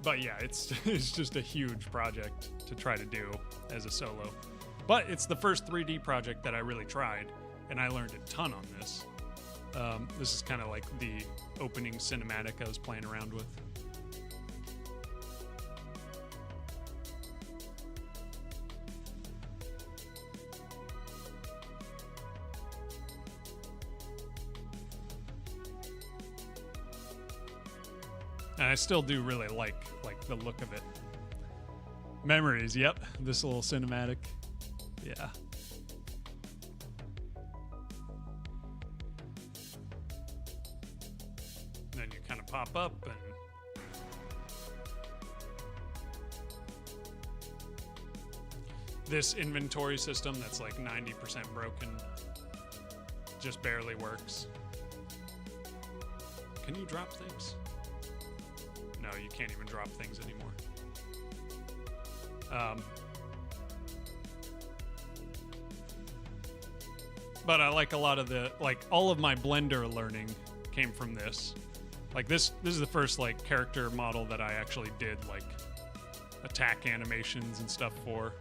But yeah, it's just a huge project to try to do as a solo. But it's the first 3D project that I really tried, and I learned a ton on this. This is kind of like the opening cinematic I was playing around with. And I still do really like the look of it. Memories, yep. This little cinematic. Yeah. And then you kind of pop up and this inventory system that's like 90% broken just barely works. Can you drop things? No, you can't even drop things anymore. But I like a lot of all of my Blender learning came from this. Like this is the first like character model that I actually did like attack animations and stuff for.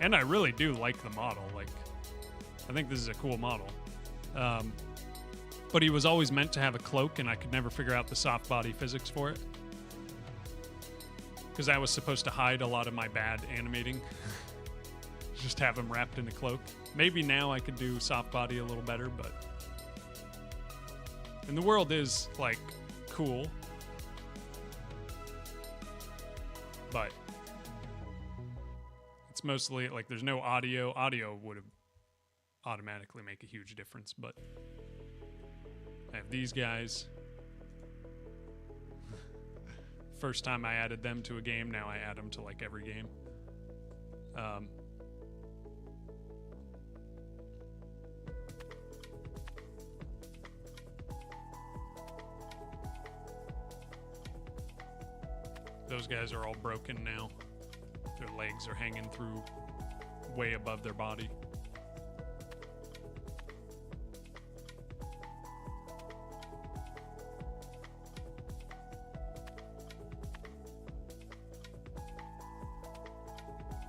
And I really do like the model. Like, I think this is a cool model. But he was always meant to have a cloak, and I could never figure out the soft body physics for it. Because I was supposed to hide a lot of my bad animating. Just have him wrapped in a cloak. Maybe now I could do soft body a little better, but... And the world is, like, cool. But... It's mostly, like, there's no audio. Audio would have automatically make a huge difference, but... I have these guys. First time I added them to a game, now I add them to like every game. Those guys are all broken now. Their legs are hanging through way above their body.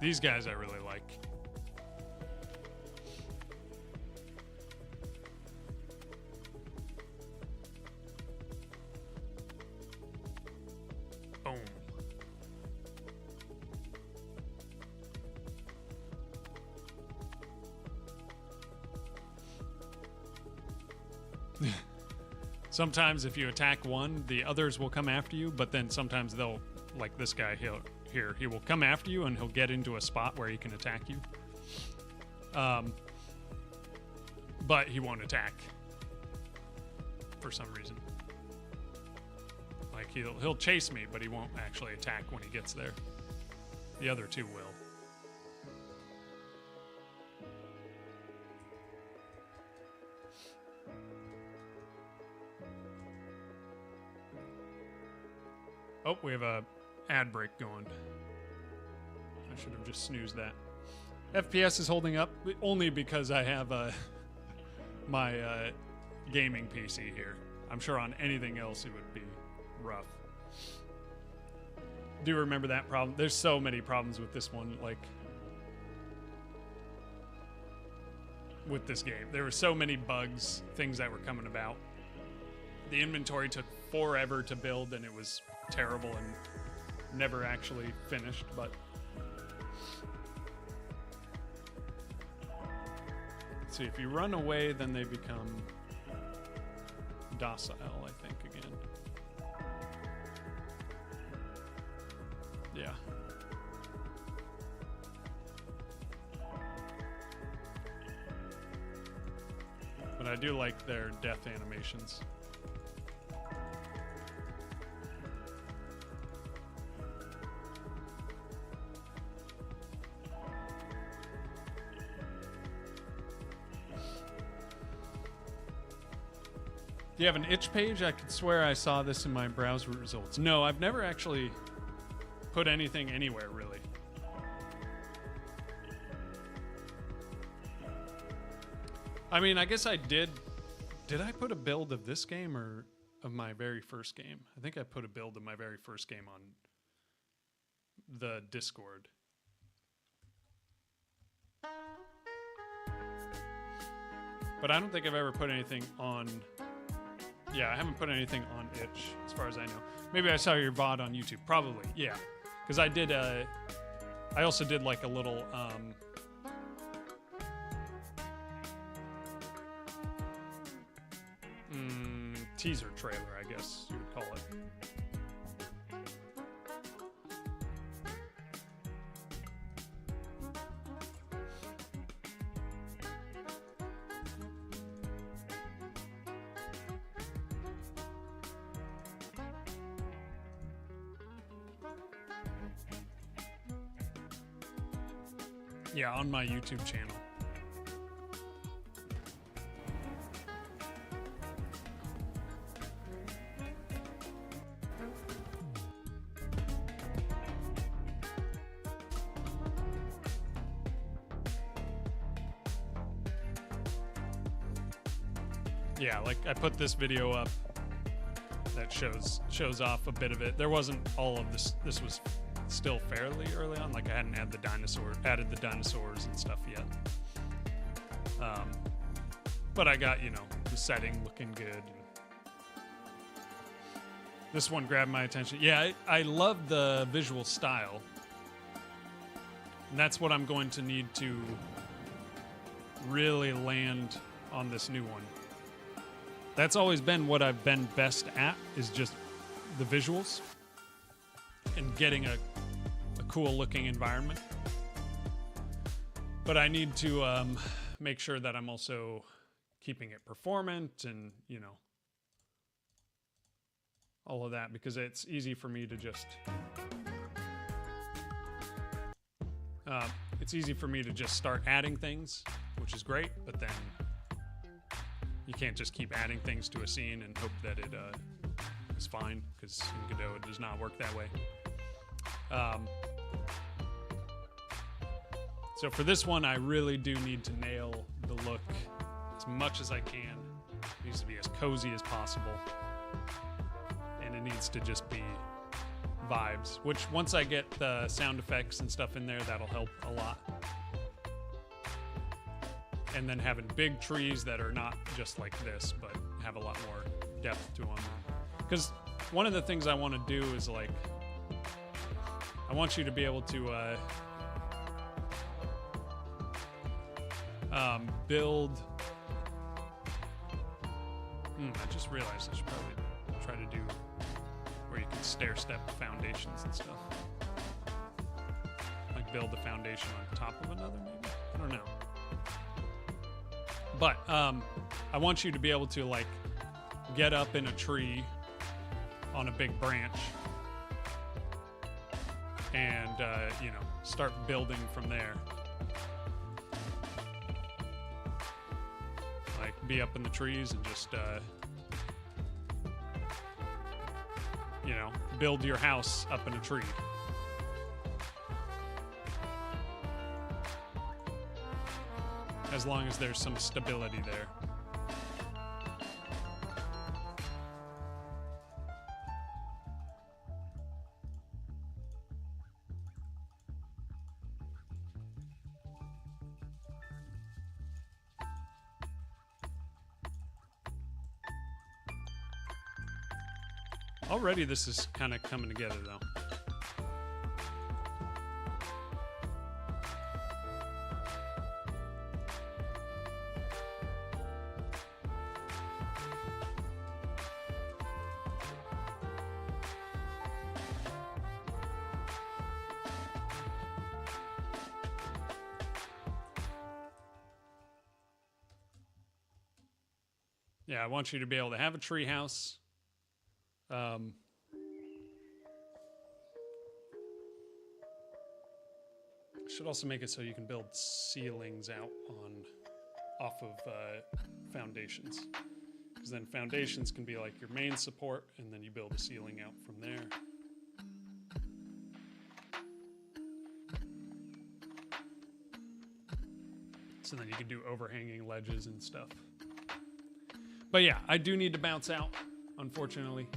These guys I really like. Boom. Sometimes if you attack one, the others will come after you, but then sometimes they'll, like this guy, he will come after you and he'll get into a spot where he can attack you. But he won't attack for some reason. Like he'll chase me, but he won't actually attack when he gets there. The other two will. Oh, we have a ad break going. I should have just snoozed that. FPS is holding up only because I have my gaming PC here. I'm sure on anything else it would be rough. Do you remember that problem? There's so many problems with this one, like with this game. There were so many bugs, things that were coming about. The inventory took forever to build and it was terrible and never actually finished, but let's see, if you run away then they become docile, I think, again. Yeah. But I do like their death animations. Do you have an itch page? I could swear I saw this in my browser results. No, I've never actually put anything anywhere, really. I mean, I guess I did. Did I put a build of this game or of my very first game? I think I put a build of my very first game on the Discord. But I don't think I've ever put anything on... Yeah, I haven't put anything on itch, as far as I know. Maybe I saw your VOD on YouTube. Probably, yeah. Because I did, I also did like a little, teaser trailer, I guess you would call it. Yeah, on my YouTube channel. Yeah, like I put this video up that shows off a bit of it. There wasn't all of this. This was still fairly early on. Like I hadn't added the dinosaurs and stuff yet. But I got, you know, the setting looking good. This one grabbed my attention. Yeah, I love the visual style. And that's what I'm going to need to really land on this new one. That's always been what I've been best at, is just the visuals and getting a cool looking environment. But I need to make sure that I'm also keeping it performant and, you know, all of that, because it's easy for me to just start adding things, which is great, but then you can't just keep adding things to a scene and hope that it is fine, because in Godot it does not work that way. So for this one, I really do need to nail the look as much as I can. It needs to be as cozy as possible. And it needs to just be vibes, which once I get the sound effects and stuff in there, that'll help a lot. And then having big trees that are not just like this, but have a lot more depth to them. Because one of the things I want to do is, like, I want you to be able to build... I just realized I should probably try to do where you can stair-step foundations and stuff. Like build a foundation on top of another, maybe? I don't know. But I want you to be able to, like, get up in a tree on a big branch and, you know, start building from there. Like, be up in the trees and just, you know, build your house up in a tree. As long as there's some stability there. Already this is kind of coming together, though. Yeah, I want you to be able to have a tree house. Should also make it so you can build ceilings out off of foundations. Because then foundations can be like your main support, and then you build a ceiling out from there. So then you can do overhanging ledges and stuff. But yeah, I do need to bounce out, unfortunately.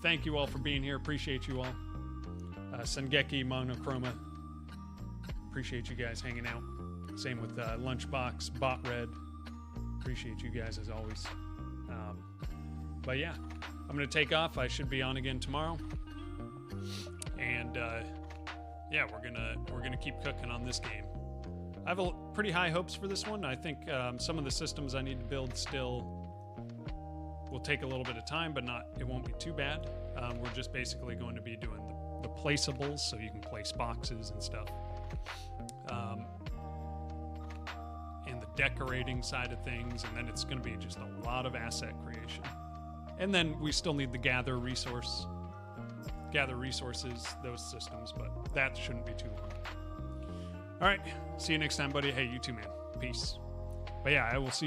Thank you all for being here. Appreciate you all. Sengeki, Monochroma. Appreciate you guys hanging out. Same with Lunchbox, Bot Red. Appreciate you guys as always. But yeah, I'm gonna take off. I should be on again tomorrow. And yeah, we're gonna keep cooking on this game. I have pretty high hopes for this one. I think some of the systems I need to build still will take a little bit of time, but it won't be too bad. We're just basically going to be doing the placeables, so you can place boxes and stuff. And the decorating side of things, and then it's going to be just a lot of asset creation. And then we still need the gather resources, those systems, but that shouldn't be too long. All right, see you next time, buddy. Hey, you too, man. Peace. But yeah, I will see you.